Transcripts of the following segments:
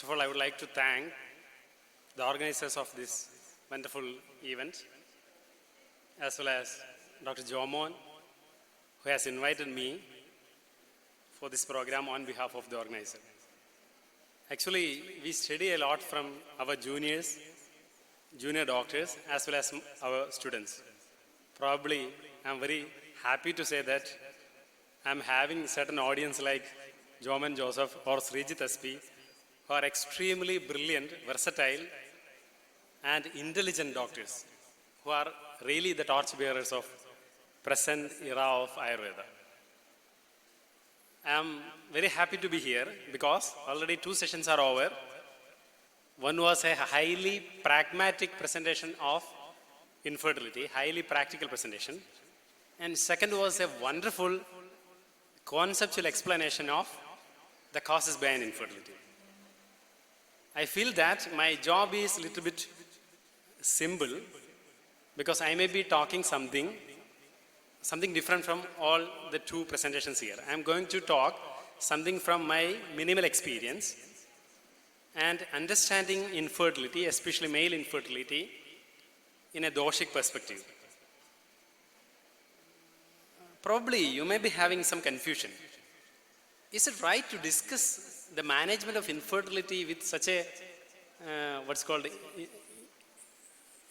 First of all, I would like to thank the organizers of this wonderful event, as well as Dr. Jomon, who has invited me for this program on behalf of the organizer. Actually, we study a lot from our juniors, junior doctors, as well as our students. Probably, I'm very happy to say that I'm having certain audience like Joman Joseph or Srijit SP, who are extremely brilliant, versatile, and intelligent doctors, who are really the torchbearers of present era of Ayurveda. I'm very happy to be here because already 2 sessions are over. One was a highly pragmatic presentation of infertility, highly practical presentation. And second was a wonderful conceptual explanation of the causes behind infertility. I feel that my job is a little bit simple because I may be talking something different from all the 2 presentations here. I'm going to talk something from my minimal experience and understanding infertility, especially male infertility, in a doshic perspective. Probably you may be having some confusion. Is it right to discuss the management of infertility with such a, what's called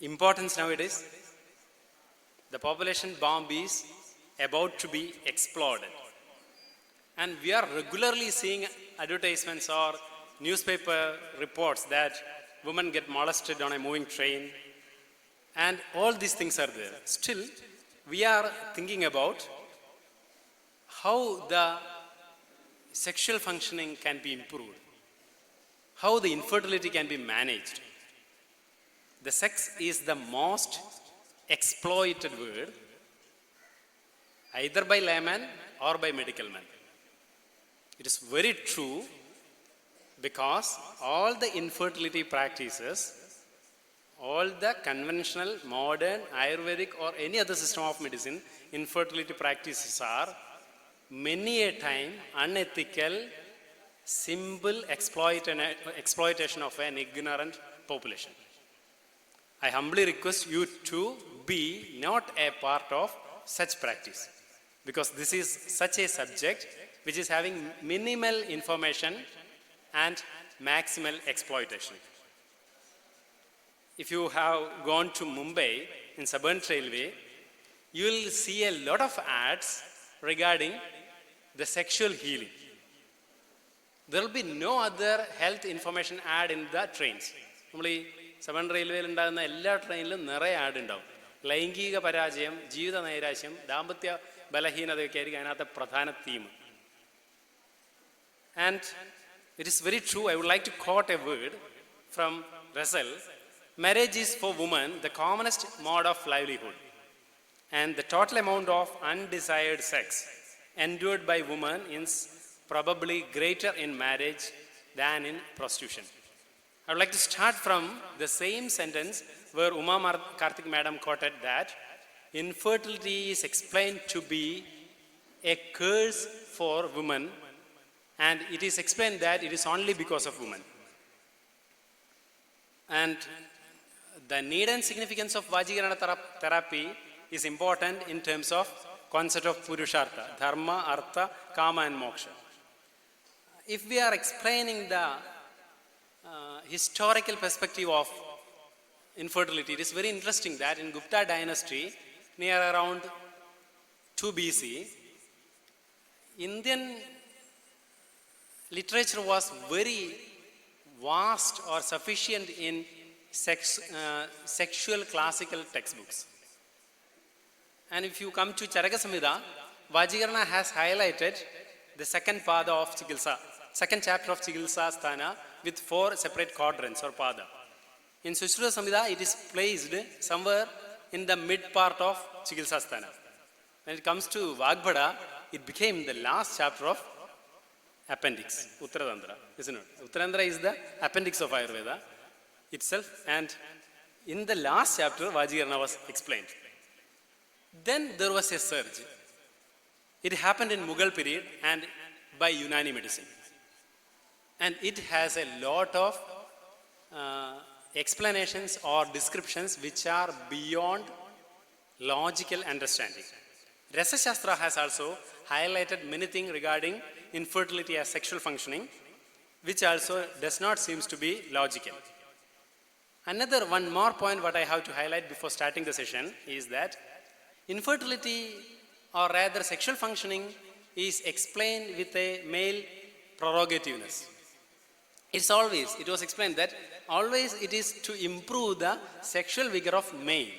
importance nowadays? The population bomb is about to be exploded. And we are regularly seeing advertisements or newspaper reports that women get molested on a moving train. And all these things are there. Still, we are thinking about how the sexual functioning can be improved, how the infertility can be managed. The sex is the most exploited word, either by layman or by medical men. It is very true because all the infertility practices, all the conventional, modern, Ayurvedic or any other system of medicine, infertility practices are many a time unethical, simple exploitation of an ignorant population. I humbly request you to be not a part of such practice because this is such a subject which is having minimal information and maximal exploitation. If you have gone to Mumbai in Southern Railway, you will see a lot of ads regarding the sexual healing. There will be no other health information ad in the trains. Normally, Southern Railway ഉണ്ടാകുന്ന എല്ലാ ട്രെയിനിലും നിറയെ add ഉണ്ടാവും. ലൈംഗിക പരാജയം, ജീവിത നൈരാശ്യം, ദാമ്പത്യ ബലഹീനതയൊക്കെ ആയിരിക്കും അതിനകത്തെ പ്രധാന theme. And it is very true, I would like to quote a word from Russell. Marriage is for women the commonest mode of livelihood. And the total amount of undesired sex endured by women is probably greater in marriage than in prostitution. I would like to start from the same sentence where Uma Karthik madam quoted that infertility is explained to be a curse for women, and it is explained that it is only because of women. And the need and significance of Vajirana therapy is important in terms of concept of Purushartha, Dharma, Artha, Kama and Moksha. If we are explaining the historical perspective of infertility, it is very interesting that in Gupta dynasty, near around 2 BC, Indian literature was very vast or sufficient in sexual classical textbooks. And if you come to Charaka Samhita, Vajirana has highlighted the second pada of Chikilsa, second chapter of Chikilsa Sthana with 4 separate quadrants or pada. In Sushruta Samhita, it is placed somewhere in the mid part of Chikilsa Sthana. When it comes to Vagbhada, it became the last chapter of appendix, Uttaradandra, isn't it? Uttaradandra is the appendix of Ayurveda itself, and in the last chapter, Vajirana was explained. Then there was a surge. It happened in Mughal period and by Unani medicine. and it has a lot of explanations or descriptions which are beyond logical understanding. Rasa Shastra has also highlighted many things regarding infertility as sexual functioning, which also does not seem to be logical. Another one more point what I have to highlight before starting the session is that infertility, or rather sexual functioning, is explained with a male prerogativeness. It was explained that always it is to improve the sexual vigor of male.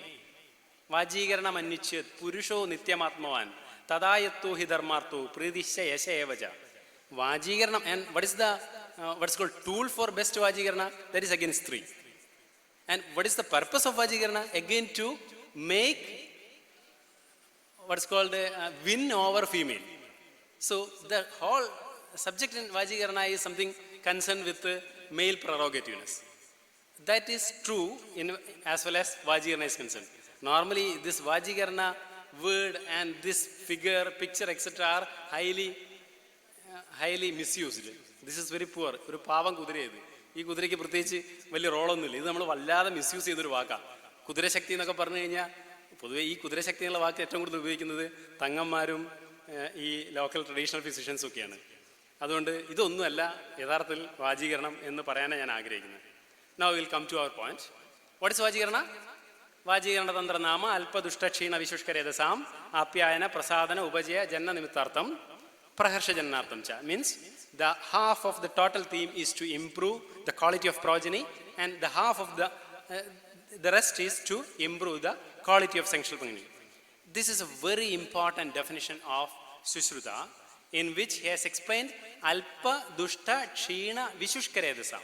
വാജീകരണ മന്യച്ച് പുരുഷോ നിത്യമാത്മവാൻ തഥായത്തോ ഹി ധർമാർത്ഥോ പ്രീതിശ്ച യശ ഏവച. വാജീകരണം, and what is called tool for best വാജീകരണ? That is again സ്ത്രീ. And what is the purpose of Vajigirana? Again to make what is called win over female. So the whole subject in Vajigirana is something concerned with male prerogativeness. That is true as well as Vajigirana is concerned. Normally this Vajigirana word and this figure, picture, etc. are highly misused. This is very poor. ഒരു പാവം കുതിരയത്. ഈ കുതിരയ്ക്ക് പ്രത്യേകിച്ച് വലിയ റോളൊന്നുമില്ല. ഇത് നമ്മൾ വല്ലാതെ misuse ചെയ്തൊരു വാക്കാണ്. കുതിരശക്തി എന്നൊക്കെ പറഞ്ഞു കഴിഞ്ഞാൽ പൊതുവേ ഈ കുതിരശക്തി എന്നുള്ള വാക്ക് ഏറ്റവും കൂടുതൽ ഉപയോഗിക്കുന്നത് തങ്ങന്മാരും ഈ ലോക്കൽ ട്രഡീഷണൽ ഫിസിഷ്യൻസും ഒക്കെയാണ്. അതുകൊണ്ട് ഇതൊന്നുമല്ല യഥാർത്ഥത്തിൽ വാജീകരണം എന്ന് പറയാനാണ് ഞാൻ ആഗ്രഹിക്കുന്നത്. Now will come to our point. What is വാജീകരണ? വാജീകരണ തന്ത്രനാമ അല്പദുഷ്ടക്ഷീണ വിശുഷ്കരേതസാം ആപ്യായന പ്രസാദന ഉപജയ ജന്മ നിമിത്താർത്ഥം പ്രഹർഷജന്നാർത്ഥം ച. Means the half of the total theme is to improve the quality of progeny, and the half of the rest is to improve the quality of sexual functioning. This is a very important definition of Sushruta, in which he has explained alpa dushta kshina vishushkaredasa,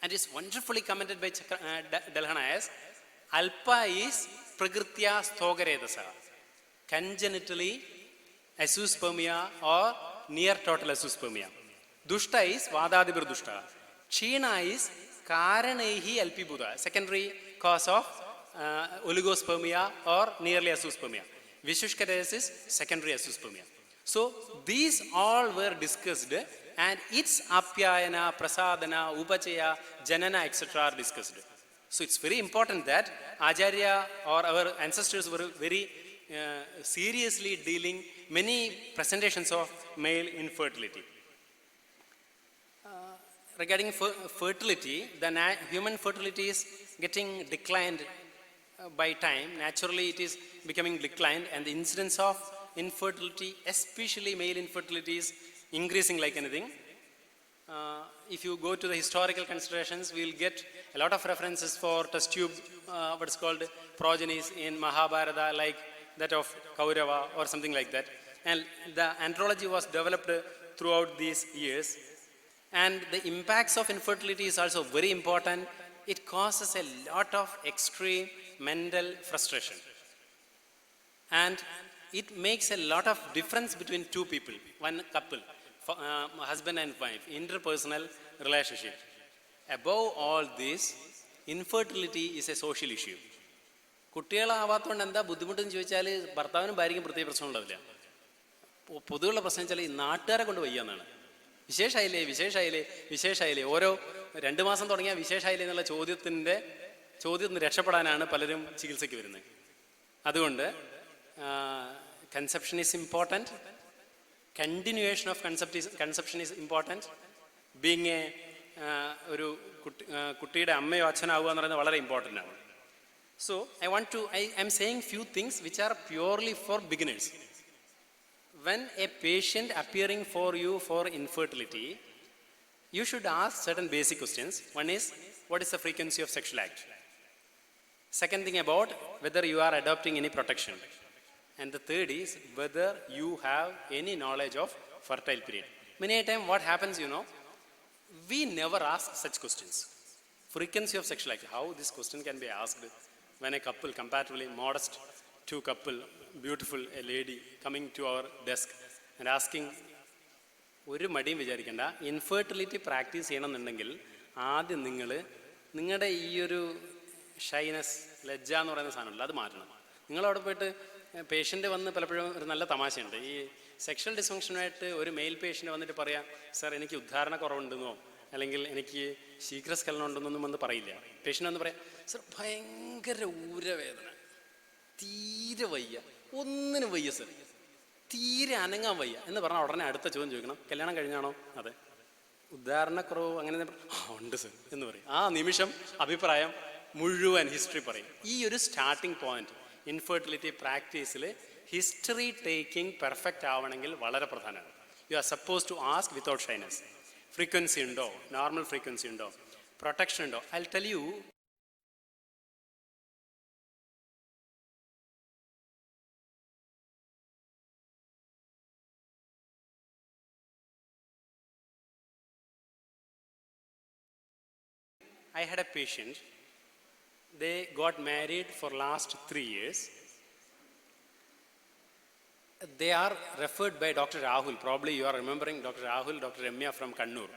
and is wonderfully commented by Dalhana as alpa is prakritya sthogaredasa, congenitally azoospermia or near total azoospermia. Dushta is vadadibir dushta. Kshina is karanaihi alpibhuda, secondary cause of oligospermia or nearly azoospermia. Vishushkaresis is secondary azoospermia. So these all were discussed, and its apyayana, prasadana, upachaya, janana, etc. are discussed. So it's very important that Acharya or our ancestors were very seriously dealing many presentations of male infertility. Regarding fertility, the human fertility is getting declined by time. Naturally it is becoming declined, and the incidence of infertility, especially male infertility, is increasing like anything. If you go to the historical considerations, we will get a lot of references for test tube, what is called progenies in Mahabharata, like that of Kaurava or something like that. And the andrology was developed throughout these years. And the impacts of infertility is also very important. It causes a lot of extreme mental frustration. And it makes a lot of difference between two people, one couple, husband and wife, interpersonal relationship. Above all this, infertility is a social issue. കുട്ടികളാവാത്തതുകൊണ്ട് എന്താ ബുദ്ധിമുട്ടെന്ന് ചോദിച്ചാൽ ഭർത്താവിനും ഭാര്യയ്ക്കും പ്രത്യേക പ്രശ്നം ഉണ്ടാവില്ല. പൊതുവുള്ള പ്രശ്നം വെച്ചാൽ ഈ നാട്ടുകാരെ കൊണ്ട് വയ്യാന്നാണ്. വിശേഷായില്ലേ ഓരോ 2 മാസം തുടങ്ങിയ വിശേഷായില്ലേ എന്നുള്ള ചോദ്യത്തിന് രക്ഷപ്പെടാനാണ് പലരും ചികിത്സയ്ക്ക് വരുന്നത്. അതുകൊണ്ട് conception is important, continuation of conception is important. Being ഒരു കുട്ടിയുടെ അമ്മയോ അച്ഛനാവുക എന്ന് പറയുന്നത് വളരെ ഇമ്പോർട്ടൻ്റ് ആണ്. So I'm saying few things which are purely for beginners. When a patient appearing for you for infertility, you should ask certain basic questions. One is, what is the frequency of sexual act? Second thing, about whether you are adopting any protection. And the third is whether you have any knowledge of fertile period. Many a time what happens, we never ask such questions. Frequency of sexual act, how this question can be asked when a couple, comparatively modest two couple, beautiful a lady coming to our desk and asking, ഒരു മടിയും വിചാരിക്കേണ്ട, infertility practice ചെയ്യണമെന്നുണ്ടെങ്കിൽ ആദ്യം നിങ്ങളുടെ ഈ ഒരു shyness, ലജ്ജ എന്ന് പറയുന്ന സാധനമല്ല, അത് മാറ്റണം. നിങ്ങളവിടെ പോയിട്ട് പേഷ്യൻ്റ് വന്ന് പലപ്പോഴും ഒരു നല്ല തമാശയുണ്ട്. ഈ സെക്ഷൽ ഡിസ്ഫങ്ഷനായിട്ട് ഒരു മെയിൽ പേഷ്യൻ്റ് വന്നിട്ട് പറയാം, സാർ എനിക്ക് ഉദ്ധാരണ കുറവുണ്ടെന്നോ അല്ലെങ്കിൽ എനിക്ക് ശീഘ്രസ്ഖലനം ഉണ്ടെന്നൊന്നും വന്ന് പറയില്ല. പേഷ്യൻ്റ് ഒന്ന് പറയാം, സർ ഭയങ്കര ഊരവേദന, തീരെ വയ്യ, ഒന്നിനും വയ്യ സർ, തീരെ അനങ്ങാൻ വയ്യ എന്ന് പറഞ്ഞാൽ ഉടനെ അടുത്ത ചോദ്യം ചോദിക്കണം, കല്യാണം കഴിഞ്ഞാണോ? അതെ. ഉദാഹരണക്കുറവ് അങ്ങനെ ഉണ്ട് സർ എന്ന് പറയും. ആ നിമിഷം അഭിപ്രായം മുഴുവൻ ഹിസ്റ്ററി പറയും. ഈ ഒരു സ്റ്റാർട്ടിംഗ് പോയിന്റ് ഇൻഫെർട്ടിലിറ്റി പ്രാക്ടീസിൽ ഹിസ്റ്ററി ടേക്കിംഗ് പെർഫെക്റ്റ് ആവണമെങ്കിൽ വളരെ പ്രധാനമാണ്. You are suppose to ask without shyness. Frequency ഉണ്ടോ, നോർമൽ ഫ്രീക്വൻസി ഉണ്ടോ, പ്രൊട്ടക്ഷൻ ഉണ്ടോ? I will tell you. I had a patient, they got married for last 3 years. They are referred by Dr. Rahul. Probably you are remembering Dr. Rahul, Dr. Ramya from Kannur.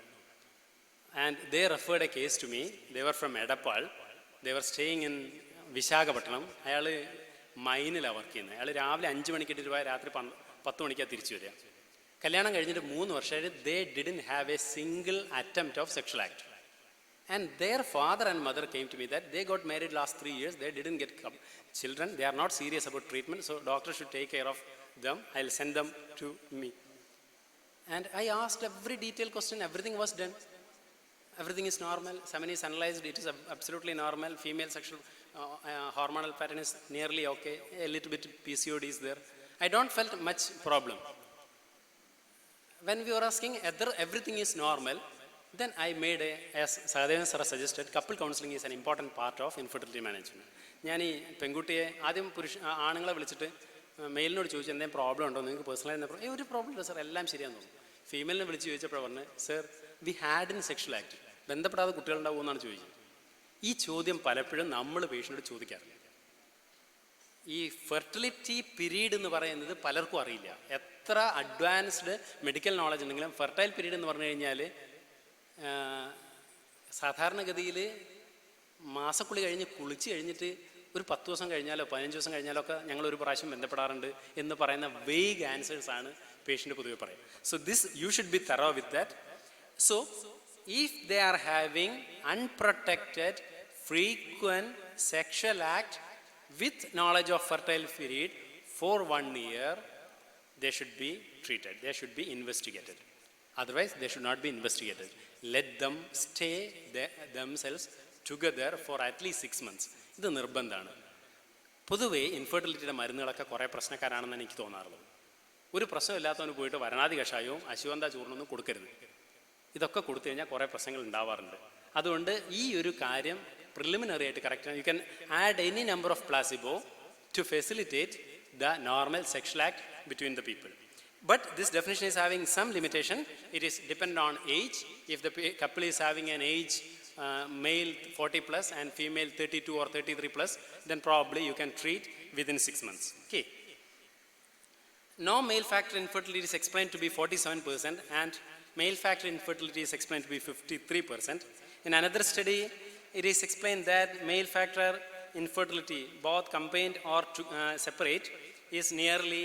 And they referred a case to me. They were from Edappal. They were staying in Visakhapatnam. അയാൾ മൈനിലാണ് work ചെയ്യുന്നത്. അയാൾ രാവിലെ 5 മണിക്ക് ഇട്ടിട്ട് പോയാൽ രാത്രി 10 മണിക്കാണ് തിരിച്ചു വരിക. കല്യാണം കഴിഞ്ഞിട്ട് 3 വർഷമായിട്ട് they didn't have a single attempt of sexual act. And their father and mother came to me that they got married last 3 years, they didn't get children, they are not serious about treatment, so doctor should take care of them, I'll send them to me. And I asked every detailed question, everything was done. Everything is normal, semen is analyzed, it is absolutely normal, female sexual hormonal pattern is nearly okay, a little bit PCOD is there. I don't felt much problem. When we were asking whether everything is normal, then I made as Sahadevan sir suggested, couple counseling is an important part of infertility management. ഞാൻ ഈ പെൺകുട്ടിയെ ആദ്യം ആണുങ്ങളെ വിളിച്ചിട്ട് മെയിലിനോട് ചോദിച്ചു എന്തെങ്കിലും problem ഉണ്ടോ, നിങ്ങൾക്ക് പേഴ്സണലായി എന്താ ഒരു പ്രോബ്ലം ഇല്ല സാർ, എല്ലാം ശരിയാന്ന് തോന്നുന്നു. ഫീമെയിലിനെ വിളിച്ച് ചോദിച്ചപ്പോൾ പറഞ്ഞു, sir we had in sexual act, ബന്ധപ്പെടാതെ കുട്ടികളുണ്ടാവുമെന്നാണ് ചോദിച്ചത്. ഈ ചോദ്യം പലപ്പോഴും നമ്മൾ പേഷ്യനോട് ചോദിക്കാറില്ല. ഈ ഫെർട്ടിലിറ്റി പീരീഡ് എന്ന് പറയുന്നത് പലർക്കും അറിയില്ല. എത്ര അഡ്വാൻസ്ഡ് മെഡിക്കൽ നോളജ് ഉണ്ടെങ്കിലും ഫെർട്ടൈൽ പീരീഡ് എന്ന് പറഞ്ഞു കഴിഞ്ഞാൽ സാധാരണഗതിയിൽ മാസക്കുളി കഴിഞ്ഞ് കുളിച്ച് കഴിഞ്ഞിട്ട് ഒരു 10 ദിവസം കഴിഞ്ഞാലോ 15 ദിവസം കഴിഞ്ഞാലോ ഒക്കെ ഞങ്ങൾ ഒരു പ്രാവശ്യം ബന്ധപ്പെടാറുണ്ട് എന്ന് പറയുന്ന വെയ്ഗ് ആൻസേഴ്സ് ആണ് പേഷ്യൻ്റ് പൊതുവെ പറയുക. So this you should be thorough with that. So if they are having unprotected frequent sexual act with knowledge of fertile period for 1 year, they should be treated, they should be investigated. Otherwise they should not be investigated. Let them stay themselves together for at least 6 months. ഇത് നിർബന്ധമാണ്. പൊതുവേ ഇൻഫെർട്ടിലിറ്റിയുടെ മരുന്നുകളൊക്കെ കുറേ പ്രശ്നക്കാരാണെന്ന് എനിക്ക് തോന്നാറുള്ളത്. ഒരു പ്രശ്നമില്ലാത്തവന് പോയിട്ട് വരണാതി കഷായവും അശ്വഗന്ധ ചൂർണ്ണൊന്നും കൊടുക്കരുത്. ഇതൊക്കെ കൊടുത്തു കഴിഞ്ഞാൽ കുറേ പ്രശ്നങ്ങൾ ഉണ്ടാവാറുണ്ട്. അതുകൊണ്ട് ഈ ഒരു കാര്യം പ്രിലിമിനറി ആയിട്ട് correct. You can add any number of placebo to facilitate the normal sexual act between the people. But this definition is having some limitation. It is dependent on age. If the couple is having an age, male 40 plus and female 32 or 33 plus, then probably you can treat within 6 months. Okay. No male factor infertility is explained to be 47% and male factor infertility is explained to be 53%. In another study, it is explained that male factor infertility, both combined or separate, is nearly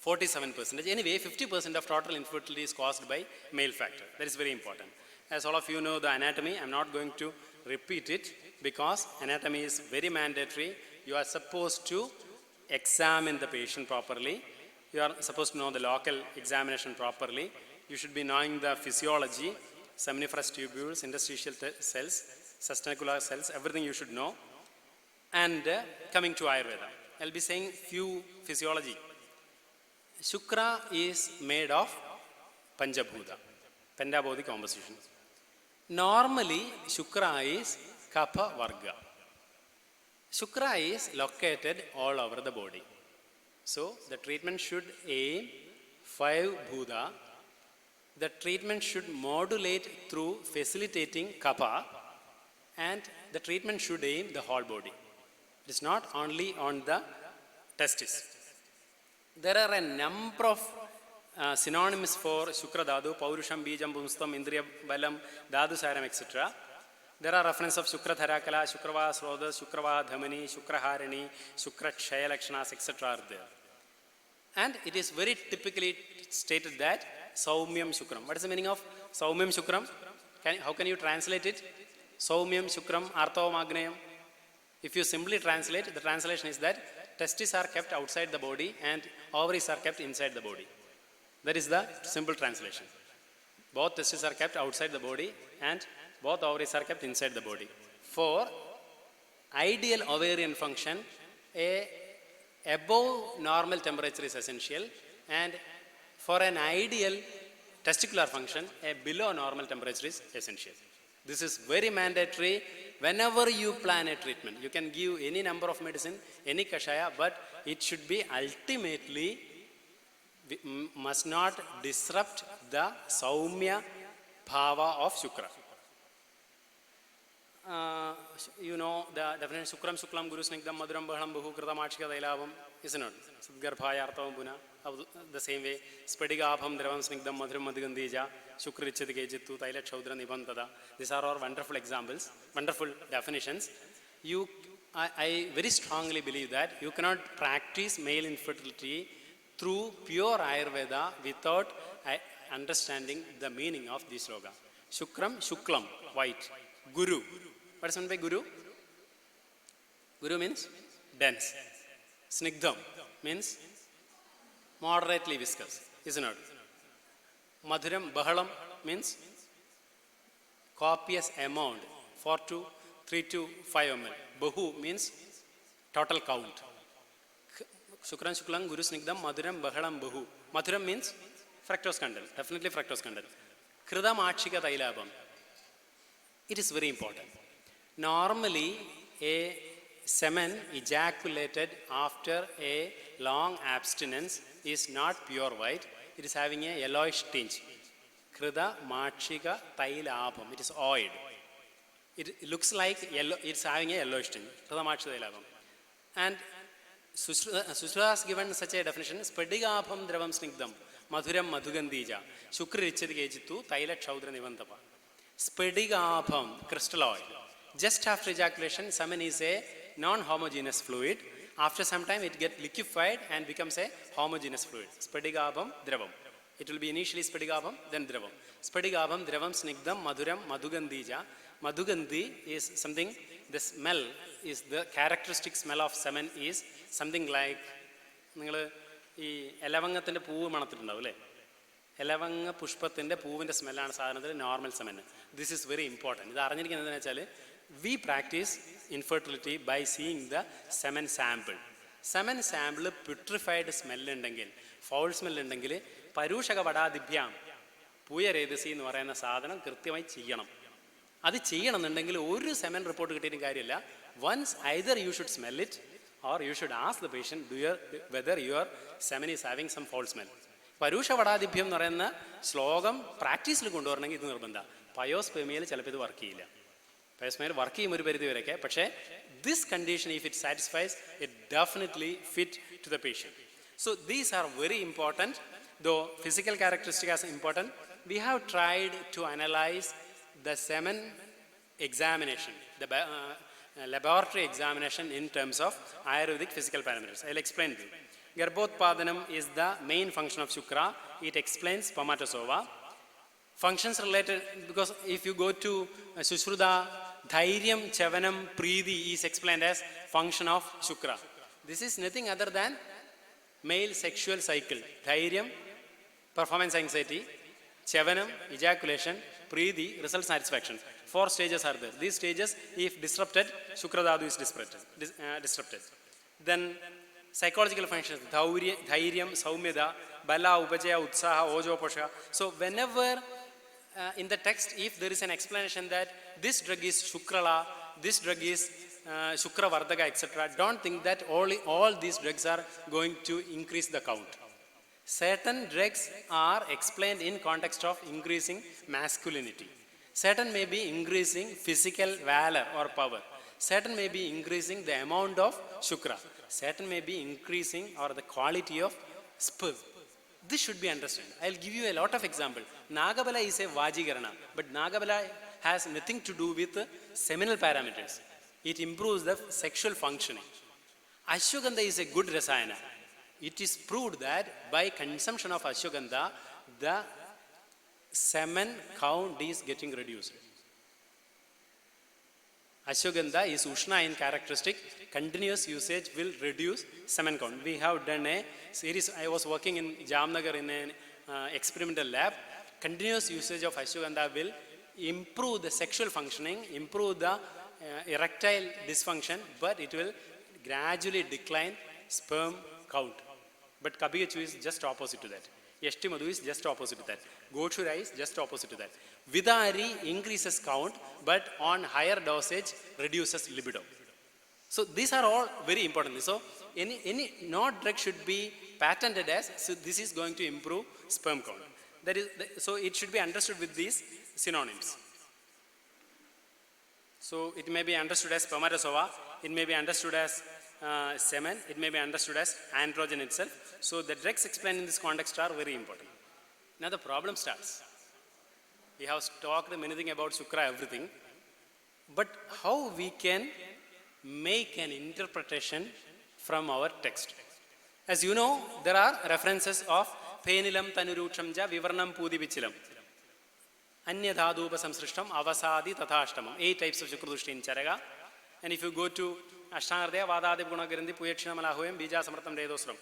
47%. Anyway, 50% of total infertility is caused by male factor. That is very important. As all of you know the anatomy, I am not going to repeat it because anatomy is very mandatory. You are supposed to examine the patient properly. You are supposed to know the local examination properly. You should be knowing the physiology, seminiferous tubules, interstitial cells, sustanular cells, everything you should know. And coming to Ayurveda, I'll be saying few physiology. Shukra is made of Panchabhuta, Pentabodhi composition. Normally, Shukra is Kapha Varga. Shukra is located all over the body. So, the treatment should aim 5 Bhuta. The treatment should modulate through facilitating Kapha, and the treatment should aim the whole body. It is not only on the testis. There are a number of synonyms for Shukra Dhatu, Paurusham, Bijam, Bhumstam, Indriya, Balam, Dhatu, Saram, etc. There are references of Shukra Dharakala, Shukrava Srodhas, Shukrava Dhamani, Shukra Harini, Shukra Kshaya Lakshanas, etc. are there. And it is very typically stated that Saumyam Shukram. What is the meaning of Saumyam Shukram? How can you translate it? Saumyam, Shukram, Artavam, Agnayam. If you simply translate, the translation is that testes are kept outside the body and ovaries are kept inside the body. That is the simple translation. Both testes are kept outside the body and both ovaries are kept inside the body. For ideal ovarian function, a above normal temperature is essential, and for an ideal testicular function, a below normal temperature is essential. This is very mandatory whenever you plan a treatment. You can give any number of medicine, any kashaya, but it should be ultimately, must not disrupt the Saumya Bhava of Shukra. You know the definition, Shukram Shuklam Guru Snigdam Madhuram Bahalam Bahu Kritam Achika Dailavam, isn't it? Sadgarbhaya Artavam Puna. The same way, Spadigabham Dravam Snigdam Madhuram Madhugandija, Shukrichadikejittu, Taila Chaudra Nibantada. These are all wonderful examples, wonderful definitions. I very strongly believe that you cannot practice male infertility through pure Ayurveda without understanding the meaning of this sloga. Shukram, Shuklam, white. Guru. What is meant by Guru? Guru means dense. Snigdham means moderately viscous, isn't it? Madhuram, Bahalam means copious amount, 3 to 5 ml. Bahu means total count. Shukran, Shuklam, Guru, Snigdham, Madhuram, Bahalam, Bahu. Madhuram means fructose content, definitely fructose content. Kridam Achika Tailabam. It is very important. Normally, a semen ejaculated after a long abstinence is not pure white. It is having a yellowish tinge. Krida Machika Tailabam. It is oiled. It looks like yellow. It's having a yellowish tinge. Krida Machika Tailabam. And Susra has given such a definition. Spadigabham Dravam Snigdam. Madhuram Madhugandija. Shukri Richadikejitu Taila Chaudra Nivantapa. Spadigabham, crystal oil. Just after ejaculation, semen is a non-homogeneous fluid. After some time, it gets liquefied and becomes a homogeneous fluid. Spadigabham, Dravam. It will be initially Spadigabham, then Dravam. Spadigabham, Dravam, Snigdam, Madhuram, Madhugandija. Madhugandhi is something, the smell is, the characteristic smell of semen is something like, Elavangathinte poovu manatthittundavu alle. Elavanga pushpathinte poovinte smell aanu sadhanathil normal semen. This is very important. Idu arinjirikkunna ennu vechale, we practice infertility by seeing the semen sample. Semen sample putrefied smell undengil, foul smell undengil, parushaka vadadibhyam, puya redasi ennu parayunna sadhanam krithamayi cheyanam. Adu cheyanamennengil oru semen report kittiyum karyalla. Once either you should smell it or you should ask the patient whether your semen is having some foul smell. Parusha vadadibhyam ennu parayunna slogam practice il konduvaranengil idu nirbandha. Pyospermial ചിലപ്പോൾ ഇത് work ചെയ്യില്ല. പയോസ്പെർമിയൽ work ചെയ്യും ഒരു പരിധി വരെയൊക്കെ. പക്ഷേ this condition if it satisfies it definitely fit to the patient. So these are very important. Though physical characteristic as important, we have tried to analyse the semen examination, the laboratory examination in terms of Ayurvedic physical parameters. I will explain to you. Garbhodpadanam is the main function of Shukra. It explains spermatozoa. Functions related, because if you go to Sushruta, Dhairyam, Chavanam, Preeti is explained as function of Shukra. This is nothing other than male sexual cycle. Dhairyam, performance anxiety. Chavanam, ejaculation. Preeti, result satisfaction. 4 stages are there. These stages, if disrupted, Shukradadu is disrupted. Then psychological functions, Dhairyam, Saumyada, Bala, Upajaya, Utsaha, Ojo, Posha. So whenever in the text, if there is an explanation that this drug is Shukrala, this drug is Shukravardhaka, etc., don't think that all these drugs are going to increase the count. Certain drugs are explained in context of increasing masculinity. Certain may be increasing physical valor or power. Certain may be increasing the amount of Shukra. Certain may be increasing or the quality of sperm. This should be understood. I will give you a lot of examples. Nagabala is a Vajigarana, but Nagabala has nothing to do with seminal parameters. It improves the sexual functioning. Ashwagandha is a good rasayana. It is proved that by consumption of ashwagandha, the semen count is getting reduced. Ashwagandha is Ushna in characteristic. Continuous usage will reduce semen count. We have done a series. I was working in Jamnagar in an experimental lab. Continuous usage of Ashwagandha will improve the sexual functioning, improve the erectile dysfunction, but it will gradually decline sperm count. But Kabigachu is just opposite to that. Yashti Madhu is just opposite to that. Gochura is just opposite to that. Vidari increases count, but on higher dosage reduces libido. So these are all very important. So any not drug should be patented as, so this is going to improve sperm count. That is, so it should be understood with these synonyms. So it may be understood as spermatozoa, it may be understood as semen, it may be understood as androgen itself. So the drugs explained in this context are very important. Now the problem starts. We have talked many things about Shukra, everything, but how we can make an interpretation from our text. As you know, there are references of Penilam Tanuruksham Vivarnam Pudi Vichilam. Anya Dhadupa Samsrishtam, Avasadi Tathashtamam. 8 types of Shukrudushti in Charaga. And if you go to Ashtangardaya, Vadadi Gunagirindi, Puyakshina Malahoyam, Bija Samratam Redosram,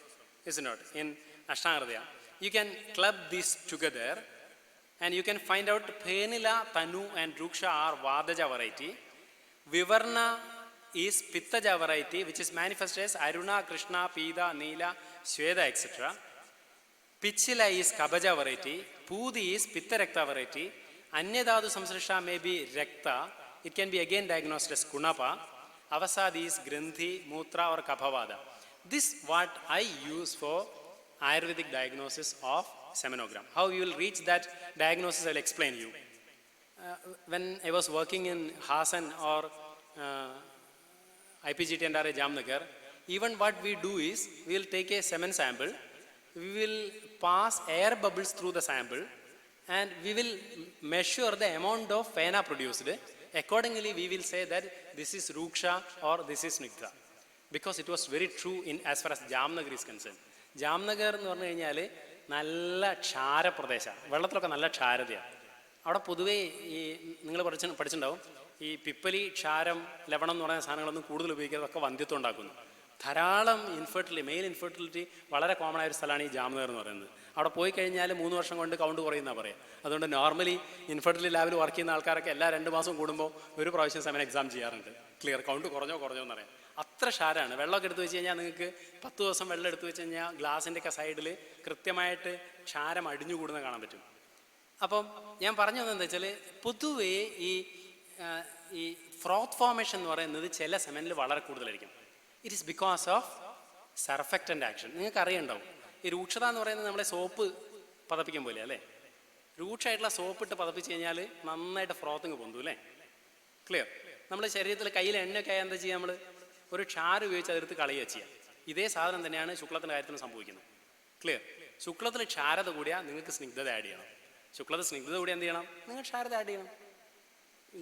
is it not? In Ashtangardaya. You can club these together and you can find out Penila, Tanu and Ruksha are Vadaja variety. Vivarna is Pittaja variety, which is manifested as Aruna, Krishna, Pida, Neela, Shweda, etc. Pichila is Kabaja variety. Pudi is Pitta Rekta variety. Anyadadu Samsrisha may be Rekta. It can be again diagnosed as Kunapa. Avasadi is Granthi, Mutra or Kaphavada. This what I use for Ayurvedic diagnosis of semenogram. How you will reach that diagnosis, I will explain you. When I was working in Hasan or IPGT and RA Jamnagar, even what we do is, we will take a semen sample, we will pass air bubbles through the sample, and we will measure the amount of fena produced. Accordingly, we will say that this is Ruksha or this is Snigdha. Because it was very true in as far as Jamnagar is concerned. Jamnagar എന്ന് പറഞ്ഞു കഴിഞ്ഞാൽ നല്ല ക്ഷാരപ്രദേശമാണ്, വെള്ളത്തിലൊക്കെ നല്ല ക്ഷാരതയാണ്. അവിടെ പൊതുവേ ഈ നിങ്ങൾ പഠിച്ചിട്ടുണ്ടാവും, ഈ പിപ്പലി, ക്ഷാരം, ലവണം എന്ന് പറയുന്ന സാധനങ്ങളൊന്നും കൂടുതൽ ഉപയോഗിക്കാതൊക്കെ വന്ധ്യത്വം ഉണ്ടാക്കുന്നു. ധാരാളം ഇൻഫെർട്ടിലിറ്റി, മെയിൽ ഇൻഫെർട്ടിലിറ്റി വളരെ കോമൺ ആയ ഒരു സ്ഥലമാണ് ഈ ജാംനഗർ എന്ന് പറയുന്നത്. അവിടെ പോയി കഴിഞ്ഞാൽ 3 വർഷം കൊണ്ട് കൗണ്ട് കുറയുന്നതാണ് പറയുക. അതുകൊണ്ട് നോർമലി ഇൻഫെർട്ടിലിറ്റി ലാബിൽ വർക്ക് ചെയ്യുന്ന ആൾക്കാരൊക്കെ എല്ലാ 2 മാസം കൂടുമ്പോൾ ഒരു പ്രാവശ്യം സെമൻ എക്സാം ചെയ്യാറുണ്ട്. ക്ലിയർ കൗണ്ട് കുറഞ്ഞോ എന്നറിയാം. അത്ര ക്ഷാരമാണ്. വെള്ളമൊക്കെ എടുത്തു വെച്ച് കഴിഞ്ഞാൽ നിങ്ങൾക്ക് 10 ദിവസം വെള്ളം എടുത്തു വെച്ച് കഴിഞ്ഞാൽ ഗ്ലാസിൻ്റെയൊക്കെ സൈഡിൽ കൃത്യമായിട്ട് ക്ഷാരം അടിഞ്ഞു കൂടുന്ന കാണാൻ പറ്റും. അപ്പം ഞാൻ പറഞ്ഞു വന്നതെന്താ വെച്ചാൽ, പൊതുവേ ഈ ഫ്രോത്ത് ഫോർമേഷൻ എന്ന് പറയുന്നത് ചില സെമനിൽ വളരെ കൂടുതലായിരിക്കും. It is because of surfactant action. നിങ്ങൾക്ക് അറിയണ്ടാവും, ഈ രൂക്ഷത എന്ന് പറയുന്നത് നമ്മളെ സോപ്പ് പതപ്പിക്കാൻ പോലെ അല്ലേ. രൂക്ഷമായിട്ടുള്ള സോപ്പ് ഇട്ട് പതപ്പിച്ച് കഴിഞ്ഞാൽ നന്നായിട്ട് ഫ്രോത്തിങ് പൊന്തു അല്ലേ. ക്ലിയർ. നമ്മുടെ ശരീരത്തിൽ കയ്യിൽ എണ്ണയൊക്കെ ആയാൽ എന്താ ചെയ്യുക, നമ്മൾ ഒരു ക്ഷാരം ഉപയോഗിച്ച് അതെടുത്ത് കളയുക ചെയ്യുക. ഇതേ സാധനം തന്നെയാണ് ശുക്ലത്തിൻ്റെ കാര്യത്തിന് സംഭവിക്കുന്നത്. ക്ലിയർ. ശുക്ലത്തിൽ ക്ഷാരത കൂടിയാൽ നിങ്ങൾക്ക് സ്നിഗ്ധത ആഡ് ചെയ്യണം. ശുക്ലത്തിൽ സ്നിഗ്ധത കൂടി എന്ത് ചെയ്യണം, നിങ്ങൾ ക്ഷാരത ആഡ് ചെയ്യണം.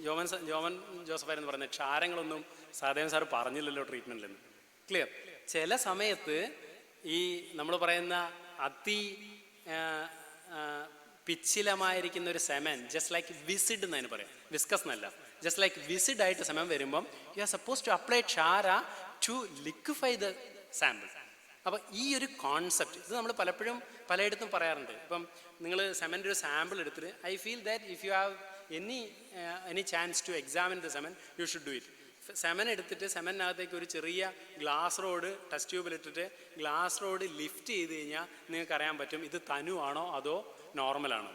ജോമൻ ജോസഫ് എന്ന് പറയുന്നത് ക്ഷാരങ്ങളൊന്നും സഹദേവൻ സാർ പറഞ്ഞില്ലല്ലോ ട്രീറ്റ്മെൻറ്റിലെന്ന്. ക്ലിയർ. ചില സമയത്ത് ഈ നമ്മൾ പറയുന്ന പിച്ചിലമായിരിക്കുന്ന ഒരു സെമൻ, ജസ്റ്റ് ലൈക്ക് വിസിഡ് എന്നതിന് പറയാം, വിസ്കസ് എന്നല്ല, ജസ്റ്റ് ലൈക്ക് വിസിഡ് ആയിട്ട് സെമൻ വരുമ്പം you are suppose to apply ക്ഷാര ടു ലിക്വിഫൈ ദ സാമ്പിൾ. അപ്പോൾ ഈ ഒരു കോൺസെപ്റ്റ് ഇത് നമ്മൾ പലപ്പോഴും പലയിടത്തും പറയാറുണ്ട്. ഇപ്പം നിങ്ങൾ സെമൻ്റെ ഒരു സാമ്പിൾ എടുത്തിട്ട്, I feel that if you have any chance to examine the semen you should do it. Semen എടുത്തിട്ട് സെമനകത്തേക്ക് ഒരു ചെറിയ ഗ്ലാസ് റോഡ് ടെസ്റ്റ് ട്യൂബിലിട്ടിട്ട് ഗ്ലാസ് റോഡ് ലിഫ്റ്റ് ചെയ്ത് കഴിഞ്ഞാൽ നിങ്ങൾക്ക് അറിയാൻ പറ്റും ഇത് തനു ആണോ അതോ നോർമലാണോ.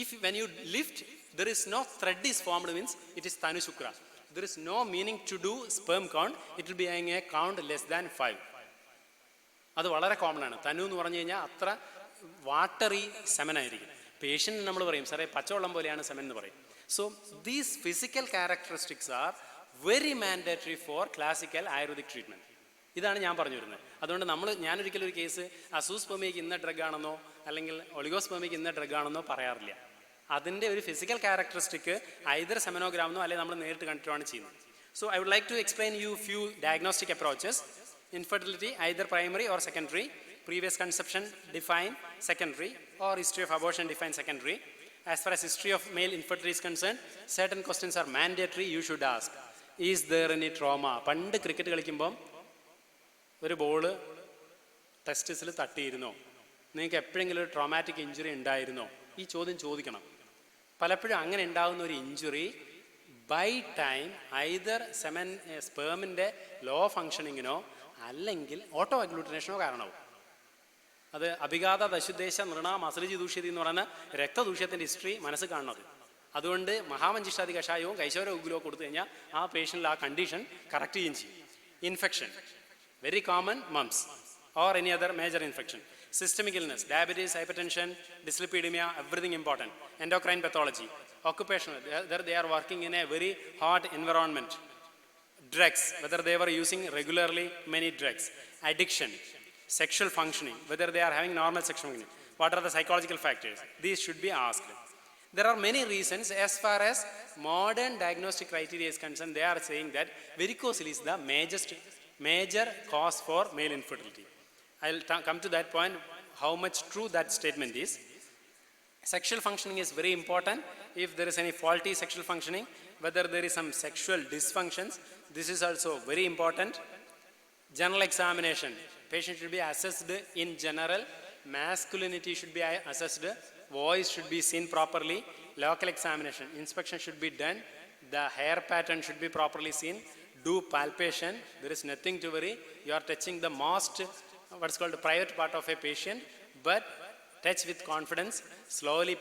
If when you lift there is no thread is formed, means it is Tanu Shukra. There is no meaning to do sperm count. It will be a count less than 5. അത് വളരെ കോമൺ ആണ്. തനു എന്ന് പറഞ്ഞു കഴിഞ്ഞാൽ അത്ര watery semen ആയിരിക്കും. Patient നമ്മൾ പറയും സാറേ പച്ചവെള്ളം പോലെയാണ് സെമൻ എന്ന് പറയും. So these physical characteristics are very mandatory four classical ayurvedic treatment. ഇതാണ് ഞാൻ പറഞ്ഞു വരുന്നത്. അതുകൊണ്ട് ഞാനൊരിക്കലും ഒരു കേസ് അസൂസ്പെർമിയയ്ക്ക് ഇന്ന ഡ്രഗ് ആണെന്നോ അല്ലെങ്കിൽ ഒളിഗോസ്പെർമിയയ്ക്ക് ഇന്ന ഡ്രഗ് ആണെന്നോ പറയാറില്ല. അതിൻ്റെ ഒരു ഫിസിക്കൽ ക്യാരക്ടറിസ്റ്റിക് ഐദർ സെമനോഗ്രാമെന്നോ അല്ലെങ്കിൽ നമ്മൾ നേരിട്ട് കണ്ടിട്ടാണ് ചെയ്യുന്നത്. So I would like to explain you few diagnostic approaches. Infertility either primary or secondary, previous conception define secondary or history of abortion define secondary, as far as history of male infertility is concerned, certain questions are mandatory, you should ask. Is there any trauma? പണ്ട് cricket കളിക്കുമ്പം ഒരു ball ടെസ്റ്റിസിൽ തട്ടിയിരുന്നോ, നിങ്ങൾക്ക് എപ്പോഴെങ്കിലും ഒരു traumatic injury ഉണ്ടായിരുന്നോ, ഈ ചോദ്യം ചോദിക്കണം. പലപ്പോഴും അങ്ങനെ ഉണ്ടാകുന്ന ഒരു ഇഞ്ചുറി ബൈ ടൈം ഐദർ സ്പേമിൻ്റെ ലോ ഫങ്ഷനിങ്ങിനോ അല്ലെങ്കിൽ ഓട്ടോ അഗ്ലൂട്ടിനേഷനോ കാരണമാവും. അത് അഭിഘാത ദശുദ്ദേശ നൃണ മസലിജി ദൂഷ്യതി എന്ന് പറയുന്ന രക്തദൂഷ്യത്തിൻ്റെ ഹിസ്റ്ററി മനസ്സ് കാണുന്നത്. അതുകൊണ്ട് മഹാമഞ്ചിഷ്ടാദി കഷായവും കൈശോര ഉഗ്ഗുലോ കൊടുത്തു കഴിഞ്ഞാൽ ആ പേഷ്യൻ്റിൽ ആ കണ്ടീഷൻ കറക്റ്റ് ചെയ്യുകയും ചെയ്യും. Infection, very common, moms or any other major infection. Systemic illness, diabetes, hypertension, dyslipidemia, everything important. Endocrine pathology, occupational, whether they are working in a very hot environment. Drugs, whether they were using regularly many drugs. Addiction, sexual functioning, whether they are having normal sexual functioning. What are the psychological factors? These should be asked. There are many reasons. As far as modern diagnostic criteria is concerned, they are saying that varicocele is the major cause for male infertility. I'll come to that point, how much true that statement is. Sexual functioning is very important. If there is any faulty sexual functioning, whether there is some sexual dysfunctions, this is also very important. General examination, patient should be assessed in general. Masculinity should be assessed. Voice should be seen properly. Local examination, inspection should be done. The hair pattern should be properly seen. Do palpation. There is nothing to worry. You are touching the most what's called the private part of a patient, but touch with confidence, slowly,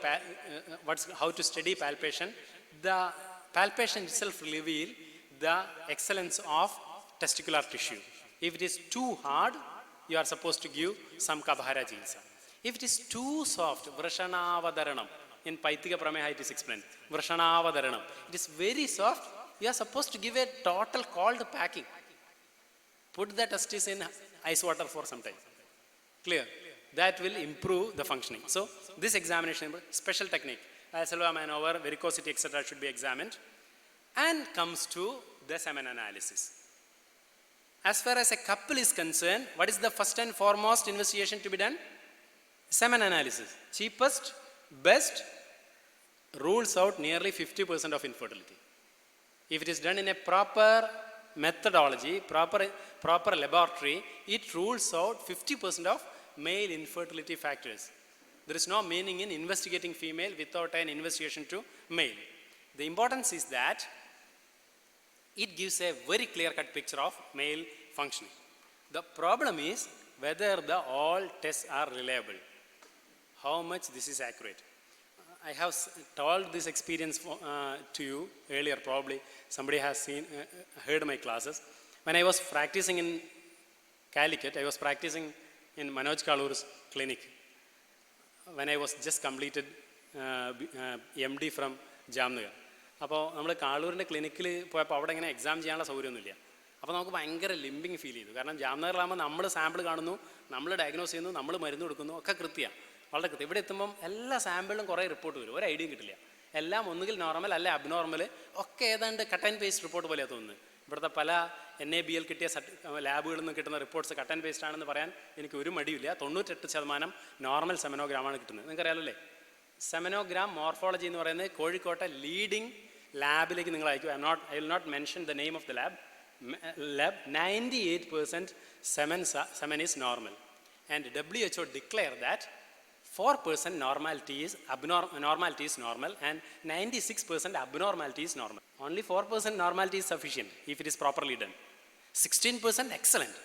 how to study palpation. The palpation itself reveal the excellence of testicular tissue. If it is too hard, you are supposed to give some Kabhara Chikitsa. If it is too soft, Vrashanavadaranam, in Paithika Prameha it is explained, Vrashanavadaranam, it is very soft, you are supposed to give a total cold packing. Put the testis in ice water for some time. Clear? That will improve the functioning. So this examination, special technique, Isolva maneuver, varicosity, etc. should be examined. And comes to the semen analysis. As far as a couple is concerned, what is the first and foremost investigation to be done? Semen analysis. Cheapest, best, rules out nearly 50% of infertility. If it is done in a proper methodology, proper laboratory, it rules out 50% of male infertility factors. There is no meaning in investigating female without an investigation to male. The importance is that it gives a very clear-cut picture of male functioning. The problem is whether all tests are reliable, how much this is accurate. I have told this experience to you earlier, probably somebody has heard my classes. When I was practicing in Calicut, I was practicing in Manoj Kalur's clinic. When I was just completed MD from Jamnagar. അപ്പോൾ നമ്മൾ കാളൂരിൻ്റെ ക്ലിനിക്കിൽ പോയപ്പോൾ അവിടെ ഇങ്ങനെ exam ചെയ്യാനുള്ള സൗകര്യമൊന്നുമില്ല. അപ്പോൾ നമുക്ക് ഭയങ്കര ലിമ്പിങ് ഫീൽ ചെയ്തു. കാരണം ജാംനഗറിലാകുമ്പോൾ നമ്മൾ സാമ്പിൾ കാണുന്നു, നമ്മൾ ഡയഗ്നോസ് ചെയ്യുന്നു, നമ്മൾ മരുന്ന് കൊടുക്കുന്നു, ഒക്കെ കൃത്യമാണ്, വളരെ കൃത്യം. ഇവിടെ എത്തുമ്പം എല്ലാ സാമ്പിളിലും കുറേ റിപ്പോർട്ട് വരും, ഒരു ഐഡിയയും കിട്ടില്ല. എല്ലാം ഒന്നുകിൽ നോർമൽ അല്ലെ അബ്നോർമൽ, ഒക്കെ ഏതാണ്ട് കട്ട് ആൻഡ് പേസ്റ്റ് റിപ്പോർട്ട് പോലെയാണ് തോന്നുന്നത്. ഇവിടുത്തെ പല NABL കിട്ടിയ ലാബുകളിൽ നിന്ന് കിട്ടുന്ന റിപ്പോർട്ട്സ് കട്ട് ആൻഡ് പേസ്റ്റ് ആണെന്ന് പറയാൻ എനിക്ക് ഒരു മടിയില്ല. 98% നോർമൽ സെമനോഗ്രാമാണ് കിട്ടുന്നത്. നിങ്ങൾക്കറിയാലോ അല്ലേ? സെമനോഗ്രാം മോർഫോളജി എന്ന് പറയുന്നത് കോഴിക്കോട്ടെ ലീഡിങ് ലാബിലേക്ക് നിങ്ങൾ അയക്കും. I will not mention the name of the lab. 98% semen is normal, and WHO declare that 4% normality is normal, and 96% abnormality is normal. Only 4% normality is sufficient if it is properly done. 16% excellent.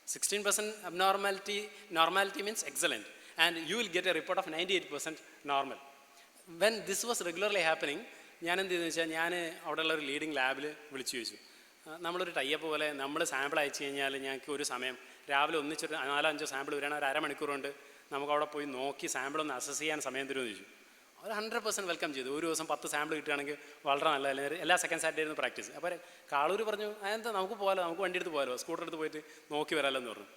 16% normality means excellent, and you will get a report of 98% normal. When this was regularly happening, ഞാൻ എന്ത് ചെയ്തെന്ന് വെച്ചാൽ ഞാൻ അവിടെയുള്ള ഒരു leading ലാബിൽ വിളിച്ചു ചോദിച്ചു, നമ്മളൊരു ടൈപ്പ് പോലെ നമ്മൾ സാമ്പിൾ അയച്ചു കഴിഞ്ഞാൽ ഞങ്ങൾക്ക് ഒരു സമയം രാവിലെ ഒന്നിച്ചൊരു 4-5 സാമ്പിൾ വരികയാണ്, ഒരു അരമണിക്കൂർ കൊണ്ട് നമുക്ക് അവിടെ പോയി നോക്കി സാമ്പിൾ ഒന്ന് അസസ് ചെയ്യാൻ സമയം തരുമെന്ന് ചോദിച്ചു. അവർ 100% വെൽക്കം ചെയ്തു. ഒരു ദിവസം 10 സാമ്പിൾ കിട്ടുകയാണെങ്കിൽ വളരെ നല്ല, അല്ലെങ്കിൽ എല്ലാ സെക്കൻഡ് സാറ്റർഡേ ആയിരുന്നു പ്രാക്ടീസ്. അപ്പോൾ കാളൂർ പറഞ്ഞു, അതെന്താ നമുക്ക് പോകാമല്ലോ, നമുക്ക് വണ്ടി എടുത്ത് പോകാമല്ലോ, സ്കൂട്ടർ എടുത്ത് പോയിട്ട് നോക്കി വരാമല്ലോ എന്ന് പറഞ്ഞു.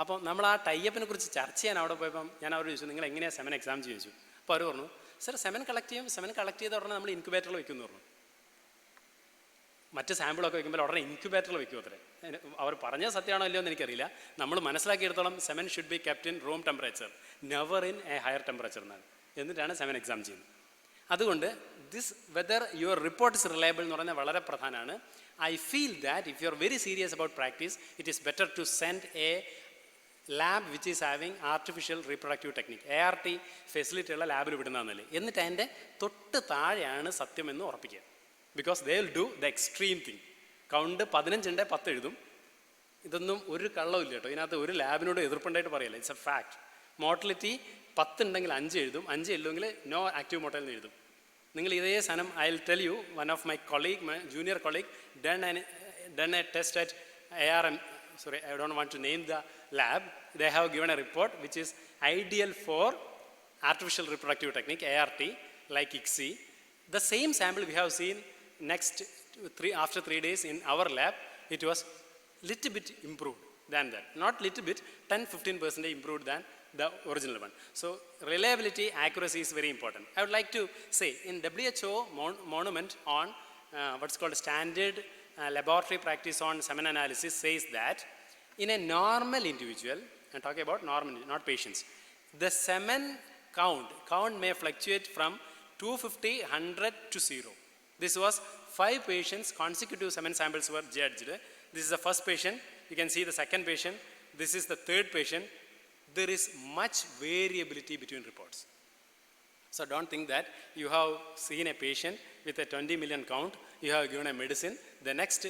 അപ്പം നമ്മൾ ആ ടൈപ്പിനെ കുറിച്ച് ചർച്ച ചെയ്യാൻ അവിടെ പോയപ്പം ഞാൻ അവർ ചോദിച്ചു, നിങ്ങൾ എങ്ങനെയാണ് സെമൻ എക്സാം ചോദിച്ചു. അപ്പോൾ അവർ പറഞ്ഞു, സർ സെമൻ കളക്ട് ചെയ്ത ഉടനെ നമ്മൾ ഇൻക്യുബേറ്ററിൽ വയ്ക്കുമെന്ന് പറഞ്ഞു. മറ്റ് സാമ്പിളൊക്കെ വയ്ക്കുമ്പോൾ ഉടനെ ഇൻക്യുബേറ്ററിൽ വയ്ക്കും അത്രേ. അവർ പറഞ്ഞത് സത്യമാണോ ഇല്ലയോ എന്ന് എനിക്കറിയില്ല. നമ്മൾ മനസ്സിലാക്കിയെടുത്തോളം semen should be kept in room temperature, never in a higher temperature എന്നാണ്. എന്നിട്ടാണ് സെമൻ എക്സാം ചെയ്യുന്നത്. അതുകൊണ്ട് this whether your report is reliable എന്ന് പറയുന്നത് വളരെ പ്രധാനമാണ്. I feel that if you are very serious about practice, it is better to send a lab which is having artificial reproductive technique, ART facility ഉള്ള ലാബിൽ വിടുന്നതെന്നല്ലേ. എന്നിട്ട് അതിൻ്റെ തൊട്ട് താഴെയാണ് സത്യമെന്ന് ഉറപ്പിക്കുക. Because they will do the extreme thing. Count 15 ഉണ്ട്, 10 എഴുതും. ഇതൊന്നും ഒരു കള്ളമില്ല കേട്ടോ, ഇതിനകത്ത് ഒരു ലാബിനോട് എതിർപ്പുണ്ടായിട്ട് പറയല്ല. It's A fact. മോർട്ടലിറ്റി 10 ഉണ്ടെങ്കിൽ 5 എഴുതും, 5 ഇല്ലെങ്കിൽ നോ ആക്റ്റീവ് മോർട്ടൽ എന്ന് എഴുതും. നിങ്ങൾ ഇതേ സാധനം I will tell U, one of my colleague, my junior colleague done A test at ARM, sorry, I don't want to name the lab. They have given a report which is ideal for artificial reproductive technique, ART, like ICSI. The same sample we have seen after 3 days in our lab, it was little bit improved than that. Not little bit, 10-15% improved than the original one. So reliability, accuracy is very important. I would like to say in WHO monument on what's called standard laboratory practice on semen analysis says that in a normal individual, I'm talking about normal, not patients, the semen count may fluctuate from 250, 100 to 0. This was 5 patients, consecutive semen samples were judged. This is the first patient, you can see the second patient, this is the third patient. There is much variability between reports. So don't think that you have seen a patient with a 20 million count, you have given a medicine, the next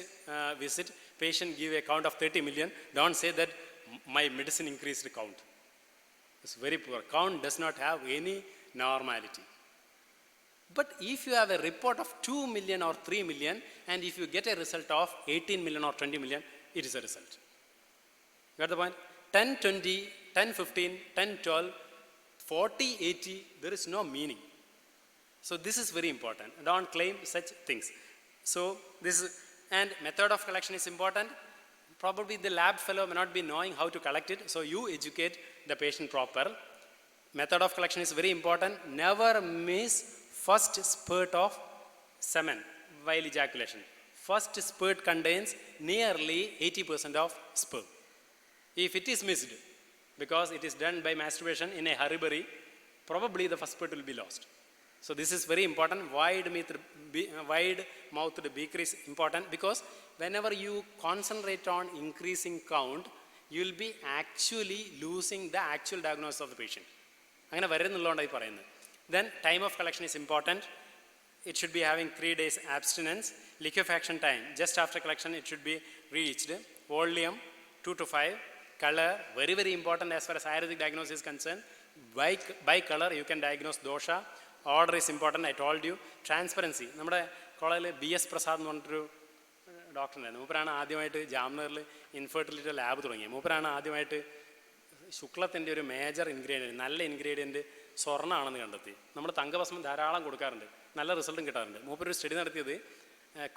visit, patient give a count of 30 million, don't say that my medicine increased the count. It's very poor. Count does not have any normality. But if you have a report of 2 million or 3 million, and if you get a result of 18 million or 20 million, it is a result. Got the point? 10, 20, 10, 15, 10, 12, 40, 80, there is no meaning. So this is very important. Don't claim such things. So this is, and method of collection is important. Probably the lab fellow may not be knowing how to collect it, so you educate the patient proper. Method of collection is very important. Never miss first spurt of semen while ejaculation. First spurt contains nearly 80% of sperm. If it is missed, because it is done by masturbation in a hurry, probably the first spurt will be lost. So this is very important. Wide mouthed beaker is important, because whenever you concentrate on increasing count, you will be actually losing the actual diagnosis of the patient. അങ്ങനെ വരുന്നുള്ളതുകൊണ്ടായി പറയുന്നത്. Then time of collection is important. It should be having 3 days abstinence. Liquefaction time, just after collection it should be reached. Volume 2 to 5. Color, very very important as far as Ayurvedic diagnosis is concerned. By color you can diagnose dosha. Order is important, I told you. Transparency. നമ്മുടെ കോളേജിൽ BS Prasad എന്ന് പറഞ്ഞിട്ടൊരു ഡോക്ടറുണ്ടായിരുന്നു. മൂപ്പരാണ് ആദ്യമായിട്ട് ജാംനഗറിൽ infertility lab തുടങ്ങിയത്. മൂപ്പരാണ് ആദ്യമായിട്ട് ശുക്ലത്തിൻ്റെ ഒരു major ingredient, നല്ല ingredient സ്വർണ്ണമാണെന്ന് കണ്ടെത്തി. നമ്മൾ തങ്കഭസ്മം ധാരാളം കൊടുക്കാറുണ്ട്, നല്ല റിസൾട്ടും കിട്ടാറുണ്ട്. മൂപ്പരൊരു സ്റ്റഡി നടത്തിയത്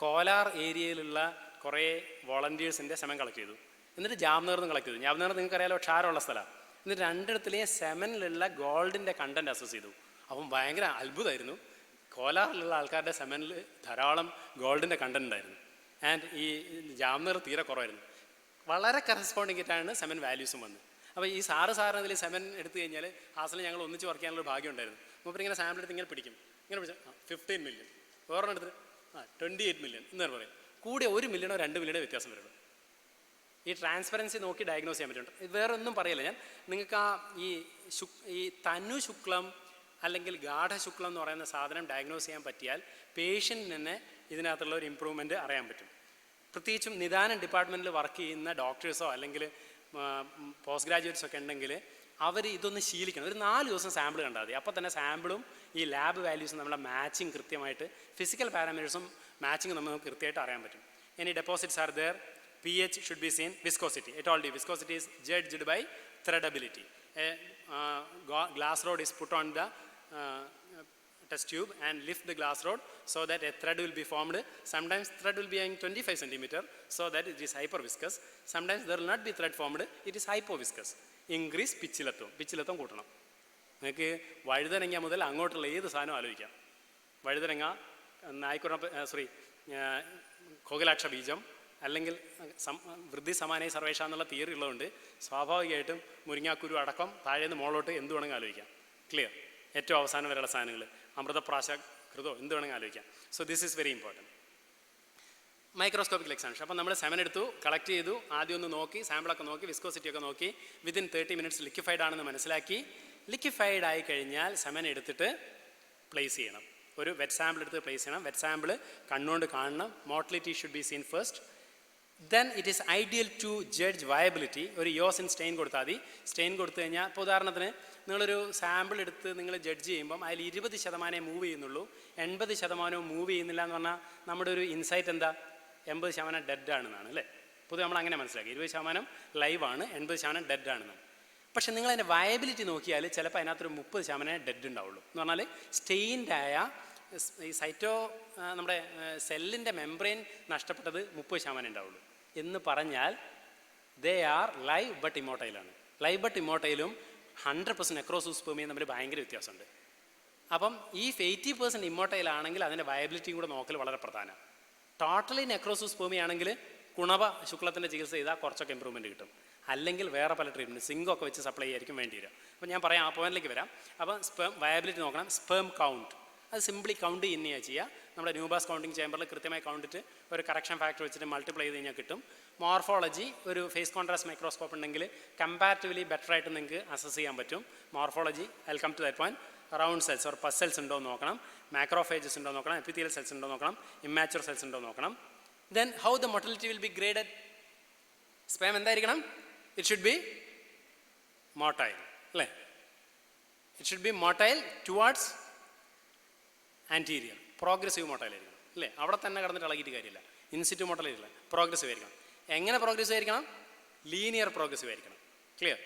കോലാർ ഏരിയയിലുള്ള കുറേ വോളണ്ടിയേഴ്സിൻ്റെ സെമൻ കളക്ട് ചെയ്തു. എന്നിട്ട് ജാംനഗറിൽ നിന്ന് കളക്ട് ചെയ്തു. ജാംനഗർ നിങ്ങൾക്കറിയാലോ ക്ഷാരമുള്ള സ്ഥലമാണ്. എന്നിട്ട് രണ്ടിടത്തിലെയും സെമനിലുള്ള ഗോൾഡിൻ്റെ കണ്ടൻറ്റ് അസസ് ചെയ്തു. അപ്പം ഭയങ്കര അത്ഭുതമായിരുന്നു. കോലാറിലുള്ള ആൾക്കാരുടെ സെമനിൽ ധാരാളം ഗോൾഡിൻ്റെ കണ്ടൻറ്റ് ഉണ്ടായിരുന്നു. ആൻഡ് ഈ ജാംനഗർ തീരെ കുറവായിരുന്നു. വളരെ കറസ്പോണ്ടിങ് ആയിട്ടാണ് സെമൻ വാല്യൂസും വന്നത്. അപ്പോൾ ഈ സാറിന് ഇതിൽ സെമൻ എടുത്തു കഴിഞ്ഞാൽ ഹാസലിൽ ഞങ്ങൾ ഒന്നിച്ച് വർക്ക് ചെയ്യാനുള്ള ഭാഗ്യം ഉണ്ടായിരുന്നു. മൂപ്പർ ഇങ്ങനെ സാമ്പിൾ എടുത്ത് ഇങ്ങനെ പിടിക്കും, ഇങ്ങനെ പിടിച്ചാൽ 15 മില്യൺ, വേറൊരെണ്ണം എടുത്ത് 28 മില്യൺ എന്ന് പറയും. കൂടെ 1 മില്യണോ 2 മില്യണോ വ്യത്യാസം വരുള്ളൂ. ഈ ട്രാൻസ്പെറൻസി നോക്കി ഡയഗ്നോസ് ചെയ്യാൻ പറ്റുന്നുണ്ട്. വേറെ ഒന്നും പറയില്ല ഞാൻ. നിങ്ങൾക്ക് ആ ഈ തനു ശുക്ലം അല്ലെങ്കിൽ ഗാഠശുക്ലം എന്ന് പറയുന്ന സാധനം ഡയഗ്നോസ് ചെയ്യാൻ പറ്റിയാൽ പേഷ്യൻറ്റിന് തന്നെ ഇതിനകത്തുള്ള ഒരു ഇമ്പ്രൂവ്മെൻറ്റ് അറിയാൻ പറ്റും. പ്രത്യേകിച്ചും നിദാനം ഡിപ്പാർട്ട്മെൻറ്റിൽ വർക്ക് ചെയ്യുന്ന ഡോക്ടേഴ്സോ അല്ലെങ്കിൽ പോസ്റ്റ് ഗ്രാജുവേറ്റ്സോ ഒക്കെ ഉണ്ടെങ്കിൽ അവർ ഇതൊന്ന് ശീലിക്കണം. ഒരു 4 ദിവസം സാമ്പിൾ കണ്ടാൽ മതി. അപ്പോൾ തന്നെ സാമ്പിളും ഈ ലാബ് വാല്യൂസും നമ്മളെ മാച്ചിങ് കൃത്യമായിട്ട്, ഫിസിക്കൽ പാരാമീറ്റേഴ്സും മാച്ചിങ് നമുക്ക് കൃത്യമായിട്ട് അറിയാൻ പറ്റും. ഇനി deposits are there. pH should be seen. Viscosity, I told you, viscosity is judged by threadability. A glass rod is put on the test tube and lift the glass rod so that a thread will be formed. Sometimes thread will be in 25 centimeter so that it is hyperviscous. Sometimes there will not be thread formed, it is hypoviscous. Increase പിച്ചിലത്വം കൂട്ടണം. നിങ്ങൾക്ക് വഴുതനങ്ങ മുതൽ അങ്ങോട്ടുള്ള ഏത് സാധനം ആലോചിക്കാം. വഴുതനങ്ങ, ഖോഗലാക്ഷ ബീജം, അല്ലെങ്കിൽ വൃദ്ധി സമാനമായി സർവേഷ എന്നുള്ള തിയറി ഉള്ളതുകൊണ്ട് സ്വാഭാവികമായിട്ടും മുരിങ്ങാക്കുരു അടക്കം താഴേന്ന് മുകളിലോട്ട് എന്ത് വേണമെങ്കിൽ ആലോചിക്കാം. ക്ലിയർ? ഏറ്റവും അവസാനം വരെയുള്ള സാധനങ്ങൾ, അമൃതപ്രാശകൃതോ എന്ത് വേണമെങ്കിൽ ആലോചിക്കാം. So this is very important. Microscopical examination. അപ്പോൾ നമ്മൾ സെമൻ എടുത്തു, കളക്ട് ചെയ്തു, ആദ്യം ഒന്ന് നോക്കി, സാമ്പിളൊക്കെ നോക്കി, വിസ്കോസിറ്റി ഒക്കെ നോക്കി, വിത്തിൻ 30 മിനിറ്റ്സ് ലിക്വിഫൈഡ് ആണെന്ന് മനസ്സിലാക്കി. ലിക്വിഫൈഡ് ആയി കഴിഞ്ഞാൽ സെമൻ എടുത്തിട്ട് പ്ലേസ് ചെയ്യണം. ഒരു വെറ്റ് സാമ്പിൾ എടുത്ത് പ്ലേസ് ചെയ്യണം. വെറ്റ് സാമ്പിൾ കണ്ണുകൊണ്ട് കാണണം. Motility should be seen first. Then it is ideal to judge viability. ഒരു യോസിൻ സ്റ്റെയിൻ കൊടുത്താൽ മതി. സ്റ്റെയിൻ കൊടുത്തു കഴിഞ്ഞാൽ, ഇപ്പോൾ ഉദാഹരണത്തിന് നിങ്ങളൊരു സാമ്പിൾ എടുത്ത് നിങ്ങൾ ജഡ്ജ് ചെയ്യുമ്പം അതിൽ 20% മൂവ് ചെയ്യുന്നുള്ളൂ, 80% മൂവ് ചെയ്യുന്നില്ല എന്ന് പറഞ്ഞാൽ നമ്മുടെ ഒരു ഇൻസൈറ്റ് എന്താ? 80% ഡെഡ് ആണെന്നാണ് അല്ലേ? പൊതുവെ നമ്മൾ അങ്ങനെ മനസ്സിലാക്കി. 20% ലൈവാണ്, 80% ഡെഡ് ആണെന്നാണ്. പക്ഷെ നിങ്ങൾ അതിൻ്റെ വയബിലിറ്റി നോക്കിയാൽ ചിലപ്പോൾ അതിനകത്തൊരു 30% ഡെഡ് ഉണ്ടാവുള്ളൂ. എന്ന് പറഞ്ഞാൽ സ്റ്റെയിൻഡായ ഈ നമ്മുടെ സെല്ലിൻ്റെ മെംബ്രെയിൻ നഷ്ടപ്പെട്ടത് 30% ഉണ്ടാവുള്ളൂ. എന്ന് പറഞ്ഞാൽ ദേ ആർ ലൈവ് ബട്ട് ഇമോട്ടൈലാണ്. ലൈവ് ബട്ട് ഇമോട്ടൈലും 100% നെക്രോസൂസ്പെർമിയും തമ്മിൽ ഭയങ്കര വ്യത്യാസമുണ്ട്. അപ്പം ഈ 80% ഇമോട്ടൈലാണെങ്കിൽ അതിൻ്റെ വയബിലിറ്റിയും കൂടെ നോക്കൽ വളരെ പ്രധാനമാണ്. ടോട്ടലി നെക്രോസൂസ്പെർമി ആണെങ്കിൽ കുണവ ശുക്ലത്തിൻ്റെ ചികിത്സ ചെയ്താൽ കുറച്ചൊക്കെ ഇമ്പ്രൂവ്മെൻറ്റ് കിട്ടും. അല്ലെങ്കിൽ വേറെ പല ട്രീറ്റ്മെൻറ്റ് സിങ്കൊക്കെ വെച്ച് സപ്ലൈ ചെയ്യായിരിക്കും വേണ്ടി വരിക. അപ്പോൾ ഞാൻ പറയാം, ആ പോയിന്റിലേക്ക് വരാം. അപ്പം സ്പേം വയബിലിറ്റി നോക്കണം. സ്പേം കൗണ്ട് അത് സിംപ്ലി കൗണ്ട് ചെയ്യുന്നതാണ് ചെയ്യുക. നമ്മുടെ ന്യൂബാസ് കൗണ്ടിങ് ചേമ്പറിൽ കൃത്യമായി കൗണ്ടിട്ട് ഒരു കറക്ഷൻ ഫാക്ടർ വെച്ചിട്ട് മൾട്ടിപ്ലൈ ചെയ്ത് കഴിഞ്ഞാൽ കിട്ടും. മോർഫോളജി ഒരു ഫേസ് കോൺട്രാസ്റ്റ് മൈക്രോസ്കോപ്പ് ഉണ്ടെങ്കിൽ കമ്പാരിറ്റീവ്ലി ബെറ്റർ ആയിട്ട് നിങ്ങൾക്ക് അസസ് ചെയ്യാൻ പറ്റും. Morphology I will come to that point. Round cells or pus cells ഉണ്ടോ എന്ന് നോക്കണം. മാക്രോഫേജസ് ഉണ്ടോ നോക്കണം. എപ്പിത്തീലിയൽ സെൽസ് ഉണ്ടോ നോക്കണം. ഇമ്മാച്ചുർ സെൽസ് ഉണ്ടോ നോക്കണം. Then how the motility will be graded. Sperm എന്തായിരിക്കണം? ഇറ്റ് ഷുഡ് ബി മോട്ടൈൽ അല്ലേ? It should be motile towards anterior. Progressive motile ആയിരിക്കണം അല്ലേ? അവിടെ തന്നെ കിടന്നിട്ട് ഇളകിയിട്ട് കാര്യമില്ല. ഇൻസിറ്റു മോട്ടൈൽ ആയിരിക്കില്ല, പ്രോഗ്രസീവ് ആയിരിക്കണം. എങ്ങനെ പ്രോഗ്രസീവ് ആയിരിക്കണം? ലീനിയർ പ്രോഗ്രസീവ് ആയിരിക്കണം. ക്ലിയർ?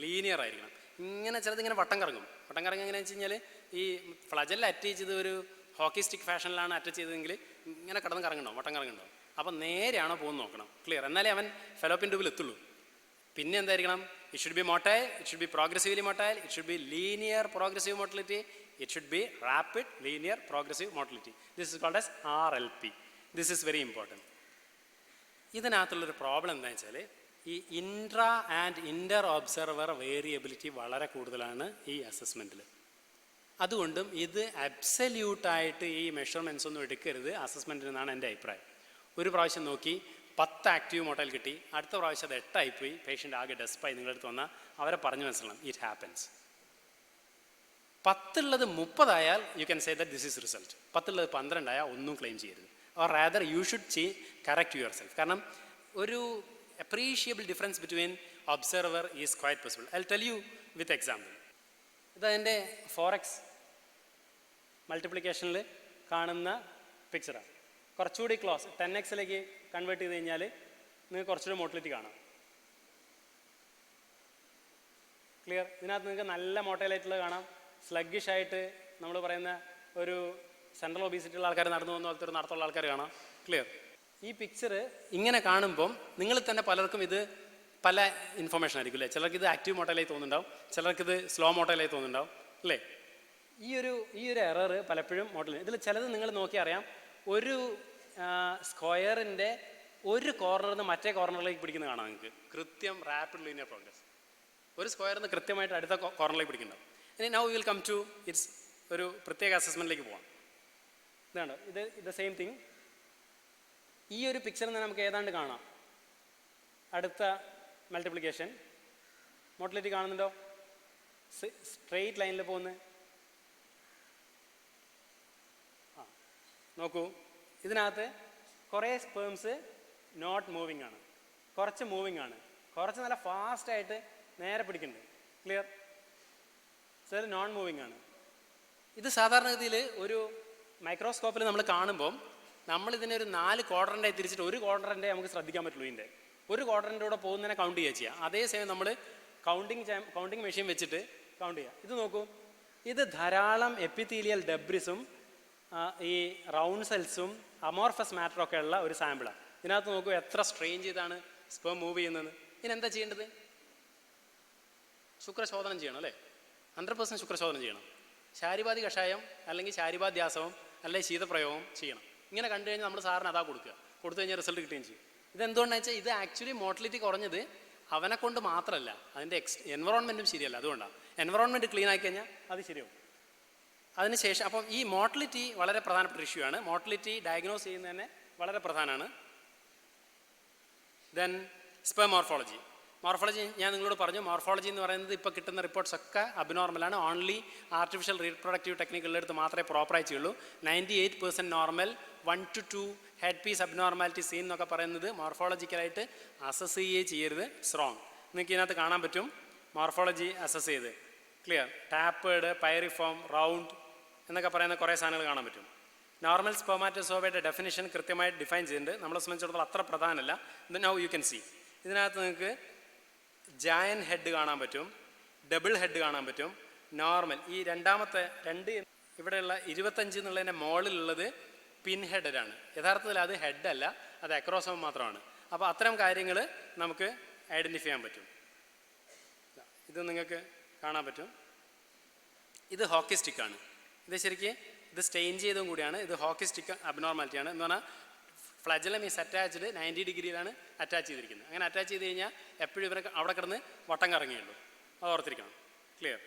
ലീനിയർ ആയിരിക്കണം. ഇങ്ങനെ ചിലതിങ്ങനെ വട്ടം കറങ്ങും. വട്ടം കറങ്ങുക എങ്ങനെയാണെന്ന് വെച്ച് കഴിഞ്ഞാൽ ഈ ഫ്ലജലിൽ അറ്റാച്ച് ചെയ്ത് ഒരു ഹോക്കി സ്റ്റിക്ക് ഫാഷനിലാണ് അറ്റാച്ച് ചെയ്തതെങ്കിൽ ഇങ്ങനെ കിടന്ന് കറങ്ങുന്നുണ്ടാവും, വട്ടം കറങ്ങുന്നുണ്ടാവും. അപ്പം നേരെയാണോ പോകുന്നത് നോക്കണം. ക്ലിയർ? എന്നാലേ അവൻ ഫെലോപ്പിൻ ട്യൂബിൽ എത്തുള്ളൂ. പിന്നെ എന്തായിരിക്കണം? It should be motile, it should be progressively motile, it should be linear progressive motility, it should be rapid linear progressive motility. This is called as RLP. This is very important. ഇതിനകത്തുള്ളൊരു problem എന്താണെന്ന് വെച്ചാൽ ഈ intra and inter observer variability വളരെ കൂടുതലാണ് ഈ അസസ്മെൻറ്റിൽ. അതുകൊണ്ടും ഇത് അബ്സല്യൂട്ടായിട്ട് ഈ മെഷർമെൻറ്റ്സ് ഒന്നും എടുക്കരുത് അസസ്മെൻറ്റിൽ നിന്നാണ് എൻ്റെ അഭിപ്രായം. ഒരു പ്രാവശ്യം നോക്കി 10 ആക്റ്റീവ് മോട്ടൈൽ കിട്ടി, അടുത്ത പ്രാവശ്യം അത് 8 ആയിപ്പോയി, പേഷ്യൻ്റ് ആകെ ഡെസ്പായി നിങ്ങളടുത്ത് വന്നാൽ അവരെ പറഞ്ഞു മനസ്സിലാവും ഇറ്റ് ഹാപ്പൻസ്. 10 ഉള്ളത് 30 ആയാൽ you can say that this is result. 10 ഉള്ളത് 12 ആയാൽ ഒന്നും ക്ലെയിം ചെയ്യരുത്. Or rather you should correct your self. കാരണം ഒരു appreciable difference between observer is quite possible. I'll tell you with example. ഇതെൻ്റെ 4x മൾട്ടിപ്ലിക്കേഷനിൽ കാണുന്ന പിക്ചറാണ്. കുറച്ചുകൂടി ക്ലോസ് 10x കൺവേർട്ട് ചെയ്ത് കഴിഞ്ഞാൽ നിങ്ങൾക്ക് കുറച്ചുകൂടി മോട്ടിലിറ്റി കാണാം. ക്ലിയർ? ഇതിനകത്ത് നിങ്ങൾക്ക് നല്ല മോട്ടൈലായിട്ടുള്ളത് കാണാം. സ്ലഗ്ഗിഷ് ആയിട്ട് നമ്മൾ പറയുന്ന ഒരു സെൻട്രൽ ഒബീസിറ്റി ഉള്ള ആൾക്കാർ നടന്നു പോകുന്ന പോലത്തെ ഒരു നടത്തുള്ള ആൾക്കാർ കാണാം. ക്ലിയർ? ഈ പിക്ചർ ഇങ്ങനെ കാണുമ്പം നിങ്ങൾ തന്നെ പലർക്കും ഇത് പല ഇൻഫർമേഷൻ ആയിരിക്കും അല്ലേ? ചിലർക്ക് ഇത് ആക്റ്റീവ് മോട്ടൈലായി തോന്നുന്നുണ്ടാവും, ചിലർക്ക് ഇത് സ്ലോ മോട്ടൈലായി തോന്നുന്നുണ്ടാവും അല്ലേ? ഈ ഒരു എറർ പലപ്പോഴും മോട്ടൽ. ഇതിൽ ചിലത് നിങ്ങൾ നോക്കി അറിയാം. ഒരു സ്ക്വയറിൻ്റെ ഒരു കോർണറിൽ നിന്ന് മറ്റേ കോർണറിലേക്ക് പിടിക്കുന്നത് കാണാം നിങ്ങൾക്ക്. കൃത്യം റാപ്പിഡ് ലീനിയർ പ്രോഗ്രസ്. ഒരു സ്ക്വയറിൽ നിന്ന് കൃത്യമായിട്ട് അടുത്ത കോർണറിലേക്ക് പിടിക്കുന്നുണ്ടാവും. ഇനി now will come to its ഒരു പ്രത്യേക അസസ്മെൻറ്റിലേക്ക് പോകാം. ഇതാണ് ഇത് സെയിം തിങ്. ഈ ഒരു പിക്ചറിൽ നിന്ന് നമുക്ക് ഏതാണ്ട് കാണാം. അടുത്ത മൾട്ടിപ്ലിക്കേഷൻ മോട്ടിലിറ്റി കാണുന്നുണ്ടോ? സ്ട്രെയിറ്റ് ലൈനിൽ പോകുന്നത്. നോക്കൂ, ഇതിനകത്ത് കുറേ സ്പേംസ് നോട്ട് മൂവിങ് ആണ്, കുറച്ച് മൂവിങ് ആണ്, കുറച്ച് നല്ല ഫാസ്റ്റായിട്ട് നേരെ പിടിക്കുന്നുണ്ട്. ക്ലിയർ? ചില നോൺ മൂവിങ് ആണ്. ഇത് സാധാരണഗതിയിൽ ഒരു മൈക്രോസ്കോപ്പിൽ നമ്മൾ കാണുമ്പം നമ്മളിതിനെ ഒരു 4 ക്വാഡ്രൻ്റായി തിരിച്ചിട്ട് ഒരു ക്വാഡ്രൻ്റേ നമുക്ക് ശ്രദ്ധിക്കാൻ പറ്റുള്ളൂ. ഇതിൻ്റെ ഒരു ക്വാഡ്രൻ്റെ കൂടെ പോകുന്നതിനെ കൗണ്ട് ചെയ്യുക. അതേസമയം നമ്മൾ കൗണ്ടിങ് മെഷീൻ വെച്ചിട്ട് കൗണ്ട് ചെയ്യുക. ഇത് നോക്കൂ, ഇത് ധാരാളം എപ്പിത്തീലിയൽ ഡെബ്രിസും ഈ റൗണ്ട് സെൽസും അമോർഫസ് മാറ്ററൊക്കെ ഉള്ള ഒരു സാമ്പിളാണ്. ഇതിനകത്ത് നോക്കൂ എത്ര സ്ട്രെയിൻ ചെയ്താണ് സ്പേം മൂവ് ചെയ്യുന്നത്. ഇതിനെന്താ ചെയ്യേണ്ടത്? ശുക്രശോധനം ചെയ്യണം അല്ലേ? 100% ശുക്രശോധനം ചെയ്യണം. ശാരിപാതി കഷായം അല്ലെങ്കിൽ ശാരിപാദ്യാസവും അല്ലെങ്കിൽ ശീതപ്രയോഗം ചെയ്യണം. ഇങ്ങനെ കണ്ടു കഴിഞ്ഞാൽ നമ്മൾ സാറിന് അതാ കൊടുക്കുക. കൊടുത്തു കഴിഞ്ഞാൽ റിസൾട്ട് കിട്ടുകയും ചെയ്യും. ഇതെന്തുകൊണ്ടാണെന്ന് വെച്ചാൽ ഇത് ആക്ച്വലി മോട്ടിലിറ്റി കുറഞ്ഞത് അവനെ കൊണ്ട് മാത്രമല്ല, അതിൻ്റെ എൻവറോൺമെൻറ്റും ശരിയല്ല. അതുകൊണ്ടാണ് എൻവറോൺമെൻറ്റ് ക്ലീൻ ആക്കി കഴിഞ്ഞാൽ അത് ശരിയാവും. അതിനുശേഷം അപ്പം ഈ മോർട്ടലിറ്റി വളരെ പ്രധാനപ്പെട്ട ഇഷ്യൂ ആണ്. മോർട്ടലിറ്റി ഡയഗ്നോസ് ചെയ്യുന്നത് തന്നെ വളരെ പ്രധാനമാണ്. Then sperm morphology. മോർഫോളജി ഞാൻ നിങ്ങളോട് പറഞ്ഞു. മോർഫോളജി എന്ന് പറയുന്നത് ഇപ്പോൾ കിട്ടുന്ന റിപ്പോർട്ട്സ് ഒക്കെ അബ്നോർമലാണ്. ഓൺലി ആർട്ടിഫിഷ്യൽ റീപ്രൊഡക്റ്റീവ് ടെക്നിക്കുള്ളടുത്ത് മാത്രമേ പ്രോപ്പറായി ചെയ്യുള്ളൂ. 98% normal, 1 to 2 head piece abnormality seen എന്നൊക്കെ പറയുന്നത് മോർഫോളജിക്കലായിട്ട് അസസ് ചെയ്യുകയേ ചെയ്യരുത്. സ്ട്രോങ്. നിങ്ങൾക്ക് ഇതിനകത്ത് കാണാൻ പറ്റും മോർഫോളജി അസസ് ചെയ്ത്. ക്ലിയർ. ടാപ്പേഡ്, പൈറിഫോം, റൗണ്ട് എന്നൊക്കെ പറയുന്ന കുറേ സാധനങ്ങൾ കാണാൻ പറ്റും. നോർമൽ സ്പെർമാറ്റോസോവയുടെ ഡെഫിനിഷൻ കൃത്യമായിട്ട് ഡിഫൈൻ ചെയ്തിട്ടുണ്ട്. നമ്മളെ സംബന്ധിച്ചിടത്തോളം അത്ര പ്രധാനമല്ല. Now you can see. ഇതിനകത്ത് നിങ്ങൾക്ക് ജയൻ ഹെഡ് കാണാൻ പറ്റും, ഡബിൾ ഹെഡ് കാണാൻ പറ്റും, നോർമൽ. ഈ രണ്ടാമത്തെ രണ്ട് ഇവിടെയുള്ള 25 എന്നുള്ളതിൻ്റെ മുകളിലുള്ളത് പിൻ ഹെഡാണ്. യഥാർത്ഥത്തിൽ അത് ഹെഡല്ല, അത് അക്രോസോം മാത്രമാണ്. അപ്പോൾ അത്തരം കാര്യങ്ങൾ നമുക്ക് ഐഡൻറ്റിഫൈ ചെയ്യാൻ പറ്റും. ഇത് നിങ്ങൾക്ക് കാണാൻ പറ്റും. ഇത് ഹോക്കി സ്റ്റിക്കാണ്. ഇത് ശരിക്കും ഇത് സ്റ്റെയിൻ ചെയ്തതും കൂടിയാണ്. ഇത് ഹോക്കി സ്റ്റിക്ക് അബ്നോർമാലിറ്റിയാണ്. എന്ന് പറഞ്ഞാൽ ഫ്ലജലം ഈസ് അറ്റാച്ച്ഡ് 90 ഡിഗ്രിയിലാണ് അറ്റാച്ച് ചെയ്തിരിക്കുന്നത്. അങ്ങനെ അറ്റാച്ച് ചെയ്ത് കഴിഞ്ഞാൽ എപ്പോഴും ഇവരെ അവിടെ കിടന്ന് വട്ടം കറങ്ങിയുള്ളൂ. അത് ഓർത്തിരിക്കണം. ക്ലിയർ.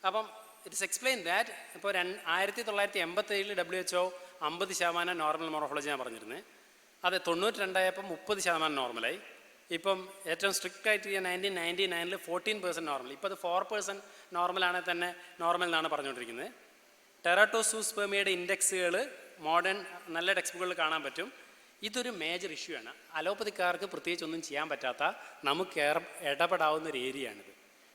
അപ്പം ഇറ്റ്സ് എക്സ്പ്ലെയിൻ ദാറ്റ് ഇപ്പോൾ 1987 WHO 50% നോർമൽ മോർഫോളജി ഞാൻ പറഞ്ഞിരുന്നത്. അത് 92 ആയപ്പോൾ 30% നോർമലായി. ഇപ്പം ഏറ്റവും സ്ട്രിക്റ്റ് ക്രൈറ്റീരിയ 1999 14% നോർമൽ. ഇപ്പോൾ അത് 4% നോർമലാണെങ്കിൽ തന്നെ നോർമൽ എന്നാണ് പറഞ്ഞുകൊണ്ടിരിക്കുന്നത്. ടെറാട്ടോസൂസ്പെർമിയയുടെ ഇൻഡെക്സുകൾ മോഡേൺ നല്ല ടെക്സ്റ്റ് ബുക്കുകളിൽ കാണാൻ പറ്റും. ഇതൊരു മേജർ ഇഷ്യൂ ആണ്. അലോപ്പതിക്കാർക്ക് പ്രത്യേകിച്ച് ഒന്നും ചെയ്യാൻ പറ്റാത്ത നമുക്ക് ഇടപെടാവുന്ന ഒരു ഏരിയയാണിത്.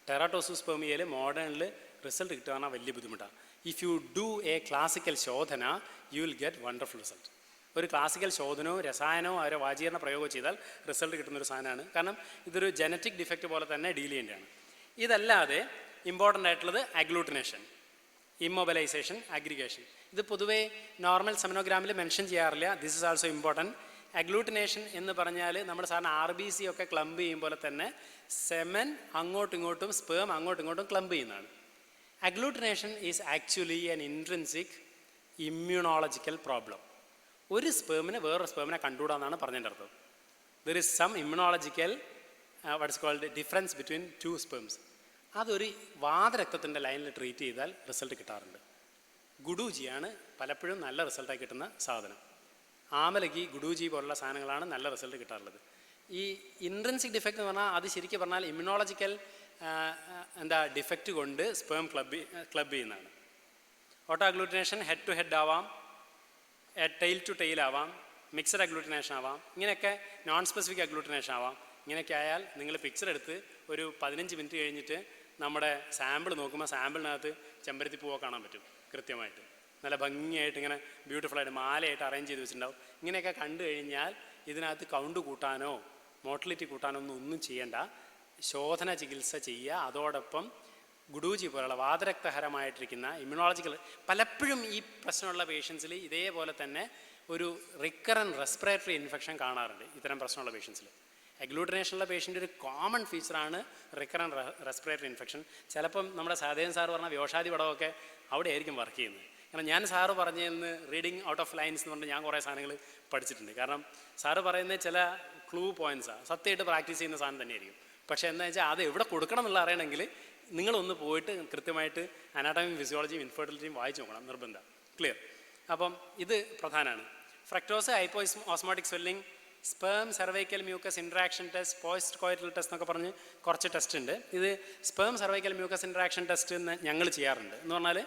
ടെറാട്ടോസൂസ്പെർമിയയിൽ മോഡേണിൽ റിസൾട്ട് കിട്ടുക വലിയ ബുദ്ധിമുട്ടാണ്. If you do a classical ശോധന you will get wonderful result. ഒരു ക്ലാസിക്കൽ ശോധനവും രസായനവും അവരെ വാചീകരണ പ്രയോഗം ചെയ്താൽ റിസൾട്ട് കിട്ടുന്നൊരു സാധനമാണ്. കാരണം ഇതൊരു ജനറ്റിക് ഡിഫക്റ്റ് പോലെ തന്നെ ഡീൽ ചെയ്യേണ്ടതാണ്. ഇതല്ലാതെ ഇമ്പോർട്ടൻ്റ് ആയിട്ടുള്ളത് അഗ്ലൂട്ടിനേഷൻ, ഇമ്മൊബിലൈസേഷൻ, അഗ്രിഗേഷൻ. ഇത് പൊതുവേ നോർമൽ സെമനോഗ്രാമിൽ മെൻഷൻ ചെയ്യാറില്ല. This is also important. Agglutination എന്ന് പറഞ്ഞാൽ നമ്മൾ സാധാരണ RBC ഒക്കെ ക്ലംബ് ചെയ്യും പോലെ തന്നെ സെമൻ അങ്ങോട്ടും ഇങ്ങോട്ടും സ്പേം അങ്ങോട്ടും ഇങ്ങോട്ടും ക്ലംബ് ചെയ്യുന്നതാണ്. Agglutination is actually an intrinsic immunological problem. ഒരു സ്പേമിന് വേറൊരു സ്പേമിനെ കണ്ടുകൂടാന്നാണ് പറഞ്ഞതിൻ്റെ അർത്ഥം. There is some immunological what's called difference between 2 sperms. അതൊരു വാതരക്തത്തിൻ്റെ ലൈനിൽ ട്രീറ്റ് ചെയ്താൽ റിസൾട്ട് കിട്ടാറുണ്ട്. ഗുഡൂജിയാണ് പലപ്പോഴും നല്ല റിസൾട്ടായി കിട്ടുന്ന സാധനം. ആമലകി, ഗുഡൂജി പോലുള്ള സാധനങ്ങളാണ് നല്ല റിസൾട്ട് കിട്ടാറുള്ളത്. ഈ ഇൻട്രിൻസിക് ഡിഫക്റ്റ് എന്ന് പറഞ്ഞാൽ അത് ശരിക്കും പറഞ്ഞാൽ ഇമ്മ്യൂണോളജിക്കൽ ഡിഫക്റ്റ് കൊണ്ട് സ്പേം ക്ലബ് ചെയ്യുന്നതാണ്. Auto agglutination head to head ആവാം, ടെയിൽ ടു ടെയിൽ ആവാം, മിക്സഡ് അഗ്ലൂട്ടിനേഷൻ ആവാം, ഇങ്ങനെയൊക്കെ നോൺ സ്പെസിഫിക് അഗ്ലൂട്ടിനേഷൻ ആവാം. ഇങ്ങനെയൊക്കെ ആയാൽ നിങ്ങൾ പിക്ചർ എടുത്ത് ഒരു 15 മിനിറ്റ് കഴിഞ്ഞിട്ട് നമ്മുടെ സാമ്പിൾ നോക്കുമ്പോൾ സാമ്പിളിനകത്ത് ചെമ്പരത്തി പൂവൊക്കെ കാണാൻ പറ്റും കൃത്യമായിട്ട്. നല്ല ഭംഗിയായിട്ട് ഇങ്ങനെ ബ്യൂട്ടിഫുള്ളായിട്ട് മാലയായിട്ട് അറേഞ്ച് ചെയ്ത് വെച്ചിട്ടുണ്ടാവും. ഇങ്ങനെയൊക്കെ കണ്ടു കഴിഞ്ഞാൽ ഇതിനകത്ത് കൗണ്ട് കൂട്ടാനോ മോർട്ടലിറ്റി കൂട്ടാനോ ഒന്നും ചെയ്യേണ്ട. ശോധന ചികിത്സ ചെയ്യുക. അതോടൊപ്പം ഗുഡൂജി പോലുള്ള വാതരക്തഹരമായിട്ടിരിക്കുന്ന ഇമ്മ്യൂണോളജിക്കൽ പലപ്പോഴും ഈ പ്രശ്നമുള്ള പേഷ്യൻസിൽ ഇതേപോലെ തന്നെ ഒരു റിക്കറൻറ്റ് റെസ്പിറേറ്ററി ഇൻഫെക്ഷൻ കാണാറുണ്ട്. ഇത്തരം പ്രശ്നമുള്ള പേഷ്യൻസിൽ അഗ്ലൂട്ടിനേഷനുള്ള പേഷ്യൻ്റെ ഒരു കോമൺ ഫീച്ചറാണ് റിക്കറൻറ്റ് റെസ്പിറേറ്ററി ഇൻഫെക്ഷൻ. ചിലപ്പം നമ്മുടെ സാധേൻ സാറ് പറഞ്ഞ വ്യോഷാദി പടമൊക്കെ അവിടെ ആയിരിക്കും വർക്ക് ചെയ്യുന്നത്. കാരണം ഞാൻ സാറ് പറഞ്ഞതെന്ന് റീഡിങ് ഔട്ട് ഓഫ് ലൈൻസ് എന്ന് പറഞ്ഞാൽ ഞാൻ കുറേ സാധനങ്ങൾ പഠിച്ചിട്ടുണ്ട്. കാരണം സാറ് പറയുന്നത് ചില ക്ലൂ പോയിൻറ്റ്സാണ്, സത്യമായിട്ട് പ്രാക്ടീസ് ചെയ്യുന്ന സാധനം തന്നെയായിരിക്കും. പക്ഷേ എന്താ വെച്ചാൽ അത് എവിടെ കൊടുക്കണം എന്നുള്ള അറിയണമെങ്കിൽ നിങ്ങളൊന്ന് പോയിട്ട് കൃത്യമായിട്ട് അനാട്ടമിയും ഫിസിയോളജിയും ഇൻഫെർട്ടിലിറ്റിയും വായിച്ചു നോക്കണം, നിർബന്ധം. ക്ലിയർ. അപ്പം ഇത് പ്രധാനമാണ്. Fructose, hypo osmotic swelling, sperm cervical mucus interaction test, post coital test എന്നൊക്കെ പറഞ്ഞ് കുറച്ച് ടെസ്റ്റ് ഉണ്ട്. ഇത് sperm cervical mucus interaction test ഞങ്ങൾ ചെയ്യാറുണ്ട്. എന്ന് പറഞ്ഞാൽ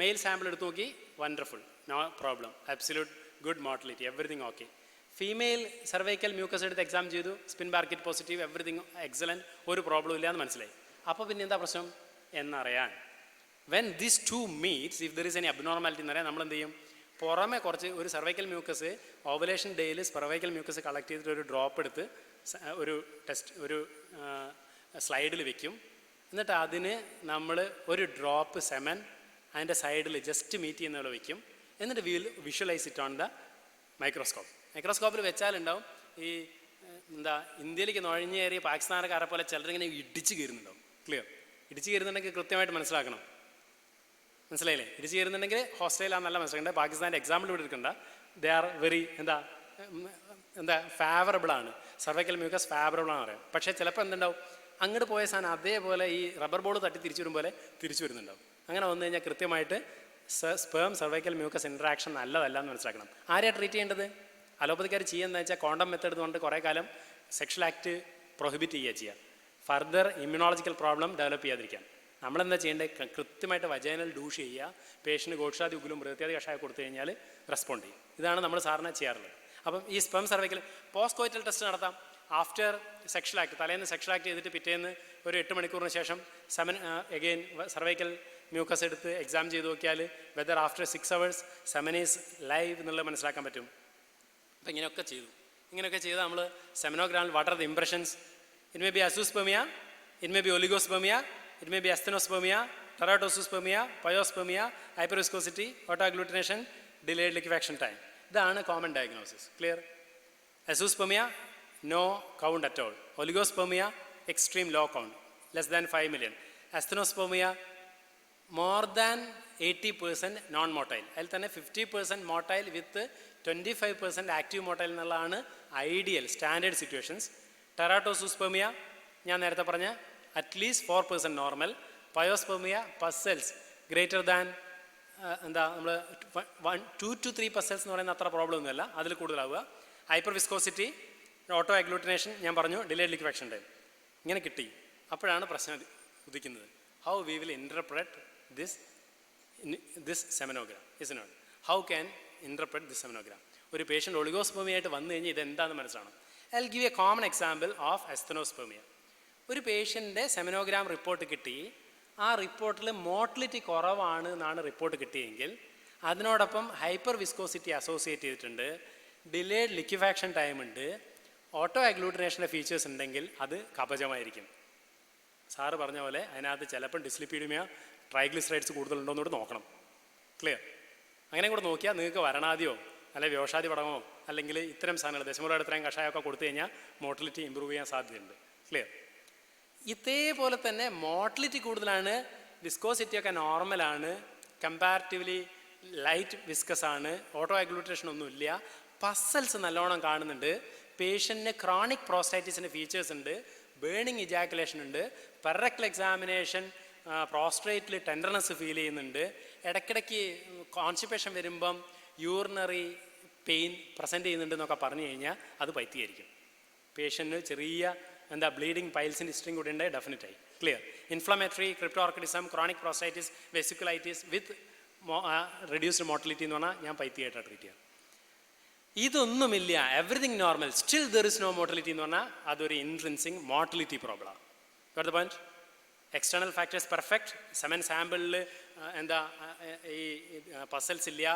മെയിൽ സാമ്പിൾ എടുത്ത് നോക്കി, wonderful, no problem, absolute good mortality, everything okay. Female cervical mucus എടുത്ത് എക്സാം ചെയ്തു, spinnbarkeit positive, everything excellent, ഒരു പ്രോബ്ലം ഇല്ല എന്ന് മനസ്സിലായി. അപ്പോൾ പിന്നെ എന്താ പ്രശ്നം എന്നറിയാൻ when this two meets if there is any abnormality എന്നറിയാൻ നമ്മൾ എന്ത് ചെയ്യും? പുറമെ കുറച്ച് ഒരു സെർവൈക്കൽ മ്യൂക്കസ് ഓവുലേഷൻ ഡേയിൽ സെർവൈക്കൽ മ്യൂക്കസ് കളക്ട് ചെയ്തിട്ട് ഒരു ഡ്രോപ്പ് എടുത്ത് ഒരു ടെസ്റ്റ് ഒരു സ്ലൈഡിൽ വെക്കും. എന്നിട്ട് അതിന് നമ്മൾ ഒരു ഡ്രോപ്പ് സെമൻ അതിൻ്റെ സൈഡിൽ ജസ്റ്റ് മീറ്റ് ചെയ്യുന്ന പോലെ വയ്ക്കും. എന്നിട്ട് visualise it on the microscope. മൈക്രോസ്കോപ്പിൽ വെച്ചാലുണ്ടാവും ഈ ഇന്ത്യയിലേക്ക് നുഴഞ്ഞേറിയ പാകിസ്ഥാനക്കാരെ പോലെ ചിലരിങ്ങനെ ഇടിച്ച് കയറുന്നുണ്ടാവും. ക്ലിയർ. ഇടിച്ച് കയറുന്നുണ്ടെങ്കിൽ കൃത്യമായിട്ട് മനസ്സിലാക്കണം. മനസ്സിലായില്ലേ? ഇടിച്ച് കയറുന്നുണ്ടെങ്കിൽ ഹോസ്റ്റലിലാണെന്നല്ല മനസ്സിലാക്കേണ്ടത്. പാകിസ്ഥാൻ്റെ എക്സാമ്പിൾ ഇവിടെ എടുക്കണ്ട. ദേ ആർ വെരി ഫേവറബിളാണ്. സർവൈക്കൽ മ്യൂക്കസ് ഫേവറബിളാണ് പറയാം. പക്ഷേ ചിലപ്പോൾ എന്തുണ്ടാവും, അങ്ങോട്ട് പോയ സാധനം അതേപോലെ ഈ റബ്ബർ ബോൾ തട്ടി തിരിച്ചു വരും പോലെ തിരിച്ചു വരുന്നുണ്ടാവും. അങ്ങനെ വന്നു കഴിഞ്ഞാൽ കൃത്യമായിട്ട് സ്പേം സർവൈക്കൽ മ്യൂക്കസ് ഇൻട്രാക്ഷൻ നല്ലതല്ല എന്ന് മനസ്സിലാക്കണം. ആരെയാണ് ട്രീറ്റ് ചെയ്യേണ്ടത്? അലോപ്പതിക്കാർ ചെയ്യുന്നതെന്ന് വെച്ചാൽ കോണ്ടം മെത്തേഡ് കൊണ്ട് കുറേ കാലം സെക്ഷൽ ആക്ട് പ്രൊഹിബിറ്റ് ചെയ്യുക. ഫർദർ ഇമ്മ്യൂണോളജിക്കൽ പ്രോബ്ലം ഡെവലപ്പ് ചെയ്യാതിരിക്കാൻ നമ്മളെന്താ ചെയ്യേണ്ടത്? കൃത്യമായിട്ട് വജൈനൽ ഡൂഷ് ചെയ്യുക. പേഷ്യൻ്റ് ഗോക്ഷാദി ഉഗുലും മൃഗത്യാദി കഷായം കൊടുത്തു കഴിഞ്ഞാൽ റെസ്പോണ്ട് ചെയ്യും. ഇതാണ് നമ്മൾ സാറിന് ചെയ്യാറുള്ളത്. അപ്പം ഈ sperm cervical post coital test നടത്താം. ആഫ്റ്റർ സെക്ഷൽ ആക്ട്, തലേന്ന് സെക്ഷൽ ആക്ട് ചെയ്തിട്ട് പിറ്റേന്ന് ഒരു 8 മണിക്കൂറിന് ശേഷം എഗെയിൻ സർവൈക്കൽ മ്യൂക്കസ് എടുത്ത് എക്സാം ചെയ്ത് നോക്കിയാൽ whether after 6 hours semen is live എന്നുള്ളത് മനസ്സിലാക്കാൻ പറ്റും. അപ്പം ഇങ്ങനെയൊക്കെ ചെയ്ത് നമ്മൾ സെമനോഗ്രാമിൽ what are the impressions? It may be azoospermia, it may be oligospermia, it may be asthenospermia, teratozoospermia, pyospermia, hyperviscosity, autoagglutination, delayed liquefaction time. ഇതാണ് common diagnosis. Clear? Azoospermia no count at all. Oligospermia extreme low count, less than 5 million. Asthenospermia more than 80% non-motile. അതിൽ തന്നെ 50% motile with 25% active motile എന്നുള്ളതാണ് ideal standard situations. Teratozoospermia ഞാൻ നേരത്തെ പറഞ്ഞ at least 4% normal. Pyospermia pus cells greater than നമ്മൾ 2 to 3 puzzles എന്ന് പറയുന്ന അത്ര പ്രോബ്ലം ഒന്നുമല്ല, അതിൽ കൂടുതലാവുക. ഹൈപ്പർ വിസ്കോസിറ്റി, ഓട്ടോ അഗ്ലൂട്ടിനേഷൻ ഞാൻ പറഞ്ഞു, ഡിലേഡ് ലിക്വിഫാക്ഷൻ ടൈം. ഇങ്ങനെ കിട്ടി. അപ്പോഴാണ് പ്രശ്നം ഉദിക്കുന്നത്. How we will interpret this semenogram is not. How can interpret this semenogram? ഒരു പേഷ്യൻ്റ് ഒളിഗോസ്പെർമിയായിട്ട് വന്നു കഴിഞ്ഞാൽ ഇതെന്താണെന്ന് മനസ്സിലാക്കണം. I will give a common example of asthenospermia. ഒരു പേഷ്യൻ്റെ സെമനോഗ്രാം റിപ്പോർട്ട് കിട്ടി. ആ റിപ്പോർട്ടിൽ മോട്ടിലിറ്റി കുറവാണ് എന്നാണ് റിപ്പോർട്ട് കിട്ടിയെങ്കിൽ അതിനോടൊപ്പം ഹൈപ്പർ വിസ്കോസിറ്റി അസോസിയേറ്റ് ചെയ്തിട്ടുണ്ട്, ഡിലേഡ് ലിക്വിഫാക്ഷൻ ടൈം ഉണ്ട്, ഓട്ടോ അഗ്ലൂട്ടിനേഷൻ്റെ ഫീച്ചേഴ്സ് ഉണ്ടെങ്കിൽ അത് കപചമായിരിക്കും. സാറ് പറഞ്ഞ പോലെ അതിനകത്ത് ചിലപ്പം ഡിസ്ലിപ്പീഡിമിയ, ട്രൈഗ്ലിസറൈഡ്സ് കൂടുതലുണ്ടോയെന്നോട് നോക്കണം. ക്ലിയർ? അങ്ങനെ കൂടെ നോക്കിയാൽ നിങ്ങൾക്ക് വരണാദിയോ അല്ലെങ്കിൽ വ്യോഷാദി പടമോ അല്ലെങ്കിൽ ഇത്തരം സാധനങ്ങൾ ദശമൂലയുടെ ഇത്രയും കഷായമൊക്കെ കൊടുത്തു കഴിഞ്ഞാൽ മോട്ടിലിറ്റി ഇമ്പ്രൂവ് ചെയ്യാൻ സാധ്യതയുണ്ട്. ക്ലിയർ? ഇതേപോലെ തന്നെ മോട്ടിലിറ്റി കൂടുതലാണ്, വിസ്കോസിറ്റിയൊക്കെ നോർമലാണ്, കമ്പാരിറ്റീവ്ലി ലൈറ്റ് വിസ്കസ് ആണ്, ഓട്ടോ അഗ്ലൂട്ടേഷൻ ഒന്നുമില്ല, പസൽസ് നല്ലോണം കാണുന്നുണ്ട്, പേഷ്യൻറ്റിന് ക്രോണിക് പ്രോസ്റ്റൈറ്റിസിൻ്റെ ഫീച്ചേഴ്സ് ഉണ്ട്, ബേണിംഗ് ഇജാക്കുലേഷൻ ഉണ്ട്, പെറക്ടൽ എക്സാമിനേഷൻ പ്രോസ്ട്രേറ്റിൽ ടെൻഡർനെസ് ഫീൽ ചെയ്യുന്നുണ്ട്, ഇടയ്ക്കിടയ്ക്ക് കോൺസ്റ്റിപ്പേഷൻ വരുമ്പം യൂറിനറി പെയിൻ പ്രസൻറ്റ് ചെയ്യുന്നുണ്ട് എന്നൊക്കെ പറഞ്ഞു കഴിഞ്ഞാൽ അത് പൈത്തിയായിരിക്കും. പേഷ്യൻറ്റിന് ചെറിയ ബ്ലീഡിങ് പൈൽസിൻ്റെ ഹിസ്റ്ററിയും കൂടി ഉണ്ട് ഡെഫിനറ്റായി. Clear? Inflammatory cryptorchidism, chronic prostatitis, vesiculitis with reduced motility എന്ന് പറഞ്ഞാൽ ഞാൻ പൈത്തിയായിട്ടാണ് ട്രീറ്റ് ചെയ്യുക. ഇതൊന്നുമില്ല, everything normal, still there is no motility എന്ന് പറഞ്ഞാൽ അതൊരു ഇൻട്രിൻസിക് മോട്ടിലിറ്റി പ്രോബ്ലമാണ്. Got the point? External factors perfect, semen സാമ്പിളിൽ ഈ പസൽസ് ഇല്ല,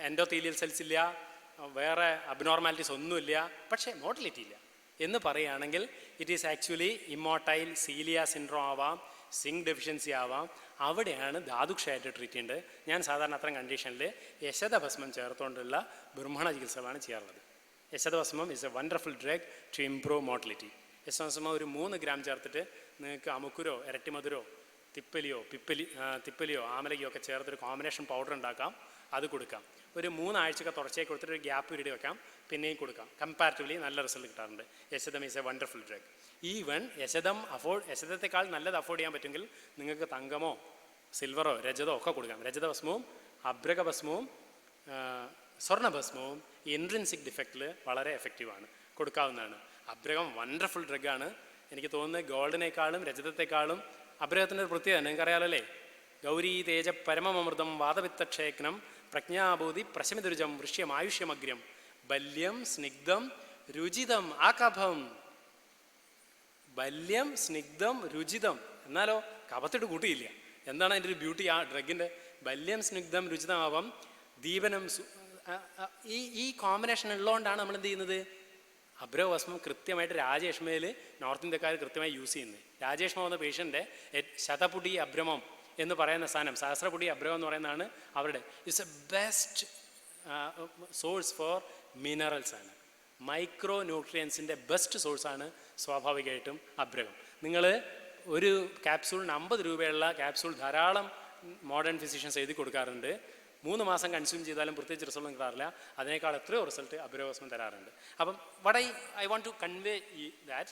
എൻഡോത്തീലിയൽ സെൽസ് ഇല്ല, വേറെ അബ്നോർമാലിറ്റീസ് ഒന്നുമില്ല, പക്ഷേ മോട്ടിലിറ്റി ഇല്ല എന്ന് പറയുകയാണെങ്കിൽ it is actually immotile cilia syndrome ആവാം, സിങ്ക് ഡെഫിഷ്യൻസി ആവാം. അവിടെയാണ് ധാതുക്ഷയമായിട്ട് ട്രീറ്റ് ചെയ്യേണ്ടത്. ഞാൻ സാധാരണ അത്തരം കണ്ടീഷനിൽ യശതഭസ്മം ചേർത്തുകൊണ്ടുള്ള ബ്രഹ്മണ ചികിത്സകളാണ് ചെയ്യാറുള്ളത്. യശതഭസ്മം is a wonderful drug to improve motility. യശതഭസ്മം ഒരു 3 ഗ്രാം ചേർത്തിട്ട് നിങ്ങൾക്ക് അമുക്കുരോ ഇരട്ടിമധുരോ തിപ്പലിയോ ആമലകയോ ഒക്കെ ചേർത്തൊരു കോമ്പിനേഷൻ പൗഡർ ഉണ്ടാക്കാം, അത് കൊടുക്കാം. ഒരു 3 ആഴ്ചയൊക്കെ തുടർച്ചയായി കൊടുത്തിട്ട് ഒരു ഗ്യാപ്പ് പീരീഡ് വെക്കാം, പിന്നെയും കൊടുക്കാം. കമ്പാരിറ്റീവ്ലി നല്ല റിസൾട്ട് കിട്ടാറുണ്ട്. യശതം is a wonderful drug. Even യശതത്തെക്കാൾ നല്ലത് അഫോർഡ് ചെയ്യാൻ പറ്റുമെങ്കിൽ നിങ്ങൾക്ക് തങ്കമോ സിൽവറോ രജതോ ഒക്കെ കൊടുക്കാം. രജതഭസ്മവും അബ്രകഭസ്മവും സ്വർണ്ണഭസ്മവും ഇൻട്രിൻസിക് ഡിഫക്റ്റിൽ വളരെ എഫക്റ്റീവാണ്, കൊടുക്കാവുന്നതാണ്. അബ്രകം വണ്ടർഫുൾ ഡ്രഗാണ്. എനിക്ക് തോന്നുന്നത് ഗോൾഡിനേക്കാളും രജതത്തെക്കാളും അബ്രകത്തിൻ്റെ ഒരു പ്രത്യേകത നിങ്ങൾക്കറിയാലോ അല്ലേ? ഗൗരീ തേജ പരമമൃതം വാദവിത്തക്ഷേക്നം പ്രജ്ഞാബോധി പ്രശമിതുരുജം വൃഷ്യമായുഷ്യമഗ്രം ബല്യം സ്നിഗ്ധം രുചിതം ആകഭം. ബല്യം സ്നിഗ്ധം രുചിതം, എന്നാലോ കപത്തിട്ട് കൂട്ടിയില്ല. എന്താണ് അതിൻ്റെ ഒരു ബ്യൂട്ടി ആ ഡ്രഗിൻ്റെ? ബല്യം സ്നിഗ്ധം രുചിതമാവാം ദീപനം. ഈ കോമ്പിനേഷൻ ഉള്ളതുകൊണ്ടാണ് നമ്മൾ എന്ത് ചെയ്യുന്നത്? അബ്രഭസ്മം കൃത്യമായിട്ട് രാജേഷ്മയിൽ നോർത്ത് ഇന്ത്യക്കാർ കൃത്യമായി യൂസ് ചെയ്യുന്നത്. രാജേഷ്മ എന്ന പേഷ്യൻ്റെ ശതപുടി അഭ്രമം എന്ന് പറയുന്ന സാധനം, സഹസ്രപുടി അഭ്രമം എന്ന് പറയുന്നതാണ് അവരുടെ it's a best source for minerals ആണ്. മൈക്രോ ന്യൂട്രിയൻസിൻ്റെ ബെസ്റ്റ് സോഴ്സാണ് സ്വാഭാവികമായിട്ടും അഭ്രകം. നിങ്ങൾ ഒരു ക്യാപ്സൂളിന് 50 രൂപയുള്ള ക്യാപ്സൂൾ ധാരാളം മോഡേൺ ഫിസിഷ്യൻസ് എഴുതി കൊടുക്കാറുണ്ട്. 3 മാസം കൺസ്യൂം ചെയ്താലും പ്രത്യേകിച്ച് റിസൾട്ട് കിട്ടാറില്ല. അതിനേക്കാൾ എത്രയോ റിസൾട്ട് അബ്രഭസ്മം തരാറുണ്ട്. അപ്പം I want to convey that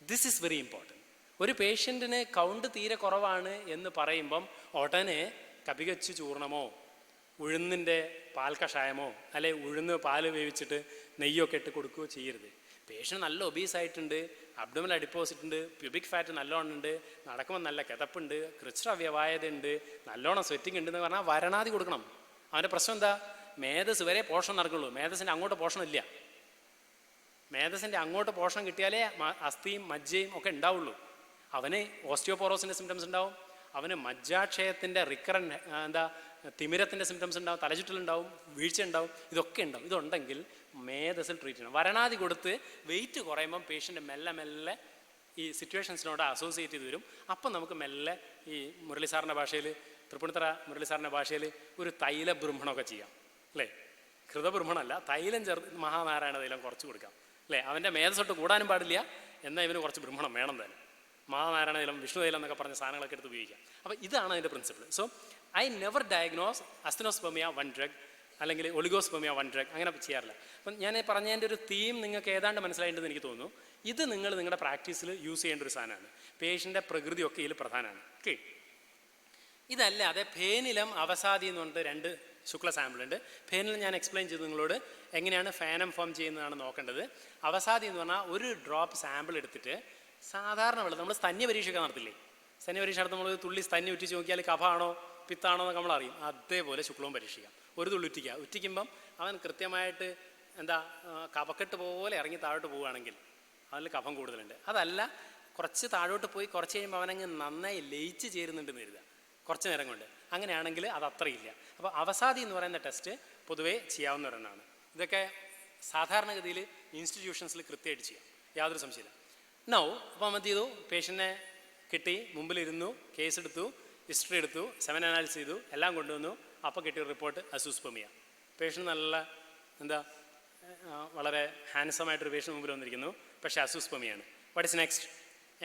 this is very important. ഒരു പേഷ്യൻറ്റിന് കൗണ്ട് തീരെ കുറവാണ് എന്ന് പറയുമ്പം ഉടനെ കപികച്ച് ചൂർണമോ ഉഴുന്നിൻ്റെ പാൽ കഷായമോ അല്ലെ ഉഴുന്ന് പാല് വേവിച്ചിട്ട് നെയ്യൊക്കെ ഇട്ട് കൊടുക്കുകയോ ചെയ്യരുത്. പേഷ്യൻ്റ് നല്ല ഒബീസായിട്ടുണ്ട്, അബ്ഡോമിനൽ അഡിപ്പോസിറ്റ് ഉണ്ട്, പ്യൂബിക് ഫാറ്റ് നല്ലോണം ഉണ്ട്, നടക്കുമ്പോൾ നല്ല കിതപ്പുണ്ട്, കൃഷ്ണവ്യവായത ഉണ്ട്, നല്ലോണം സ്വെറ്റിംഗ് ഉണ്ടെന്ന് പറഞ്ഞാൽ വരണാതി കൊടുക്കണം. അവൻ്റെ പ്രശ്നം എന്താ? മേധസ് വരെ പോഷണം നടക്കുള്ളൂ, മേധസിൻ്റെ അങ്ങോട്ട് പോഷണം ഇല്ല. മേധസിൻ്റെ അങ്ങോട്ട് പോഷണം കിട്ടിയാലേ അസ്ഥിയും മജ്ജയും ഒക്കെ ഉണ്ടാവുള്ളൂ. അവന് ഓസ്റ്റിയോപോറോസിൻ്റെ സിംറ്റംസ് ഉണ്ടാവും, അവന് മജ്ജാക്ഷയത്തിൻ്റെ റിക്കറൻറ്റ് തിമിരത്തിൻ്റെ സിംറ്റംസ് ഉണ്ടാവും, തലചുറ്റലുണ്ടാവും, വീഴ്ച ഉണ്ടാവും, ഇതൊക്കെ ഉണ്ടാവും. ഇതുണ്ടെങ്കിൽ മേധസിൽ ട്രീറ്റ് ചെയ്യണം. വരണാതി കൊടുത്ത് വെയിറ്റ് കുറയുമ്പം പേഷ്യൻ്റ് മെല്ലെ മെല്ലെ ഈ സിറ്റുവേഷൻസിനോട് അസോസിയേറ്റ് ചെയ്ത് വരും. അപ്പം നമുക്ക് മെല്ലെ ഈ മുരളി സാറിൻ്റെ ഭാഷയിൽ, തൃപ്പൂണിത്തറ മുരളി സാറിൻ്റെ ഭാഷയിൽ ഒരു തൈലബൃംഭണമൊക്കെ ചെയ്യാം അല്ലേ? ഘൃതബൃംഭണമല്ല, തൈലം മഹാനാരായണ തൈലം കുറച്ച് കൊടുക്കാം അല്ലേ? അവൻ്റെ മേധസ്സൊട്ട് കൂടാനും പാടില്ല, എന്നാൽ ഇവന് കുറച്ച് ബൃംഭണം വേണം തന്നെ. മഹാനാരായണ തൈലം, വിഷ്ണു തൈലം എന്നൊക്കെ പറഞ്ഞ സാധനങ്ങളൊക്കെ എടുത്ത് ഉപയോഗിക്കാം. അപ്പോൾ ഇതാണ് അതിൻ്റെ principle. So I never diagnose asthenospermia one drug അല്ലെങ്കിൽ ഒളിഗോസ്പെർമിയ വൺ ഡ്രഗ്, അങ്ങനെ ചെയ്യാറില്ല. അപ്പം ഞാൻ പറഞ്ഞതിൻ്റെ ഒരു തീം നിങ്ങൾക്ക് ഏതാണ്ട് മനസ്സിലായിട്ടുണ്ടെന്ന് എനിക്ക് തോന്നുന്നു. ഇത് നിങ്ങൾ നിങ്ങളുടെ പ്രാക്ടീസിൽ യൂസ് ചെയ്യേണ്ട ഒരു സാധനമാണ്. പേഷ്യൻ്റെ പ്രകൃതിയൊക്കെ ഇതിൽ പ്രധാനമാണ്. ഓക്കെ, ഇതല്ലാതെ ഫേനിലം അവസാദി എന്ന് പറഞ്ഞിട്ട് 2 ശുക്ല സാമ്പിളുണ്ട്. ഫേനിലം ഞാൻ എക്സ്പ്ലെയിൻ ചെയ്തു നിങ്ങളോട് എങ്ങനെയാണ് ഫാനം ഫോം ചെയ്യുന്നതാണ് നോക്കേണ്ടത്. അവസാദി എന്ന് പറഞ്ഞാൽ ഒരു ഡ്രോപ്പ് സാമ്പിൾ എടുത്തിട്ട് സാധാരണ വെള്ളം, നമ്മൾ സ്തന്യ പരീക്ഷയൊക്കെ നടത്തില്ലേ, സ്തന്യ പരീക്ഷ നടത്തുമ്പോൾ നമ്മൾ തുള്ളി സ്തന്യ ഉറ്റിച്ച് നോക്കിയാൽ കഫാണോ പിത്താണോ എന്നൊക്കെ നമ്മൾ അറിയും. അതേപോലെ ശുക്ലവും പരീക്ഷിക്കാം. ഒരു തുള്ളി ഉറ്റിക്കുക. ഉറ്റിക്കുമ്പം അവൻ കൃത്യമായിട്ട് കഫക്കെട്ട് പോലെ ഇറങ്ങി താഴോട്ട് പോവുകയാണെങ്കിൽ അതിൽ കഫം കൂടുതലുണ്ട്. അതല്ല, കുറച്ച് താഴോട്ട് പോയി കുറച്ച് കഴിയുമ്പോൾ അവനങ്ങ് നന്നായി ലയിച്ച് ചേരുന്നുണ്ടെന്ന് കരുതുക കുറച്ച് നേരം കൊണ്ട്, അങ്ങനെയാണെങ്കിൽ അത് അത്രയില്ല. അപ്പോൾ അവസാദി എന്ന് പറയുന്ന ടെസ്റ്റ് പൊതുവേ ചെയ്യാവുന്ന ഒരെണ്ണമാണ്. ഇതൊക്കെ സാധാരണഗതിയിൽ ഇൻസ്റ്റിറ്റ്യൂഷൻസിൽ കൃത്യമായിട്ട് ചെയ്യാം, യാതൊരു സംശയമില്ല. നൗ അപ്പോൾ എന്ത് ചെയ്തു? പേഷ്യൻറ്റിനെ കിട്ടി, മുമ്പിലിരുന്നു, കേസ് എടുത്തു, ഹിസ്റ്ററി എടുത്തു, 7 അനാലിസിസ് ചെയ്തു, എല്ലാം കൊണ്ടുവന്നു. അപ്പോൾ കിട്ടിയ റിപ്പോർട്ട് അസൂസ്പെർമിയ. പേഷ്യൻ്റ് നല്ല വളരെ ഹാൻഡ്സമായിട്ടൊരു പേഷ്യൻ്റ് മുമ്പിൽ വന്നിരിക്കുന്നു, പക്ഷേ അസൂസ്പെർമിയാണ്. What is next?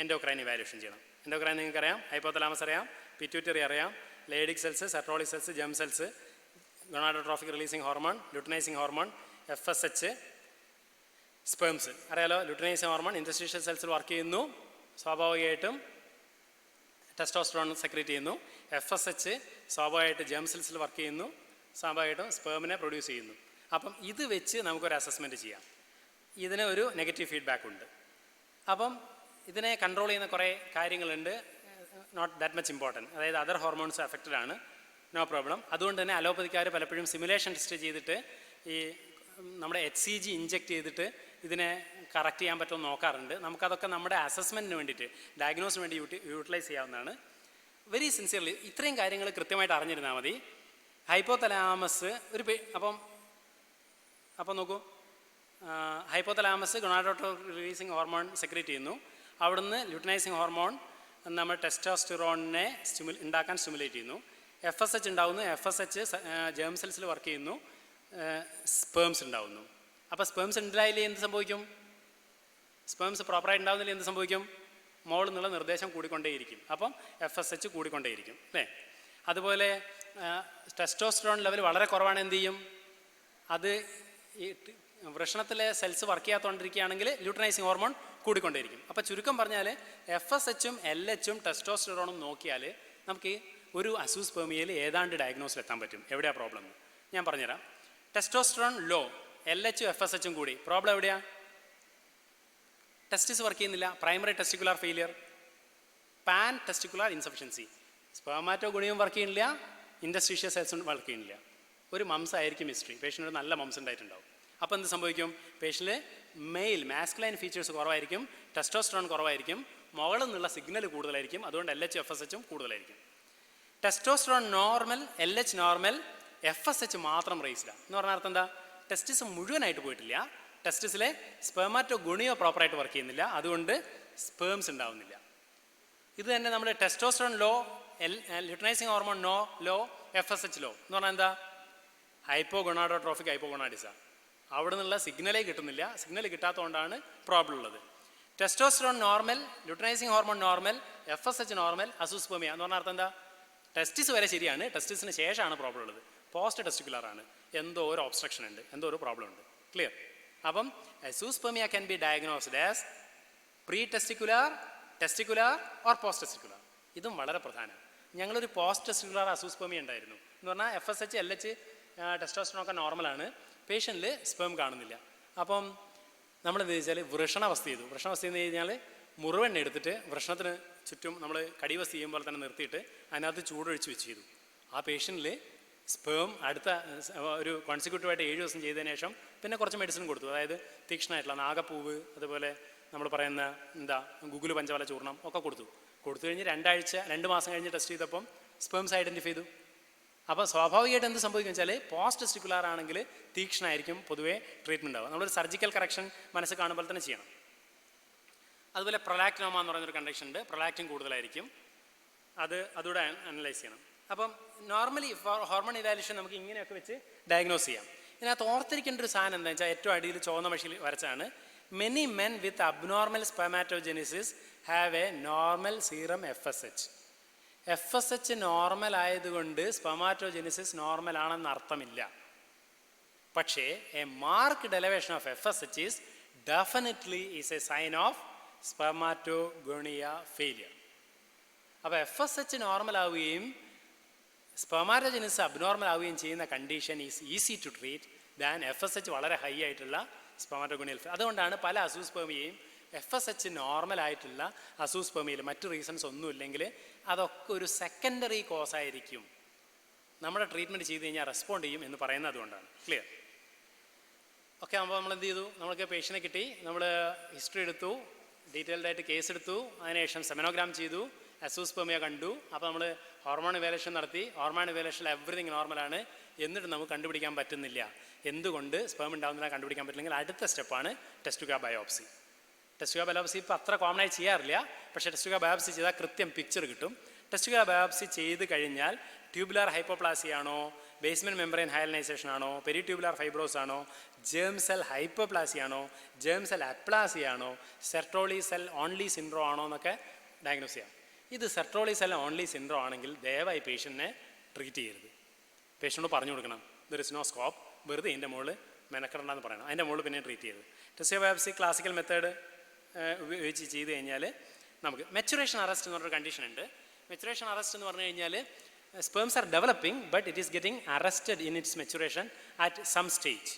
Endocrine evaluation ചെയ്യണം. എൻഡോക്രൈൻ നിങ്ങൾക്കറിയാം, ഹൈപ്പോതലാമസ് അറിയാം, പിറ്റ്യൂട്ടറി അറിയാം, Leydig cells, Sertoli cells, germ cells, gonadotrophic releasing hormone, luteinising hormone, FSH, sperms അറിയാലോ. ലുട്ടിനൈസിങ് ഹോർമോൺ ഇൻറ്റർസ്റ്റീഷ്യൽ സെൽസിൽ വർക്ക് ചെയ്യുന്നു, സ്വാഭാവികമായിട്ടും ടെസ്റ്റോസ്റ്ററോൺ സെക്രീറ്റ് ചെയ്യുന്നു. FSH സ്വാഭാവികമായിട്ട് ജെം സെൽസിൽ വർക്ക് ചെയ്യുന്നു, സ്വാഭാവികമായിട്ടും സ്പേമിനെ പ്രൊഡ്യൂസ് ചെയ്യുന്നു. അപ്പം ഇത് വെച്ച് നമുക്കൊരു അസസ്മെൻറ്റ് ചെയ്യാം. ഇതിന് ഒരു നെഗറ്റീവ് ഫീഡ്ബാക്ക് ഉണ്ട്. അപ്പം ഇതിനെ കൺട്രോൾ ചെയ്യുന്ന കുറേ കാര്യങ്ങളുണ്ട്, നോട്ട് ദാറ്റ് മച്ച് ഇമ്പോർട്ടൻറ്റ്. അതായത് അതർ ഹോർമോൺസ് അഫക്റ്റഡ് ആണ്, നോ പ്രോബ്ലം. അതുകൊണ്ട് തന്നെ അലോപ്പതിക്കാർ പലപ്പോഴും സിമുലേഷൻ ടെസ്റ്റ് ചെയ്തിട്ട് ഈ നമ്മുടെ HCG ഇഞ്ചെക്ട് ചെയ്തിട്ട് ഇതിനെ കറക്റ്റ് ചെയ്യാൻ പറ്റുമെന്ന് നോക്കാറുണ്ട്. നമുക്കതൊക്കെ നമ്മുടെ അസസ്മെൻറ്റിന് വേണ്ടിയിട്ട്, ഡയഗ്നോസിന് വേണ്ടി യൂട്ടിലൈസ് ചെയ്യാവുന്നതാണ്. വെരി സിൻസിയർലി ഇത്രയും കാര്യങ്ങൾ കൃത്യമായിട്ട് അറിഞ്ഞിരുന്നാൽ മതി. ഹൈപ്പോതലാമസ് അപ്പം നോക്കൂ, ഹൈപ്പോതലാമസ് ഗൊണാഡോട്രോഫിക് റിലീസിങ് ഹോർമോൺ സെക്രീറ്റ് ചെയ്യുന്നു. അവിടുന്ന് ലുട്ടിനൈസിങ് ഹോർമോൺ നമ്മൾ ടെസ്റ്റോസ്റ്റിറോണിനെ ഉണ്ടാക്കാൻ സ്റ്റിമുലേറ്റ് ചെയ്യുന്നു. FSH ഉണ്ടാവുന്നു. FSH ജേം സെൽസിൽ വർക്ക് ചെയ്യുന്നു. സ്പേംസ് ഉണ്ടാവുന്നു. അപ്പോൾ സ്പേംസ് ഉണ്ടായില്ലേ എന്ത് സംഭവിക്കും? സ്പേംസ് പ്രോപ്പറായിട്ട് ഉണ്ടാവുന്നില്ല എന്ത് സംഭവിക്കും? മോളിൽ നിന്നുള്ള നിർദ്ദേശം കൂടിക്കൊണ്ടേയിരിക്കും. അപ്പം FSH കൂടിക്കൊണ്ടേയിരിക്കും അല്ലേ? അതുപോലെ ടെസ്റ്റോസ്റ്ററോൺ ലെവൽ വളരെ കുറവാണ്, എന്ത് ചെയ്യും? അത് ഈ വൃഷണത്തിലെ സെൽസ് വർക്ക് ചെയ്യാത്തോണ്ടിരിക്കുകയാണെങ്കിൽ ല്യൂട്ടിനൈസിങ് ഹോർമോൺ കൂടിക്കൊണ്ടേയിരിക്കും. അപ്പോൾ ചുരുക്കം പറഞ്ഞാൽ FSHും LHും ടെസ്റ്റോസ്റ്ററോണും നോക്കിയാൽ നമുക്ക് ഒരു അസൂസ്പെർമിയയിൽ ഏതാണ്ട് ഡയഗ്നോസിൽ എത്താൻ പറ്റും എവിടെയാണ് പ്രോബ്ലം എന്ന് ഞാൻ പറഞ്ഞുതരാം. ടെസ്റ്റോസ്റ്ററോൺ ലോ, LHും FSHും കൂടി, പ്രോബ്ലം എവിടെയാണ്? ടെസ്റ്റിസ് വർക്ക് ചെയ്യുന്നില്ല, primary testicular failure, pan testicular insufficiency, സ്പെർമാറ്റോ ഗുണിയും വർക്ക് ചെയ്യുന്നില്ല, ഇൻഡസ്ട്രീഷ്യൽ സെൽസും വർക്ക് ചെയ്യുന്നില്ല. ഒരു മംസ് ആയിരിക്കും ഹിസ്റ്ററി, പേഷ്യൻ്റ് ഒരു നല്ല മംസ് ഉണ്ടായിട്ടുണ്ടാവും. അപ്പോൾ എന്ത് സംഭവിക്കും? പേഷ്യൻ്റ് മാസ്കുലൈൻ ഫീച്ചേഴ്സ് കുറവായിരിക്കും, ടെസ്റ്റോസ്റ്ററോൺ കുറവായിരിക്കും, മുകളിൽ നിന്നുള്ള സിഗ്നൽ കൂടുതലായിരിക്കും, അതുകൊണ്ട് LH FSHും കൂടുതലായിരിക്കും. Testosterone normal, LH normal, FSH മാത്രം റേസ്ഡാണ് എന്ന് പറഞ്ഞ അർത്ഥം എന്താ? ടെസ്റ്റിസ് മുഴുവനായിട്ട് പോയിട്ടില്ല, ടെസ്റ്റിസിലെ സ്പെർമാറ്റോ ഗുണിയോ പ്രോപ്പറായിട്ട് വർക്ക് ചെയ്യുന്നില്ല, അതുകൊണ്ട് സ്പേംസ് ഉണ്ടാവുന്നില്ല. ഇത് തന്നെ നമ്മൾ testosterone low, luteinising hormone low, FSH low എന്ന് പറഞ്ഞാൽ എന്താ? Hypogonadotrophic hypogonadism. അവിടെ നിന്നുള്ള സിഗ്നലേ കിട്ടുന്നില്ല, സിഗ്നൽ കിട്ടാത്തതുകൊണ്ടാണ് പ്രോബ്ലം ഉള്ളത്. Testosterone normal, luteinising hormone normal, FSH normal, azoospermia എന്ന് പറഞ്ഞ അർത്ഥം എന്താ? ടെസ്റ്റിസ് വരെ ശരിയാണ്, ടെസ്റ്റിസിന് ശേഷമാണ് പ്രോബ്ലം ഉള്ളത്, പോസ്റ്റ് ടെസ്റ്റിക്കുലർ ആണ്, എന്തോ ഒരു ഒബ്സ്ട്രക്ഷൻ ഉണ്ട്, എന്തോ ഒരു പ്രോബ്ലം ഉണ്ട്. ക്ലിയർ? അപ്പം azoospermia can be diagnosed as pre testicular testicular or post testicular. ഇതും വളരെ പ്രധാനമാണ്. ഞങ്ങളൊരു പോസ്റ്റ് ടെസ്റ്റിക്കുലാർ അസൂസ്പെർമിയ ഉണ്ടായിരുന്നു എന്ന് പറഞ്ഞാൽ FSH LH ടെസ്റ്റോസ്റ്ററോൺ ഒക്കെ നോർമലാണ്, പേഷ്യൻറ്റിൽ സ്പേം കാണുന്നില്ല. അപ്പം നമ്മളെന്ത് വെച്ചാൽ വൃഷണവസ്ഥ ചെയ്തു. വൃഷണവസ്ഥ എന്ന് കഴിഞ്ഞാൽ മുറിവെണ്ണ എടുത്തിട്ട് വൃഷണത്തിന് ചുറ്റും നമ്മൾ കടിവസ്തു ചെയ്യുമ്പോൾ തന്നെ നിർത്തിയിട്ട് അതിനകത്ത് ചൂടൊഴിച്ച് വെച്ച് ചെയ്തു. ആ പേഷ്യൻറ്റിൽ സ്പേം അടുത്ത ഒരു കോൺസിക്യൂട്ടീവായിട്ട് 7 ദിവസം ചെയ്തതിന് ശേഷം പിന്നെ കുറച്ച് മെഡിസിൻ കൊടുത്തു. അതായത് തീക്ഷ്ണമായിട്ടുള്ള നാഗപ്പൂവ്, അതുപോലെ നമ്മൾ പറയുന്ന ഗുഗുല് പഞ്ചവല ചൂർണം ഒക്കെ കൊടുത്തു കഴിഞ്ഞ് 2 മാസം കഴിഞ്ഞ് ടെസ്റ്റ് ചെയ്തപ്പം സ്പേംസ് ഐഡൻറ്റിഫൈ ചെയ്തു. അപ്പോൾ സ്വാഭാവികമായിട്ട് എന്ത് സംഭവിക്കും വെച്ചാൽ പോസ്റ്റ് ടെസ്റ്റിക്കുലാർ ആണെങ്കിൽ തീക്ഷ്ണമായിരിക്കും പൊതുവേ ട്രീറ്റ്മെൻറ്റ് ആവുക. നമ്മളൊരു സർജിക്കൽ കറക്ഷൻ മനസ്സ് കാണുമ്പോൾ തന്നെ ചെയ്യണം. അതുപോലെ പ്രൊലാക്റ്റിനോമ എന്ന് പറയുന്നൊരു കണ്ടീഷൻ ഉണ്ട്, പ്രൊലാക്റ്റിൻ കൂടുതലായിരിക്കും, അതുകൂടെ അനലൈസ് ചെയ്യണം. അപ്പം നോർമലി ഹോർമോൺ ഇവാലുവേഷൻ നമുക്ക് ഇങ്ങനെയൊക്കെ വെച്ച് ഡയഗ്നോസ് ചെയ്യാം. ഇതിനകത്ത് ഓർത്തിരിക്കേണ്ട ഒരു സാധനം എന്താ വെച്ചാൽ ഏറ്റവും അടിയിൽ ചുവന്ന മഷിയിൽ വരച്ചാണ് many men with abnormal spermatogenesis have a normal serum FSH. FSH normal ആയതുകൊണ്ട് സ്പെർമാറ്റോജെനിസിസ് നോർമൽ ആണെന്ന് അർത്ഥമില്ല. പക്ഷേ a marked elevation of FSH is definitely is a sign of spermatogonia failure. അപ്പോൾ FSH നോർമൽ ആവുകയും സ്പെർമാറ്റോജെനിസിസ് അബ്നോർമൽ ആവുകയും ചെയ്യുന്ന condition is easy to treat than FSH വളരെ high ആയിട്ടുള്ള സ്പെർമാറ്റോഗോണിയൽ ഫെയിലിയർ. അതുകൊണ്ടാണ് പല അസൂസ്പെർമിയയും FSH നോർമൽ ആയിട്ടുള്ള അസൂസ്പെർമിയയിൽ മറ്റു റീസൺസ് ഒന്നുമില്ലെങ്കിൽ അതൊക്കെ ഒരു സെക്കൻഡറി കോസ് ആയിരിക്കും, നമ്മുടെ ട്രീറ്റ്മെൻറ്റ് ചെയ്ത് കഴിഞ്ഞാൽ റെസ്പോണ്ട് ചെയ്യും എന്ന് പറയുന്നത് അതുകൊണ്ടാണ്. ക്ലിയർ? ഓക്കെ. അപ്പോൾ നമ്മൾ എന്ത് ചെയ്തു? നമ്മൾക്ക് പേഷ്യനെ കിട്ടി, നമ്മൾ ഹിസ്റ്ററി എടുത്തു, ഡീറ്റെയിൽഡ് ആയിട്ട് കേസ് എടുത്തു, അതിനുശേഷം സെമിനോഗ്രാം ചെയ്തു, അസൂസ്പെർമിയ കണ്ടു. അപ്പോൾ നമ്മൾ ഹോർമോൺ ഇവാലുവേഷൻ നടത്തി. ഹോർമോൺ ഇവാലുവേഷനിൽ എവറിത്തിങ് നോർമലാണ്, എന്നിട്ട് നമുക്ക് കണ്ടുപിടിക്കാൻ പറ്റുന്നില്ല. എന്തുകൊണ്ട് സ്പേം ഉണ്ടാകുന്നില്ല കണ്ടുപിടിക്കാൻ പറ്റില്ലെങ്കിൽ അടുത്ത സ്റ്റെപ്പാണ് ടെസ്റ്റുക ബയോപ്സി. ടെസ്റ്റുക ബയോപ്സി ഇപ്പോൾ അത്ര കോമൺ ആയി ചെയ്യാറില്ല, പക്ഷേ ടെസ്റ്റുക ബയോപ്സി ചെയ്താൽ കൃത്യം പിക്ചർ കിട്ടും. ടെസ്റ്റുക ബയോപ്സി ചെയ്ത് കഴിഞ്ഞാൽ ട്യൂബുലാർ ഹൈപ്പോപ്ലാസി ആണോ, ബേസ്മെൻറ്റ് മെംബ്രെയിൻ ഹയലൈസേഷൻ ആണോ, പെരിട്യൂബുലാർ ഫൈബ്രോസ് ആണോ, ജേം സെൽ ഹൈപ്പോപ്ലാസി ആണോ, ജേം സെൽ അപ്ലാസി ആണോ, സെർട്ടോളി സെൽ ഓൺലി സിൻഡ്രോം ആണോ എന്നൊക്കെ ഡയഗ്നോസ് ചെയ്യാം. ഇത് സെർട്ടോളി സെൽ ഓൺലി സിൻഡ്രോം ആണെങ്കിൽ ദയവായി പേഷ്യൻറ്റിനെ ട്രീറ്റ് ചെയ്യരുത്. പേഷ്യൻറ്റോട് പറഞ്ഞു കൊടുക്കണം ദർ ഇസ് നോ സ്കോപ്പ്, വെറുതെ ഇതിൻ്റെ മുകളിൽ മെനക്കെടണ്ടെന്ന് പറയണം. അതിൻ്റെ മുകളിൽ പിന്നെ ട്രീറ്റ് ചെയ്ത് ടെസ്റ്റുക ബയോപ്സി ക്ലാസിക്കൽ മെത്തേഡ് ഉപയോഗിച്ച് ചെയ്ത് കഴിഞ്ഞാൽ നമുക്ക് മെച്ചുറേഷൻ അറസ്റ്റ് എന്ന് പറഞ്ഞൊരു കണ്ടീഷൻ ഉണ്ട്. മെച്ചുറേഷൻ അറസ്റ്റ് എന്ന് പറഞ്ഞു കഴിഞ്ഞാൽ sperms are developing but it is getting arrested in its maturation at some stage.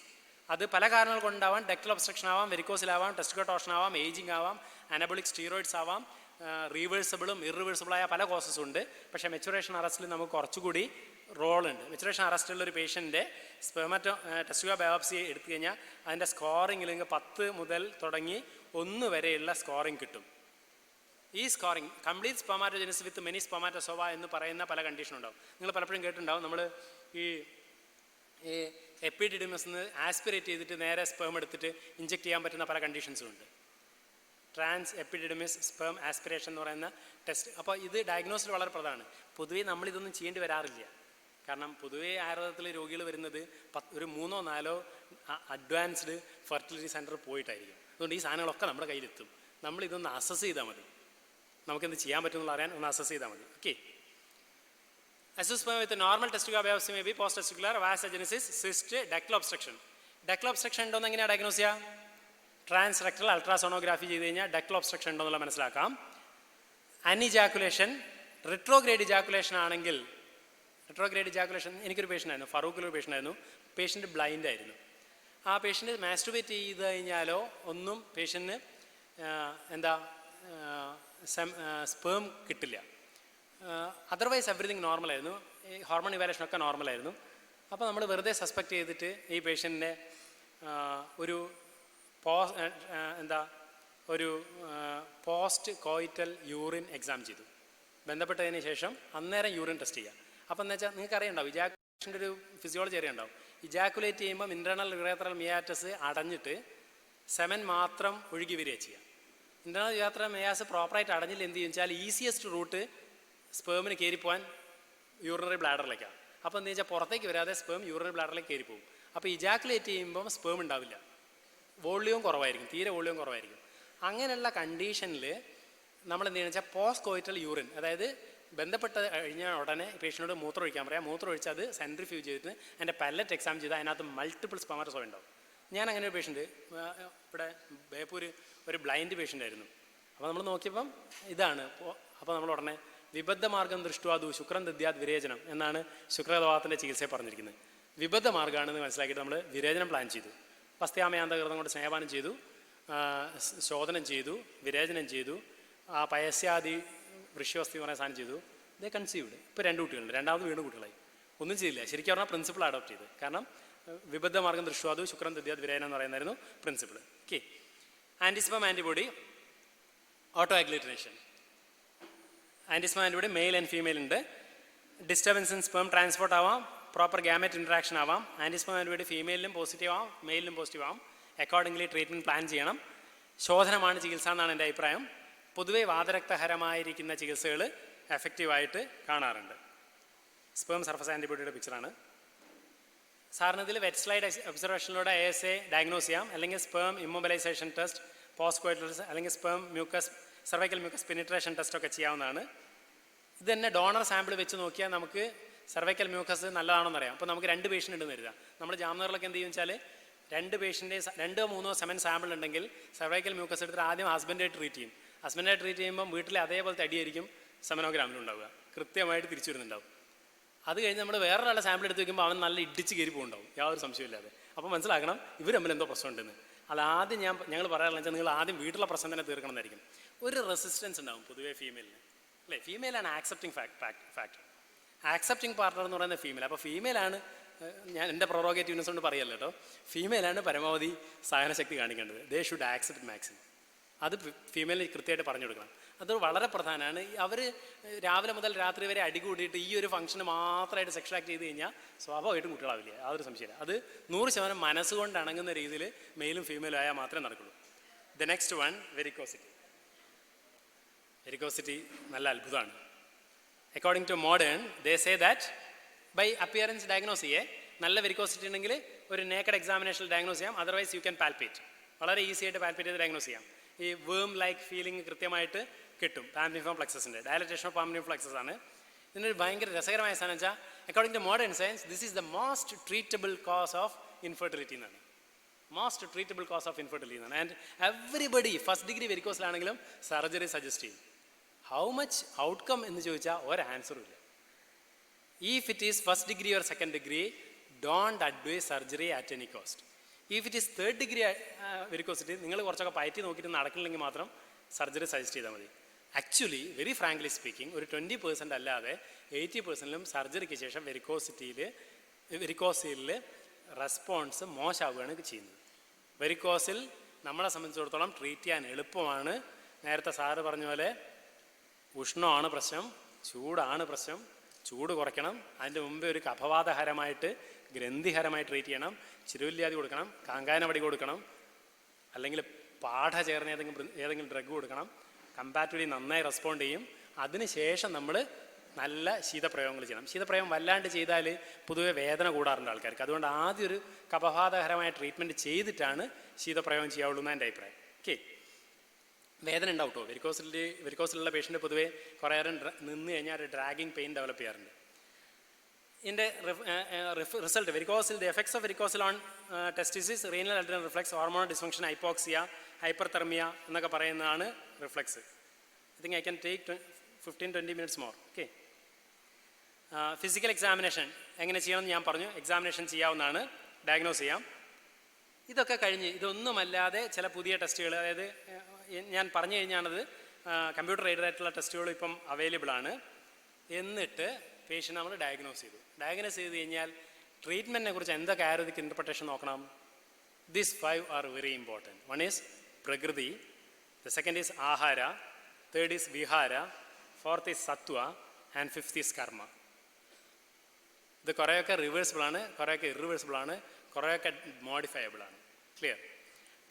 അത് പല കാരണങ്ങൾ കൊണ്ടാവാം. ഡക്ടൽ ഒബ്സ്ട്രക്ഷൻ ആവാം, വെരിക്കോസിലാവാം, ടെസ്റ്റിക്കുലർ ടോർഷൻ ആവാം, ഏജിങ് ആവാം, അനബോളിക് സ്റ്റീറോയിഡ്സ് ആവാം, റീവേഴ്സിബിളും ഇറിവേഴ്സിബിളായ പല കോസസ് ഉണ്ട്. പക്ഷേ മെച്ചുറേഷൻ അറസ്റ്റിൽ നമുക്ക് കുറച്ചുകൂടി റോളുണ്ട്. മെച്ചുറേഷൻ അറസ്റ്റുള്ളൊരു പേഷ്യൻ്റെ ടെസ്റ്റുക ബയോപ്സി എടുത്തു കഴിഞ്ഞാൽ അതിൻ്റെ സ്കോറിങ്ങിൽ 10 മുതൽ തുടങ്ങി 1 വരെയുള്ള സ്കോറിങ് കിട്ടും. ഈ scoring complete spermatogenesis with many spermatozoa എന്ന് പറയുന്ന പല കണ്ടീഷൻ ഉണ്ടാവും. നിങ്ങൾ പലപ്പോഴും കേട്ടിട്ടുണ്ടാവും, നമ്മൾ ഈ എപ്പിഡിഡിമസ് ആസ്പിറേറ്റ് ചെയ്തിട്ട് നേരെ സ്പേം എടുത്തിട്ട് ഇഞ്ചെക്ട് ചെയ്യാൻ പറ്റുന്ന പല കണ്ടീഷൻസും ഉണ്ട്. ട്രാൻസ് എപ്പിഡിഡിമിസ് സ്പേം ആസ്പിറേഷൻ എന്ന് പറയുന്ന ടെസ്റ്റ്. അപ്പോൾ ഇത് ഡയഗ്നോസിൽ വളരെ പ്രധാനമാണ്. പൊതുവേ നമ്മളിതൊന്നും ചെയ്യേണ്ടി വരാറില്ല. കാരണം പൊതുവേ ആയുർവേദത്തിൽ രോഗികൾ വരുന്നത് ഒരു 3-4 അഡ്വാൻസ്ഡ് ഫെർട്ടിലിറ്റി സെൻറ്റർ പോയിട്ടായിരിക്കും. അതുകൊണ്ട് ഈ സാധനങ്ങളൊക്കെ നമ്മുടെ കയ്യിലെത്തും. നമ്മളിതൊന്ന് അസസ് ചെയ്താൽ മതി, നമുക്കെന്ത് ചെയ്യാൻ പറ്റുമെന്നുള്ള അറിയാൻ ഒന്ന് അസസ് ചെയ്താൽ മതി. Okay. Azoospermia with normal testes biopsy may be post testicular vasal agenesis cyst ductal obstruction. Ductal obstruction ഉണ്ടോയെന്ന് എങ്ങനെയാണ് ഡയഗ്നോസ് ചെയ്യുക? ട്രാൻസ് റെക്ടൽ അൾട്രാസോണോഗ്രാഫി ചെയ്ത് കഴിഞ്ഞാൽ ഡക്ടൽ ഒബ്സ്ട്രക്ഷൻ ഉണ്ടോ എന്നുള്ള മനസ്സിലാക്കാം. അനിജാക്കുലേഷൻ, റിട്രോഗ്രേഡ് ഇജാക്കുലേഷൻ ആണെങ്കിൽ, റിട്രോഗ്രേഡ് ഇജാക്കുലേഷൻ എനിക്കൊരു പേഷ്യൻ്റ് ആയിരുന്നു, ഫറൂഖിലൊരു പേഷ്യൻ്റ് ആയിരുന്നു. പേഷ്യൻ്റ് ബ്ലൈൻഡ് ആയിരുന്നു. ആ പേഷ്യൻ്റ് മാസ്റ്റുബേറ്റ് ചെയ്ത് കഴിഞ്ഞാലോ ഒന്നും പേഷ്യൻറ്റിന് സ്പേം കിട്ടില്ല. അതർവൈസ് എവറിത്തിങ് നോർമലായിരുന്നു. ഈ ഹോർമോൺ ഇവാലുവേഷനൊക്കെ നോർമലായിരുന്നു. അപ്പോൾ നമ്മൾ വെറുതെ സസ്പെക്റ്റ് ചെയ്തിട്ട് ഈ പേഷ്യൻറ്റിൻ്റെ ഒരു പോസ്റ്റ് കോയിറ്റൽ യൂറിൻ എക്സാം ചെയ്തു. ബന്ധപ്പെട്ടതിന് ശേഷം അന്നേരം യൂറിൻ ടെസ്റ്റ് ചെയ്യുക. അപ്പോൾ എന്ന് വെച്ചാൽ നിങ്ങൾക്ക് അറിയണ്ടാവും, ഇജാക്കുലേഷൻ്റെ ഒരു ഫിസിയോളജി അറിയണ്ടാവും. ഇജാക്കുലേറ്റ് ചെയ്യുമ്പോൾ ഇൻറ്റേർണൽ യുറേത്രൽ മിയാറ്റസ് അടഞ്ഞിട്ട് സെമൻ മാത്രം ഒഴുകി വരിക ചെയ്യുക. ഇൻറ്റേർണൽ യുറേത്രൽ മിയാസ് പ്രോപ്പറായിട്ട് അടഞ്ഞില്ല എന്ത് ചെയ്യും വെച്ചാൽ ഈസിയസ്റ്റ് റൂട്ട് സ്പേമിന് കയറിപ്പോകാൻ യൂറിനറി ബ്ലാഡറിലേക്കാണ്. അപ്പോൾ എന്താ വെച്ചാൽ പുറത്തേക്ക് വരാതെ സ്പേം യൂറിനറി ബ്ലാഡറിലേക്ക് കയറിപ്പോകും. അപ്പോൾ ഇജാക്കുലേറ്റ് ചെയ്യുമ്പം സ്പേം ഉണ്ടാവില്ല, വോള്യൂം കുറവായിരിക്കും, തീരെ വോള്യൂം കുറവായിരിക്കും. അങ്ങനെയുള്ള കണ്ടീഷനിൽ നമ്മൾ എന്ത് ചെയ്യുന്നത് വെച്ചാൽ പോസ്റ്റ് കോയിറ്റൽ യൂറിൻ, അതായത് ബന്ധപ്പെട്ട് കഴിഞ്ഞ ഉടനെ പേഷ്യനോട് മൂത്രം ഒഴിക്കാൻ പറയാം. മൂത്രം ഒഴിച്ച് അത് സെൻട്രിഫ്യൂജ് ചെയ്തിട്ട് അതിൻ്റെ പല്ലറ്റ് എക്സാം ചെയ്ത് അതിനകത്ത് മൾട്ടിപ്പിൾ സ്പെർമാറ്റോസോവ ഉണ്ടാവും. ഞാൻ അങ്ങനെ ഒരു പേഷ്യൻറ്റ് ഇവിടെ ബേപ്പൂർ ഒരു ബ്ലൈൻഡ് പേഷ്യൻ്റ് ആയിരുന്നു. അപ്പോൾ നമ്മൾ നോക്കിയപ്പം ഇതാണ്. അപ്പോൾ നമ്മൾ ഉടനെ വിബദ്ധമാർഗം ദൃഷ്ടുവാദു ശുക്രൻ ദദ്യാത് വിരേചനം എന്നാണ് ശുക്രദവാതത്തിൻ്റെ ചികിത്സയെ പറഞ്ഞിരിക്കുന്നത്. വിബദ്ധമാർഗ്ഗമാണെന്ന് മനസ്സിലാക്കിയിട്ട് നമ്മൾ വിരേചനം പ്ലാൻ ചെയ്തു. പസ്ത്യാമയാന്തകൃതം കൊണ്ട് സ്നേഹപാനം ചെയ്തു, ശോധനം ചെയ്തു, വിരേചനം ചെയ്തു, ആ പയസ്യാദി വൃഷ്യോസ്തി എന്ന് പറയുന്ന സാധനം ചെയ്തു. ഇതേ കൺസീവ്ഡ്. ഇപ്പോൾ 2 കുട്ടികളുണ്ട്, രണ്ടാമത് വീണ്ടും കുട്ടികളായി. ഒന്നും ചെയ്തില്ല. ശരിക്കും പറഞ്ഞാൽ പ്രിൻസിപ്പിൾ അഡോപ്റ്റ് ചെയ്ത്. കാരണം വിബദ്ധമാർഗ്ഗം ദൃഷ്ടുവാദു ശുക്രൻ ദദ്യാത് വിരേചനം എന്ന് പറയുന്നതായിരുന്നു principle. Okay. Antisperm antibody auto agglutination. Antisperm antibody male and female ഉണ്ട്. ഡിസ്റ്റർബൻസ് ഇൻ സ്പേം ട്രാൻസ്പോർട്ട് ആവാം, പ്രോപ്പർ ഗാമറ്റ് ഇൻട്രാക്ഷൻ ആവാം. ആൻറ്റിസ്പം ആൻറ്റിബോഡി ഫീമെയിലും പോസിറ്റീവ് ആവാം, മെയിലിലും പോസിറ്റീവ് ആവാം. അക്കോർഡിംഗ്ലി ട്രീറ്റ്മെൻറ്റ് പ്ലാൻ ചെയ്യണം. ശോധനമാണ് ചികിത്സ എന്നാണ് എൻ്റെ അഭിപ്രായം. പൊതുവെ വാതരക്തഹരമായിരിക്കുന്ന ചികിത്സകൾ എഫക്റ്റീവായിട്ട് കാണാറുണ്ട്. സ്പേം സർഫസ് ആൻറ്റിബോഡിയുടെ പിക്ചറാണ്. സാറിന് ഇതിൽ വെറ്റ് സ്ലൈഡ് ഒബ്സർവേഷനിലൂടെ ASA ഡയഗ്നോസ് ചെയ്യാം, അല്ലെങ്കിൽ sperm immobilisation test, post coital അല്ലെങ്കിൽ sperm mucus cervical mucus penetration ടെസ്റ്റൊക്കെ ചെയ്യാവുന്നതാണ്. ഇത് തന്നെ ഡോണർ സാമ്പിൾ വെച്ച് നോക്കിയാൽ നമുക്ക് സർവൈക്കൽ മ്യൂക്കസ് നല്ലതാണെന്ന് അറിയാം. അപ്പോൾ നമുക്ക് 2 പേഷ്യൻ്റ് ഉണ്ടെന്ന് കരുതുക. നമ്മൾ ജാംനറിലൊക്കെ എന്ത് ചെയ്യും വെച്ചാൽ 2 പേഷ്യൻ്റെ 2-3 സെമൻ സാമ്പിൾ ഉണ്ടെങ്കിൽ സർവൈക്കൽ മ്യൂക്കസ് എടുത്തിട്ട് ആദ്യം ഹസ്ബൻഡായിട്ട് ട്രീറ്റ് ചെയ്യും. ഹസ്ബൻഡായിട്ട് ട്രീറ്റ് ചെയ്യുമ്പോൾ വീട്ടിലെ അതേപോലത്തെ അടിയായിരിക്കും സെമനോഗ്രാമിലുണ്ടാവുക, കൃത്യമായിട്ട് തിരിച്ചു വരുന്നുണ്ടാവും. അത് കഴിഞ്ഞ് നമ്മൾ വേറൊരാളെ സാമ്പിൾ എടുത്ത് വയ്ക്കുമ്പോൾ അവൻ നല്ല ഇടിച്ച് കയറി പോകുന്നുണ്ടാവും, യാതൊരു സംശയമില്ലാതെ. അപ്പോൾ മനസ്സിലാക്കണം ഇവർ തമ്മിൽ എന്തോ പ്രശ്നമുണ്ടെന്ന്. അത് ആദ്യം ഞങ്ങൾ പറയാറുള്ള വെച്ചാൽ നിങ്ങൾ ആദ്യം വീട്ടിലെ പ്രശ്നം തന്നെ തീർക്കണം എന്നായിരിക്കും. ഒരു റെസിസ്റ്റൻസ് ഉണ്ടാവും പൊതുവേ ഫീമെയിലിന്, അല്ലേ? ഫീമെയിലാണ് ആക്സെപ്റ്റിംഗ് ഫാക്ടർ. ആക്സെപ്റ്റിംഗ് പാർട്ണർ എന്ന് പറയുന്നത് ഫീമെയിൽ. അപ്പോൾ ഫീമെയിലാണ്, ഞാൻ എൻ്റെ പ്രൊറോഗേറ്റീവ്നെസ് കൊണ്ട് പറയല്ലോ കേട്ടോ, ഫീമെയിലാണ് പരമാവധി സഹനശക്തി കാണിക്കേണ്ടത്. They should accept maximum. അത് ഫീമെയിലിന് കൃത്യമായിട്ട് പറഞ്ഞു കൊടുക്കണം. അത് വളരെ പ്രധാനമാണ്. അവർ രാവിലെ മുതൽ രാത്രി വരെ അടികൂടിയിട്ട് ഈ ഒരു ഫംഗ്ഷന് മാത്രമായിട്ട് സെക്ഷൽ ആക്ട് ചെയ്ത് കഴിഞ്ഞാൽ സ്വാഭാവികമായിട്ടും കുട്ടികളാവില്ല, യാതൊരു സംശയമില്ല. അത് 100% മനസ്സുകൊണ്ട് അണങ്ങുന്ന രീതിയിൽ മെയിലും ഫീമെയിലും ആയാൽ മാത്രമേ നടക്കുള്ളൂ. The next one, varicosity. Varicosity നല്ല അത്ഭുതമാണ്. According to modern they say that by appearance diagnose ചെയ്യേ. നല്ല വെരിക്കോസിറ്റി ഉണ്ടെങ്കിൽ ഒരു നേക്കഡ് എക്സാമിനേഷനിൽ ഡയഗ്നോസ് ചെയ്യാം. Otherwise you can palpate. വളരെ ഈസി ആയിട്ട് പാൽപ്പേറ്റ് ചെയ്ത് ഡയഗ്നോസ് ചെയ്യാം. ഈ വേം ലൈക്ക് ഫീലിംഗ് കൃത്യമായിട്ട് കിട്ടും. പാംനിഫോം പ്ലക്സസിൻ്റെ ഡയലറ്റേഷൻ ഓഫ് പാംനിഫോം പ്ലക്സസ് ആണ്. ഇതിനൊരു ഭയങ്കര രസകരമായ സാധനം വെച്ചാൽ according to modern science this is the most treatable cause of infertility എന്നാണ്. Most treatable cause of infertility എന്നാണ്. ആൻഡ് എവറിബഡി ഫസ്റ്റ് ഡിഗ്രി വെരിക്കോസിലാണെങ്കിലും സർജറി സജസ്റ്റ് ചെയ്യും. ഹൗ മച്ച് ഔട്ട്കം എന്ന് ചോദിച്ചാൽ ഒരു ആൻസറും ഇല്ല. If it is first degree or second degree, don't advise surgery at any cost. If it is third degree varicosity, നിങ്ങൾ കുറച്ചൊക്കെ പയറ്റി നോക്കിയിട്ട് നടക്കില്ലെങ്കിൽ മാത്രം സർജറി സജസ്റ്റ് ചെയ്താൽ മതി. ആക്ച്വലി വെരി ഫ്രാങ്ക്ലി സ്പീക്കിംഗ് ഒരു 20% അല്ലാതെ 80%ലും സർജറിക്ക് ശേഷം വെരിക്കോസിലിൽ റെസ്പോൺസ് മോശമാവുകയാണ് ചെയ്യുന്നത്. വെരിക്കോസിൽ നമ്മളെ സംബന്ധിച്ചിടത്തോളം ട്രീറ്റ് ചെയ്യാൻ എളുപ്പമാണ്. നേരത്തെ സാറ് പറഞ്ഞ പോലെ ഉഷ്ണമാണ് പ്രശ്നം, ചൂടാണ് പ്രശ്നം. ചൂട് കുറയ്ക്കണം. അതിൻ്റെ മുമ്പേ ഒരു കഫവാതഹരമായിട്ട് ഗ്രന്ഥിഹരമായി ട്രീറ്റ് ചെയ്യണം. ചിരുവല്യാതി കൊടുക്കണം, കാങ്കാനവടി കൊടുക്കണം, അല്ലെങ്കിൽ പാഠ ചേർന്ന് ഏതെങ്കിലും ഡ്രഗ് കൊടുക്കണം. കമ്പാരിറ്റീവ്ലി നന്നായി റെസ്പോണ്ട് ചെയ്യും. അതിനുശേഷം നമ്മൾ നല്ല ശീതപ്രയോഗങ്ങൾ ചെയ്യണം. ശീതപ്രയോഗം വല്ലാണ്ട് ചെയ്താൽ പൊതുവെ വേദന കൂടാറുണ്ട് ആൾക്കാർക്ക്. അതുകൊണ്ട് ആദ്യം ഒരു കഫവാതഹരമായ ട്രീറ്റ്മെൻറ്റ് ചെയ്തിട്ടാണ് ശീതപ്രയോഗം ചെയ്യാവുള്ളൂ എന്നാണ് എൻ്റെ അഭിപ്രായം. ഓക്കെ. വേദന ഉണ്ടാവും കേട്ടോ. വെരിക്കോസിലുള്ള പേഷ്യൻ്റ് പൊതുവേ കുറേ നേരം നിന്ന് കഴിഞ്ഞാൽ ഒരു ഡ്രാഗിങ് പെയിൻ ഡെവലപ്പ് ചെയ്യാറുണ്ട്. ഇതിൻ്റെ result varicocele the effects of varicocele on testes, renal adrenal reflux, hormone dysfunction, hypoxia, hyperthermia എന്നൊക്കെ പറയുന്നതാണ് reflux. I think I can take 15-20 minutes more. Okay. Physical examination എങ്ങനെ ചെയ്യണമെന്ന് ഞാൻ പറഞ്ഞു. എക്സാമിനേഷൻ ചെയ്യാവുന്നതാണ്, ഡയഗ്നോസ് ചെയ്യാം. ഇതൊക്കെ കഴിഞ്ഞ് ഇതൊന്നുമല്ലാതെ ചില പുതിയ ടെസ്റ്റുകൾ, അതായത് ഞാൻ പറഞ്ഞു കഴിഞ്ഞാണത് കമ്പ്യൂട്ടർ എയ്ഡഡ് ആയിട്ടുള്ള ടെസ്റ്റുകൾ ഇപ്പം അവൈലബിൾ ആണ്. എന്നിട്ട് പേഷ്യൻ്റ് നമ്മൾ ഡയഗ്നോസ് ചെയ്ത് കഴിഞ്ഞാൽ ട്രീറ്റ്മെൻറ്റിനെ കുറിച്ച് എന്തൊക്കെ ആയുർവേദിക് ഇൻ്റർപ്രിട്ടേഷൻ നോക്കണം. These 5 are very important. One is Prakriti, the second is Ahara, third is Vihara, fourth is Sattva, and fifth is Karma. ഇത് കുറേയൊക്കെ റിവേഴ്സിബിൾ ആണ്, കുറേയൊക്കെ ഇറിവേഴ്സിബിൾ ആണ്, കുറേയൊക്കെ മോഡിഫയബിൾ ആണ്. ക്ലിയർ?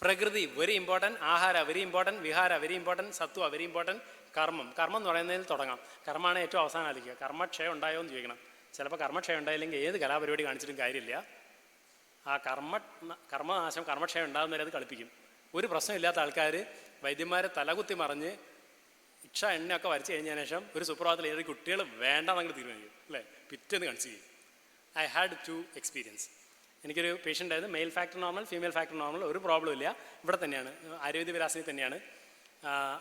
പ്രകൃതി വെരി ഇമ്പോർട്ടൻറ്റ്, ആഹാര വെരി ഇമ്പോർട്ടൻറ്റ്, വിഹാര വെരി ഇമ്പോർട്ടൻറ്റ്, സത്വ very important, കർമ്മം എന്ന് പറയുന്നതിൽ തുടങ്ങാം. കർമ്മമാണ് ഏറ്റവും അവസാനം ആലോചിക്കുക. കർമ്മക്ഷയം ഉണ്ടായോ എന്ന് ചോദിക്കണം. ചിലപ്പോൾ കർമ്മക്ഷയം ഉണ്ടായില്ലെങ്കിൽ ഏത് കലാപരിപാടി കാണിച്ചിട്ടും കാര്യമില്ല. ആ കർമ്മനാശം കർമ്മക്ഷയം ഉണ്ടാകുന്നവരെ അത് കളിപ്പിക്കും. ഒരു പ്രശ്നമില്ലാത്ത ആൾക്കാർ വൈദ്യന്മാരെ തലകുത്തി മറിഞ്ഞ് ഇക്ഷ എണ്ണയൊക്കെ വരച്ച് കഴിഞ്ഞതിന് ശേഷം ഒരു സുപ്രഭാതത്തിൽ ഏതൊരു കുട്ടികൾ വേണ്ടെന്നങ്ങൾ തീരുമാനിക്കും, അല്ലേ? പിറ്റേന്ന് കാണിച്ച് ചെയ്യും. I had 2 experience. എനിക്കൊരു പേഷ്യൻ്റ് ആയിരുന്നു, mail factor normal, female factor normal, ഒരു പ്രോബ്ലം ഇല്ല. ഇവിടെ തന്നെയാണ്, ആരോഗ്യ വിലാസത്തിൽ തന്നെയാണ്.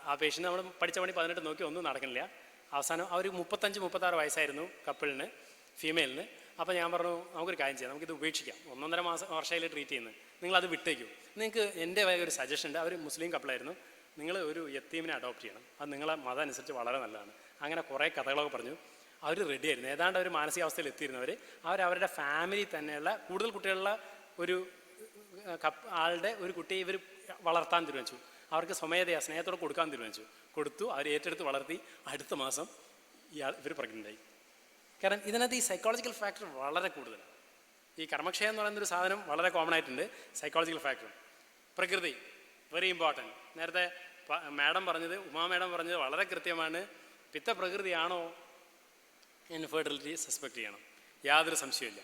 ആ പേഷ്യൻ്റ് നമ്മൾ പഠിച്ച പണി 18 നോക്കി ഒന്നും നടക്കണില്ല. അവസാനം അവർ 35-36 വയസ്സായിരുന്നു കപ്പിളിന്, ഫീമെയിലിന്. അപ്പോൾ ഞാൻ പറഞ്ഞു നമുക്കൊരു കാര്യം ചെയ്യാം, നമുക്കിത് ഉപേക്ഷിക്കാം, 1.5 വർഷമായിട്ട് ട്രീറ്റ് ചെയ്യുന്നത്, നിങ്ങളത് വിട്ടേക്കും. നിങ്ങൾക്ക് എൻ്റെ ഒരു സജഷൻ ഉണ്ട്, അവർ മുസ്ലിം കപ്പിളായിരുന്നു, നിങ്ങൾ ഒരു യത്തീമിനെ അഡോപ്റ്റ് ചെയ്യണം, അത് നിങ്ങളെ മതം അനുസരിച്ച് വളരെ നല്ലതാണ്. അങ്ങനെ കുറേ കഥകളൊക്കെ പറഞ്ഞു. അവർ റെഡി ആയിരുന്നു. ഏതാണ്ട് ഒരു മാനസികാവസ്ഥയിൽ എത്തിയിരുന്നവർ അവരവരുടെ ഫാമിലി തന്നെയുള്ള കൂടുതൽ കുട്ടികളുള്ള ഒരു ആളുടെ ഒരു കുട്ടിയെ ഇവർ വളർത്താൻ തീരുമാനിച്ചു. അവർക്ക് സ്വമേധയാ സ്നേഹത്തോടെ കൊടുക്കാൻ തീരുമാനിച്ചു. കൊടുത്തു, അവർ ഏറ്റെടുത്ത് വളർത്തി. അടുത്ത മാസം ഇവർ പ്രഗ്നൻ്റായി. കാരണം ഇതിനകത്ത് ഈ സൈക്കോളജിക്കൽ ഫാക്ടർ വളരെ കൂടുതലാണ്. ഈ കർമ്മക്ഷയം എന്ന് പറയുന്നൊരു സാധനം വളരെ കോമൺ ആയിട്ടുണ്ട്. സൈക്കോളജിക്കൽ ഫാക്ടർ, പ്രകൃതി വെരി ഇമ്പോർട്ടൻറ്റ്. നേരത്തെ മാഡം പറഞ്ഞത്, ഉമാ മാഡം പറഞ്ഞത് വളരെ കൃത്യമാണ്. പിത്തപ്രകൃതിയാണോ ഇൻഫെർട്ടിലിറ്റി സസ്പെക്ട് ചെയ്യണം, യാതൊരു സംശയമില്ല.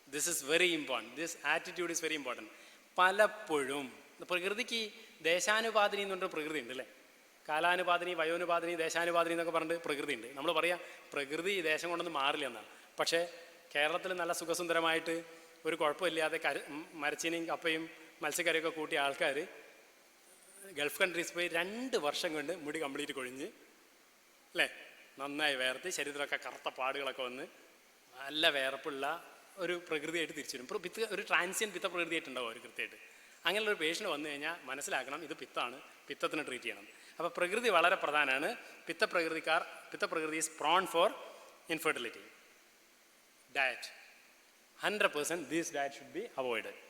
This is very important, this attitude is very important. പലപ്പോഴും പ്രകൃതിക്ക് ദേശാനുപാതിനി എന്ന് പറഞ്ഞൊരു പ്രകൃതി ഉണ്ട് അല്ലേ, കാലാനുപാതിനി, വയോനുപാതിനി, ദേശാനുപാതിനി എന്നൊക്കെ പറഞ്ഞിട്ട് പ്രകൃതി ഉണ്ട്. നമ്മൾ പറയാം പ്രകൃതി ദേശം കൊണ്ടൊന്നും മാറില്ല എന്നാണ്. പക്ഷേ കേരളത്തിൽ നല്ല സുഖസുന്ദരമായിട്ട് ഒരു കുഴപ്പമില്ലാതെ മരച്ചീനിയും കപ്പയും മത്സ്യക്കറിയൊക്കെ കൂട്ടിയ ആൾക്കാർ ഗൾഫ് കൺട്രീസ് പോയി 2 വർഷം കൊണ്ട് മുടി കംപ്ലീറ്റ് കൊഴിഞ്ഞ് അല്ലേ, നന്നായി വേർത്ത് ശരീരത്തിലൊക്കെ കറുത്ത പാടുകളൊക്കെ വന്ന് നല്ല വേർപ്പുള്ള ഒരു പ്രകൃതിയായിട്ട് തിരിച്ചു വരും. ഒരു ട്രാൻസിയൻ പിത്ത പ്രകൃതിയായിട്ടുണ്ടാവും അവർ കൃത്യമായിട്ട്. അങ്ങനെയുള്ളൊരു പേഷ്യൻ്റ് വന്നു കഴിഞ്ഞാൽ മനസ്സിലാക്കണം ഇത് പിത്താണ്, പിത്തത്തിന് ട്രീറ്റ് ചെയ്യണം. അപ്പോൾ പ്രകൃതി വളരെ പ്രധാനമാണ്. പിത്തപ്രകൃതി is prone for infertility. Diet 100% this diet should be avoided.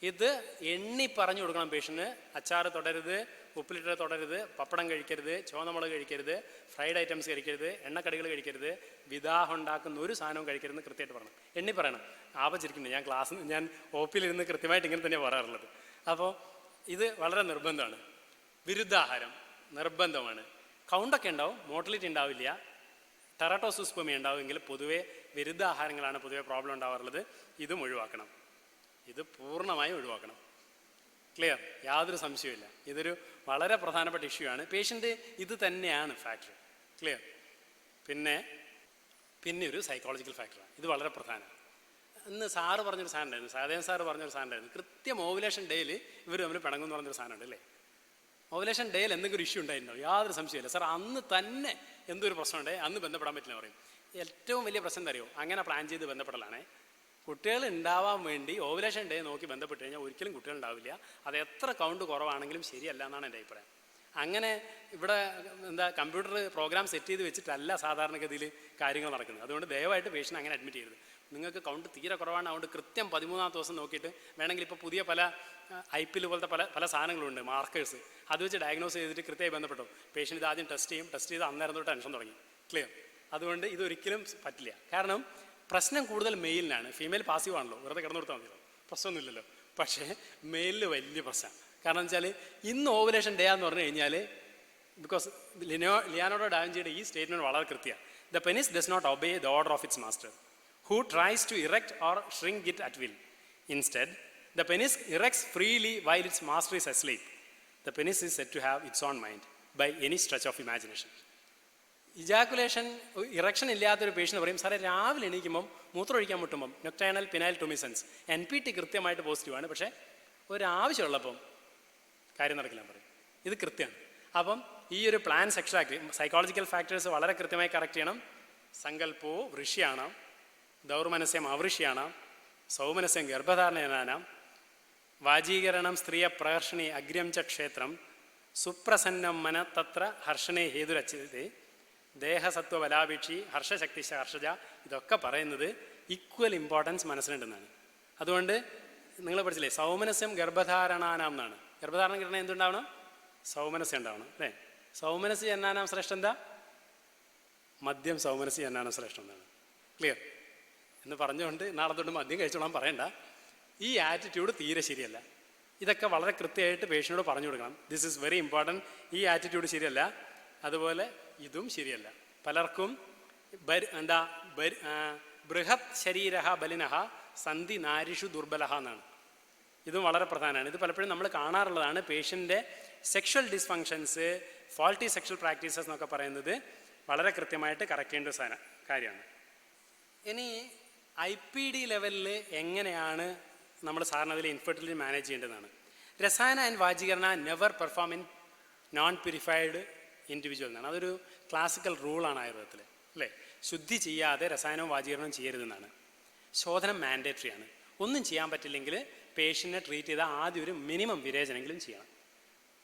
ഇത് എണ്ണി പറഞ്ഞു കൊടുക്കണം പേഷ്യന്. അച്ചാറ് തുടരുത്, ഉപ്പിലിട്ട് തുടരുത്, പപ്പടം കഴിക്കരുത്, ചുവന്നമുളക് കഴിക്കരുത്, ഫ്രൈഡ് ഐറ്റംസ് കഴിക്കരുത്, എണ്ണക്കടികൾ കഴിക്കരുത്, വിദാഹം ഉണ്ടാക്കുന്ന ഒരു സാധനവും കഴിക്കരുതെന്ന് കൃത്യമായിട്ട് പറയണം. എണ്ണി പറയണം. ആപച്ചിരിക്കുന്നുണ്ട്, ഞാൻ OP-ലിരുന്ന് കൃത്യമായിട്ട് ഇങ്ങനെ തന്നെയാണ് പറയാറുള്ളത്. അപ്പോൾ ഇത് വളരെ നിർബന്ധമാണ്. വിരുദ്ധാഹാരം നിർബന്ധമാണ്. കൗണ്ടൊക്കെ ഉണ്ടാവും, മോട്ടിലിറ്റി ഉണ്ടാവില്ല, ടെറട്ടോസൂസ്പമി ഉണ്ടാവുമെങ്കിൽ പൊതുവേ വിരുദ്ധാഹാരങ്ങളാണ് പൊതുവേ പ്രോബ്ലം ഉണ്ടാവാറുള്ളത്. ഇതും ഒഴിവാക്കണം, ഇത് പൂർണ്ണമായും ഒഴിവാക്കണം. ക്ലിയർ? യാതൊരു സംശയമില്ല. ഇതൊരു വളരെ പ്രധാനപ്പെട്ട ഇഷ്യൂ ആണ്. പേഷ്യൻ്റ് ഇത് തന്നെയാണ് ഫാക്ടർ. ക്ലിയർ? പിന്നെ ഒരു സൈക്കോളജിക്കൽ ഫാക്ടറാണ്. ഇത് വളരെ പ്രധാനമാണ്. ഇന്ന് സാറ് പറഞ്ഞൊരു സാധനം ഉണ്ടായിരുന്നു, സഹദേവൻ സാറ് പറഞ്ഞൊരു സാധനം ഉണ്ടായിരുന്നു. കൃത്യം ഓവുലേഷൻ ഡേയിൽ ഇവർ തമ്മിൽ പിണങ്ങും എന്ന് പറഞ്ഞൊരു സാധനം ഉണ്ട് അല്ലേ. ഓവുലേഷൻ ഡേയിൽ എന്തെങ്കിലും ഇഷ്യൂ ഉണ്ടായിട്ടുണ്ടാവും, യാതൊരു സംശയമില്ല. സാർ അന്ന് തന്നെ എന്തൊരു പ്രശ്നം ഉണ്ടായി, അന്ന് ബന്ധപ്പെടാൻ പറ്റില്ല പറയും. ഏറ്റവും വലിയ പ്രശ്നം എന്താ അറിയോ, അങ്ങനെ പ്ലാൻ ചെയ്ത് ബന്ധപ്പെടലാണ്. കുട്ടികൾ ഉണ്ടാവാൻ വേണ്ടി ഓവുലേഷൻ ഡേ നോക്കി ബന്ധപ്പെട്ട് കഴിഞ്ഞാൽ ഒരിക്കലും കുട്ടികൾ ഉണ്ടാവില്ല. അത് എത്ര കൗണ്ട് കുറവാണെങ്കിലും ശരിയല്ല എന്നാണ് എൻ്റെ അഭിപ്രായം. അങ്ങനെ ഇവിടെ കമ്പ്യൂട്ടർ പ്രോഗ്രാം സെറ്റ് ചെയ്ത് വെച്ചിട്ടല്ല സാധാരണഗതിയിൽ കാര്യങ്ങൾ നടക്കുന്നത്. അതുകൊണ്ട് ദയവായിട്ട് പേഷ്യൻ്റ് അങ്ങനെ അഡ്മിറ്റ് ചെയ്യരുത്. നിങ്ങൾക്ക് കൗണ്ട് തീരെ കുറവാണ്, അതുകൊണ്ട് കൃത്യം 13-ാമത്തെ ദിവസം നോക്കിയിട്ട് വേണമെങ്കിൽ ഇപ്പോൾ പുതിയ പല IPL പോലത്തെ പല സാധനങ്ങളുണ്ട്, മാർക്കേഴ്സ്, അത് വെച്ച് ഡയഗ്നോസ് ചെയ്തിട്ട് കൃത്യമായി ബന്ധപ്പെട്ടു. പേഷ്യൻ്റ് ഇത് ആദ്യം ടെസ്റ്റ് ചെയ്ത് അന്നേരം തൊട്ട് ടെൻഷൻ തുടങ്ങി. ക്ലിയർ? അതുകൊണ്ട് ഇതൊരിക്കലും പറ്റില്ല. കാരണം പ്രശ്നം കൂടുതൽ മെയിലിനാണ്. ഫീമെയിൽ പാസീവ് ആണല്ലോ, വെറുതെ കിടന്നു കൊടുത്താൽ മതിയല്ലോ, പ്രശ്നമൊന്നുമില്ലല്ലോ. പക്ഷേ മെയിലിൽ വലിയ പ്രശ്നമാണ്. കാരണം വെച്ചാൽ ഇന്ന് ഓവുലേഷൻ ഡേ എന്ന് പറഞ്ഞു കഴിഞ്ഞാൽ, ബിക്കോസ് ലിയാനോർഡോ ഡാവിഞ്ചിയുടെ ഈ സ്റ്റേറ്റ്മെൻറ്റ് വളരെ കൃത്യമാണ്. The penis does not obey the order of its master who tries to erect or shrink it at will. Instead, the penis erects freely while its master is asleep. The penis is said to have its own mind by any stretch of imagination. Erection ഇല്ലാത്തൊരു patient പറയും, സാറേ രാവിലെ എണീക്കുമ്പം മൂത്രം ഒഴിക്കാൻ മുട്ടുമ്പം നൊക്ടൈനൽ penile ടുമിസൻസ് NPT കൃത്യമായിട്ട് പോസിറ്റീവാണ്, പക്ഷേ ഒരാവശ്യമുള്ളപ്പം കാര്യം നടക്കില്ല പറയും. ഇത് കൃത്യമാണ്. അപ്പം ഈ ഒരു പ്ലാൻ സെക്ഷൽ സൈക്കോളജിക്കൽ ഫാക്ടേഴ്സ് വളരെ കൃത്യമായി കറക്റ്റ് ചെയ്യണം. സങ്കല്പവും വൃഷ്യാണ്, ദൗർമനസ്യം അവൃഷ്യാണ്, സൗമനസ്യം ഗർഭധാരണനാനാം, വാജീകരണം സ്ത്രീയ പ്രഹർഷണി അഗ്ര്യം ച ക്ഷേത്രം, സുപ്രസന്നം മന തത്ര ഹർഷണേ ഹേതുരച്ചിതേ, ദേഹസത്വബലാപേക്ഷി ഹർഷശക്തി ഹർഷജ. ഇതൊക്കെ പറയുന്നത് ഈക്വൽ ഇമ്പോർട്ടൻസ് മനസ്സിലുണ്ടെന്നാണ്. അതുകൊണ്ട് നിങ്ങൾ പഠിച്ചില്ലേ, സൗമനസ്യം ഗർഭധാരണാനാം എന്നാണ്. ഗർഭധാരണം കിട്ടണേ എന്തുണ്ടാവണം? സൗമനസ്യം ഉണ്ടാവണം അല്ലേ. സൗമനസ്യ ജനനാനാം ശ്രേഷ്ഠം എന്താ? മദ്യം സൗമനസ്യ ജനനാനാം ശ്രേഷ്ഠം എന്നാണ്. ക്ലിയർ എന്ന് പറഞ്ഞുകൊണ്ട് നാളെ തൊട്ട് മദ്യം കഴിച്ചോളാൻ പറയണ്ട. ഈ ആറ്റിറ്റ്യൂഡ് തീരെ ശരിയല്ല. ഇതൊക്കെ വളരെ കൃത്യമായിട്ട് പേഷ്യനോട് പറഞ്ഞു കൊടുക്കണം. This is very important. ഈ ആറ്റിറ്റ്യൂഡ് ശരിയല്ല, അതുപോലെ ഇതും ശരിയല്ല. പലർക്കും ബൃഹത് ശരീരഹ ബലിനഹ സന്ധി നാരിഷു ദുർബലഹ എന്നാണ്. ഇതും വളരെ പ്രധാനമാണ്. ഇത് പലപ്പോഴും നമ്മൾ കാണാറുള്ളതാണ്. പേഷ്യൻ്റെ sexual dysfunctions, faulty sexual practices എന്നൊക്കെ പറയുന്നത് വളരെ കൃത്യമായിട്ട് കറക്റ്റ് ചെയ്യേണ്ട ഒരു കാര്യമാണ്. ഇനി IPD ലെവലിൽ എങ്ങനെയാണ് നമ്മൾ സാധാരണ അതിൽ ഇൻഫെർട്ടിലിറ്റി മാനേജ് ചെയ്യേണ്ടതാണ്. Rasayana and vajikarana never perform in non purified individual എന്നാണ്. അതൊരു ക്ലാസിക്കൽ റൂളാണ് ആയുർവേദത്തിൽ, അല്ലേ? ശുദ്ധി ചെയ്യാതെ രസായനവും വാജീകരണവും ചെയ്യരുതെന്നാണ്. ശോധനം മാൻഡേറ്ററി ആണ്. ഒന്നും ചെയ്യാൻ പറ്റില്ലെങ്കിൽ പേഷ്യൻറ്റിനെ ട്രീറ്റ് ചെയ്താൽ ആദ്യം ഒരു മിനിമം വിരേചനെങ്കിലും ചെയ്യണം.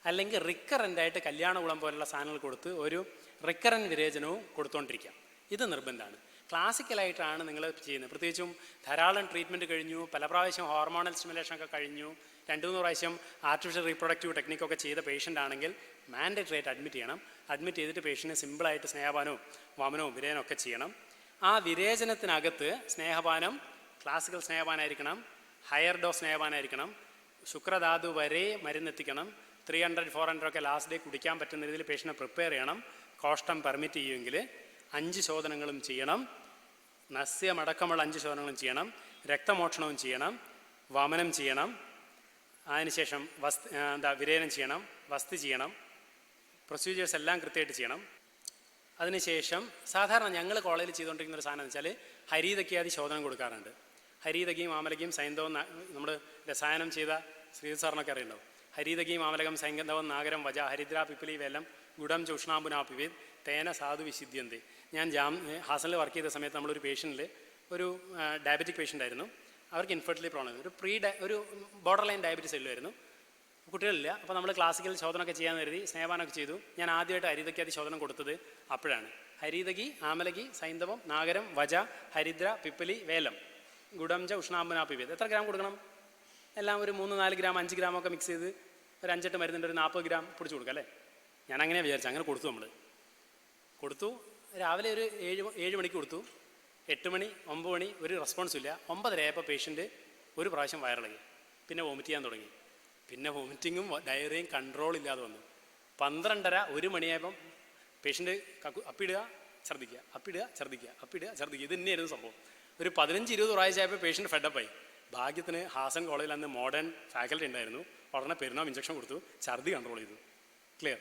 അല്ലെങ്കിൽ റിക്കറൻ്റായിട്ട് കല്യാണകുളം പോലുള്ള സാധനങ്ങൾ കൊടുത്ത് ഒരു റിക്കറൻറ്റ് വിരേചനവും കൊടുത്തുകൊണ്ടിരിക്കാം. ഇത് നിർബന്ധമാണ്. ക്ലാസിക്കലായിട്ടാണ് നിങ്ങൾ ചെയ്യുന്നത്. പ്രത്യേകിച്ചും ധാരാളം ട്രീറ്റ്മെൻറ്റ് കഴിഞ്ഞു, പല പ്രാവശ്യം ഹോർമോണൽ സ്റ്റിമുലേഷനൊക്കെ കഴിഞ്ഞു, 2-3 പ്രാവശ്യം ആർട്ടിഫിഷ്യൽ റീപ്രൊഡക്റ്റീവ് ടെക്നിക്കൊക്കെ ചെയ്ത പേഷ്യൻ്റ് ആണെങ്കിൽ മാൻഡേറ്ററി ആയിട്ട് അഡ്മിറ്റ് ചെയ്യണം. അഡ്മിറ്റ് ചെയ്തിട്ട് പേഷ്യൻറ്റിന് സിമ്പിളായിട്ട് സ്നേഹപാനവും വമനവും വിരേചനവും ഒക്കെ ചെയ്യണം. ആ വിരേചനത്തിനകത്ത് സ്നേഹപാനം ക്ലാസിക്കൽ സ്നേഹപാനായിരിക്കണം, ഹയർ ഡോസ് സ്നേഹപാനായിരിക്കണം, ശുക്രധാതു വരെ മരുന്നെത്തിക്കണം. 300-400 ഒക്കെ ലാസ്റ്റ് ഡേ കുടിക്കാൻ പറ്റുന്ന രീതിയിൽ പേഷ്യൻറ്റിനെ പ്രിപ്പയർ ചെയ്യണം. കോഷ്ടം പെർമിറ്റ് ചെയ്യുമെങ്കിൽ 5 ശോധനങ്ങളും ചെയ്യണം. നസ്യമടക്കമുള്ള 5 ശോധനകളും ചെയ്യണം. രക്തമോഷണവും ചെയ്യണം, വമനം ചെയ്യണം, അതിനുശേഷം വിരേചനം ചെയ്യണം, വസ്തി ചെയ്യണം. പ്രൊസീജിയേഴ്സ് എല്ലാം കൃത്യമായിട്ട് ചെയ്യണം. അതിനുശേഷം സാധാരണ ഞങ്ങൾ കോളേജിൽ ചെയ്തുകൊണ്ടിരിക്കുന്ന ഒരു സാധനം എന്ന് വെച്ചാൽ ഹരീതയ്ക്കാതി ശോധനം കൊടുക്കാറുണ്ട്. ഹരീതകയും ആമലകയും സൈന്ധവം നമ്മൾ രസായനം ചെയ്ത ശ്രീധർ സാറിനൊക്കെ അറിയുണ്ടാവും. ഹരീതകയും ആമലകം സൈന്ധവം നാഗരം വജ ഹരിദ്ര പിപ്പിലി വേലം ഗുഡം ചുഷ്ണാമ്പുനാപിവേദ് തേന സാധു വിശുദ്ധ്യന്തി. ഞാൻ ഹാസനിൽ വർക്ക് ചെയ്ത സമയത്ത് നമ്മളൊരു പേഷ്യൻറ്റിൽ ഒരു ഡയബറ്റിക് പേഷ്യൻ്റ് ആയിരുന്നു. അവർക്ക് ഇൻഫെർട്ടിലിറ്റി പ്രോബ്ലം ആയിരുന്നു. ഒരു ബോർഡർ ലൈൻ ഡയബറ്റീസ് എല്ലുമായിരുന്നു. കുട്ടികളില്ല. അപ്പോൾ നമ്മൾ ക്ലാസിക്കൽ ശോധനമൊക്കെ ചെയ്യാൻ കരുതി സ്നേഹപാനമൊക്കെ ചെയ്തു. ഞാൻ ആദ്യമായിട്ട് ഹരിതയ്ക്കാതി ശോധനം കൊടുത്തത് അപ്പോഴാണ്. ഹരിതകി ആമലകി സൈന്ധവം നാഗരം വജ ഹരിദ്ര പിപ്പലി വേലം ഗുഡംജ ഉഷ്ണാമ്പുനാപിവേദ്. എത്ര ഗ്രാം കൊടുക്കണം? എല്ലാം ഒരു 3-4 ഗ്രാം 5 ഗ്രാമൊക്കെ മിക്സ് ചെയ്ത് ഒരു 5-8 മരുന്നുണ്ട്, ഒരു 40 ഗ്രാം പൊടിച്ച് കൊടുക്കുക, അല്ലേ? ഞാൻ അങ്ങനെ വിചാരിച്ചു. അങ്ങനെ കൊടുത്തു. നമ്മൾ കൊടുത്തു. രാവിലെ ഒരു 7 മണിക്ക് കൊടുത്തു. 8 മണി 9 മണി ഒരു റെസ്പോൺസും ഇല്ല. 9:30 ആയപ്പോൾ പേഷ്യൻറ്റ് ഒരു പ്രാവശ്യം വയറിളകി. പിന്നെ വോമിറ്റ് ചെയ്യാൻ തുടങ്ങി. പിന്നെ വോമിറ്റിങ്ങും ഡയറിയും കൺട്രോൾ ഇല്ലാതെ വന്നു. 12:30-1 മണിയായപ്പം പേഷ്യൻറ്റ് അപ്പിടുക ഛർദ്ദിക്കുക, അപ്പിടുക ഛർദ്ദിക്കുക, അപ്പിടുക ഛർദ്ദിക്കുക. ഇത് തന്നെയായിരുന്നു സംഭവം. ഒരു 15-20 പ്രാവശ്യമായപ്പോൾ പേഷ്യൻറ്റ് ഫെഡപ്പായി. ഭാഗ്യത്തിന് ഹാസൻ കോളേജിൽ അന്ന് മോഡേൺ ഫാക്കൽറ്റി ഉണ്ടായിരുന്നു. ഉടനെ പെരുന്നാൾ ഇഞ്ചക്ഷൻ കൊടുത്തു, ഛർദ്ദി കൺട്രോൾ ചെയ്തു. ക്ലിയർ.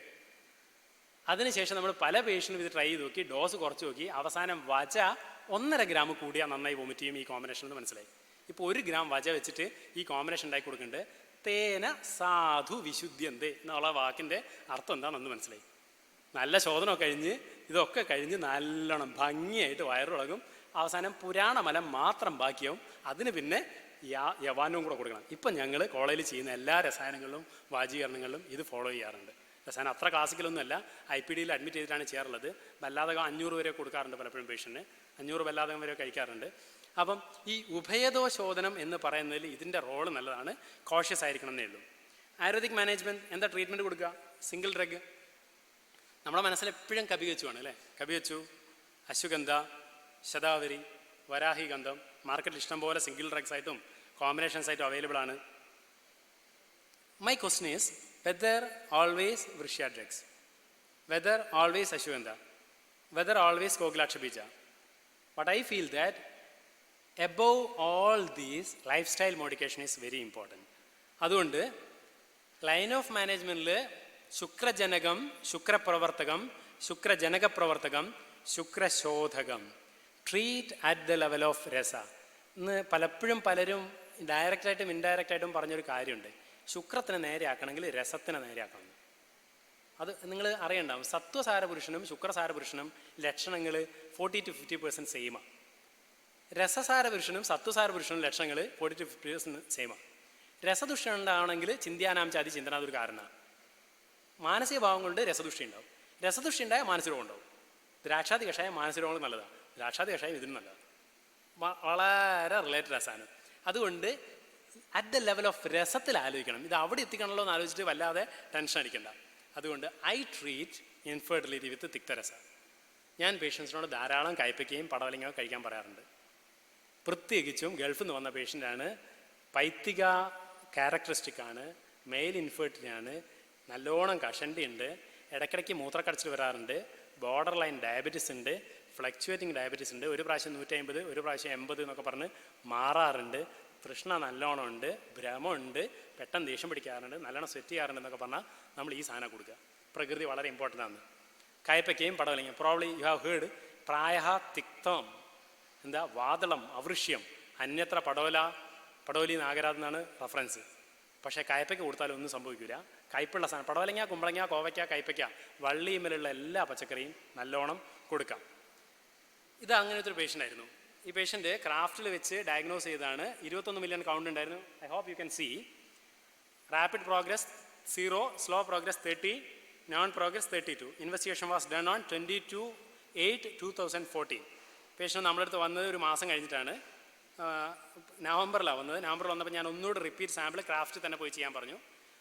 അതിനുശേഷം നമ്മൾ പല പേഷ്യൻറ്റും ഇത് ട്രൈ ചെയ്ത് നോക്കി, ഡോസ് കുറച്ച് നോക്കി. അവസാനം വജ 1.5 ഗ്രാം കൂടിയാൽ നന്നായി വോമിറ്റ് ചെയ്യും ഈ കോമ്പിനേഷൻ എന്ന് മനസ്സിലായി. ഇപ്പോൾ 1 ഗ്രാം വജ വെച്ചിട്ട് ഈ കോമ്പിനേഷൻ ഉണ്ടാക്കി കൊടുക്കുന്നുണ്ട്. തേന സാധു വിശുദ്ധ്യന്ത് എന്നുള്ള വാക്കിൻ്റെ അർത്ഥം എന്താണെന്ന് മനസ്സിലായി. നല്ല ശോധന കഴിഞ്ഞ് ഇതൊക്കെ കഴിഞ്ഞ് നല്ലോണം ഭംഗിയായിട്ട് വയറിളകും. അവസാനം പുരാണമലം മാത്രം ബാക്കിയാവും. അതിന് പിന്നെ യവാനവും കൂടെ കൊടുക്കണം. ഇപ്പം ഞങ്ങൾ കോളേജിൽ ചെയ്യുന്ന എല്ലാ രസായനങ്ങളിലും വാജീകരണങ്ങളിലും ഇത് ഫോളോ ചെയ്യാറുണ്ട്. രസായനം അത്ര ക്ലാസിക്കലൊന്നുമല്ല, IPDയിൽ അഡ്മിറ്റ് ചെയ്തിട്ടാണ് ചെയ്യാറുള്ളത്. ബല്ലാതകം 500 വരെ കൊടുക്കാറുണ്ട് പലപ്പോഴും പേഷ്യൻറ്റിന്. 500 ബല്ലാതകം വരെ കഴിക്കാറുണ്ട്. അപ്പം ഈ ഉഭയദോശോധനം എന്ന് പറയുന്നതിൽ ഇതിൻ്റെ റോള് നല്ലതാണ്. കോഷ്യസ് ആയിരിക്കണം എന്നേ ഉള്ളൂ. ആയുർവേദിക് മാനേജ്മെൻറ്റ് എന്താ ട്രീറ്റ്മെൻറ്റ് കൊടുക്കുക? Single drug. നമ്മുടെ മനസ്സിൽ എപ്പോഴും കപികച്ചുവാണ്, അല്ലേ? കപികച്ചു, അശ്വഗന്ധ, ശതാവരി, വരാഹി ഗന്ധം മാർക്കറ്റിൽ ഇഷ്ടംപോലെ സിംഗിൾ ഡ്രഗ്സ് ആയിട്ടും കോമ്പിനേഷൻസ് ആയിട്ടും അവൈലബിൾ ആണ്. My question is whether always വൃഷ്യ drugs, whether always ashwagandha, whether always കോകിലാക്ഷബീജ. But I feel that above all these lifestyle modification is very important. അതുകൊണ്ട് ലൈൻ ഓഫ് മാനേജ്മെൻറ്റിൽ ശുക്രജനകം, ശുക്രപ്രവർത്തകം, ശുക്രജനകപ്രവർത്തകം, ശുക്രശോധകം, treat at the level of രസ. ഇന്ന് പലപ്പോഴും പലരും ഡയറക്റ്റായിട്ടും ഇൻഡയറക്റ്റായിട്ടും പറഞ്ഞൊരു കാര്യമുണ്ട്. ശുക്രത്തിനെ നേരെയാക്കണമെങ്കിൽ രസത്തിനെ നേരെയാക്കണം. അത് നിങ്ങൾ അറിയണ്ടാവും. സത്വസാരപുരുഷനും ശുക്രസാരപുരുഷനും ലക്ഷണങ്ങൾ 40-50% സെയിമാണ്. രസസാരപുരുഷനും സത്വസാരപുരുഷനും ലക്ഷണങ്ങൾ 40-50% സെയിമാണ്. രസദുഷ്ടി ഉണ്ടാവണമെങ്കിൽ ചിന്താനാംചാതി ചിന്തനാതൊരു കാരണമാണ്. മാനസിക ഭാവം കൊണ്ട് രസദുഷ്ടി ഉണ്ടാവും. രസദുഷ്ടി ഉണ്ടായാൽ മാനസിക രോഗം ഉണ്ടാവും. ദ്രാക്ഷാതി കഷായം മാനസിക രോഗങ്ങൾ നല്ലതാണ്. ദ്രാക്ഷാതി കഷായം ഇതിനും നല്ലതാണ്. വളരെ റിലേറ്റഡ് രസമാണ്. അതുകൊണ്ട് അറ്റ് ദ ലെവൽ ഓഫ് രസത്തിൽ ആലോചിക്കണം. ഇത് അവിടെ എത്തിക്കണമല്ലോ എന്ന് ആലോചിച്ചിട്ട് വല്ലാതെ ടെൻഷൻ അടിക്കണ്ട. അതുകൊണ്ട് ഐ ട്രീറ്റ് ഇൻഫെർട്ടിലിറ്റി വിത്ത് തിക്തരസ. ഞാൻ പേഷ്യൻസിനോട് ധാരാളം കയ്പയ്ക്കയും പടവലങ്ങയും കഴിക്കാൻ പറയാറുണ്ട്. പ്രത്യേകിച്ചും ഗൾഫിൽ നിന്ന് വന്ന പേഷ്യൻ്റാണ്. പൈത്തിക ക്യാരക്ടറിസ്റ്റിക്കാണ്, മെയിൽ ഇൻഫെർട്ടിലാണ്, നല്ലോണം കഷണ്ടി ഉണ്ട്, ഇടയ്ക്കിടയ്ക്ക് മൂത്രക്കടച്ചിൽ വരാറുണ്ട്, ബോർഡർ ലൈൻ ഡയബറ്റീസ് ഉണ്ട്, ഫ്ലക്ച്വേറ്റിംഗ് ഡയബറ്റീസ് ഉണ്ട്. ഒരു പ്രാവശ്യം 150, ഒരു പ്രാവശ്യം 80 എന്നൊക്കെ പറഞ്ഞ് മാറാറുണ്ട്. തൃഷ്ണ നല്ലോണം ഉണ്ട്, ഭ്രമമുണ്ട്, പെട്ടെന്ന് ദേഷ്യം പിടിക്കാറുണ്ട്, നല്ലോണം സ്വെറ്റ് ചെയ്യാറുണ്ട് എന്നൊക്കെ പറഞ്ഞാൽ നമ്മൾ ഈ സാധനം കൊടുക്കുക. പ്രകൃതി വളരെ ഇമ്പോർട്ടൻ്റ് ആണ്. കയ്പയ്ക്കയും പടവലങ്ങയും പ്രോബ്ലി യു ഹാവ് ഹേർഡ് പ്രായ തിക്തം, എന്താ വാതളം, അവൃഷ്യം, അന്യത്ര പടവലി നാഗരാജ് എന്നാണ് റെഫറൻസ്. പക്ഷേ കയ്പ്പയ്ക്ക കൊടുത്താലും ഒന്നും സംഭവിക്കില്ല. കയ്പുള്ള സാധനം പടവലങ്ങ, കുമ്പളങ്ങ, കോവയ്ക്ക, കയ്പ്പയ്ക്ക, വള്ളിയുമ്മലുള്ള എല്ലാ പച്ചക്കറിയും നല്ലോണം കൊടുക്കാം. ഇത് അങ്ങനത്തെ ഒരു പേഷ്യൻ്റ് ആയിരുന്നു. ഈ പേഷ്യൻ്റ് ക്രാഫ്റ്റിൽ വെച്ച് ഡയഗ്നോസ് ചെയ്താണ്. 21 മില്യൺ കൗണ്ട് ഉണ്ടായിരുന്നു. I hope you can see. Rapid progress 0, slow progress 30, non progress 32. Investigation was done on 22/8/2014. Patient നമ്മുടെ അടുത്ത് വന്നത് ഒരു മാസം കഴിഞ്ഞിട്ടാണ്. നവംബറിലാണ് വന്നത്. നവംബറിൽ വന്നപ്പോൾ ഞാൻ ഒന്നുകൂടി റിപ്പീറ്റ് സാമ്പിൾ ക്രാഫ്റ്റ് തന്നെ പോയി ചെയ്യാൻ പറഞ്ഞു.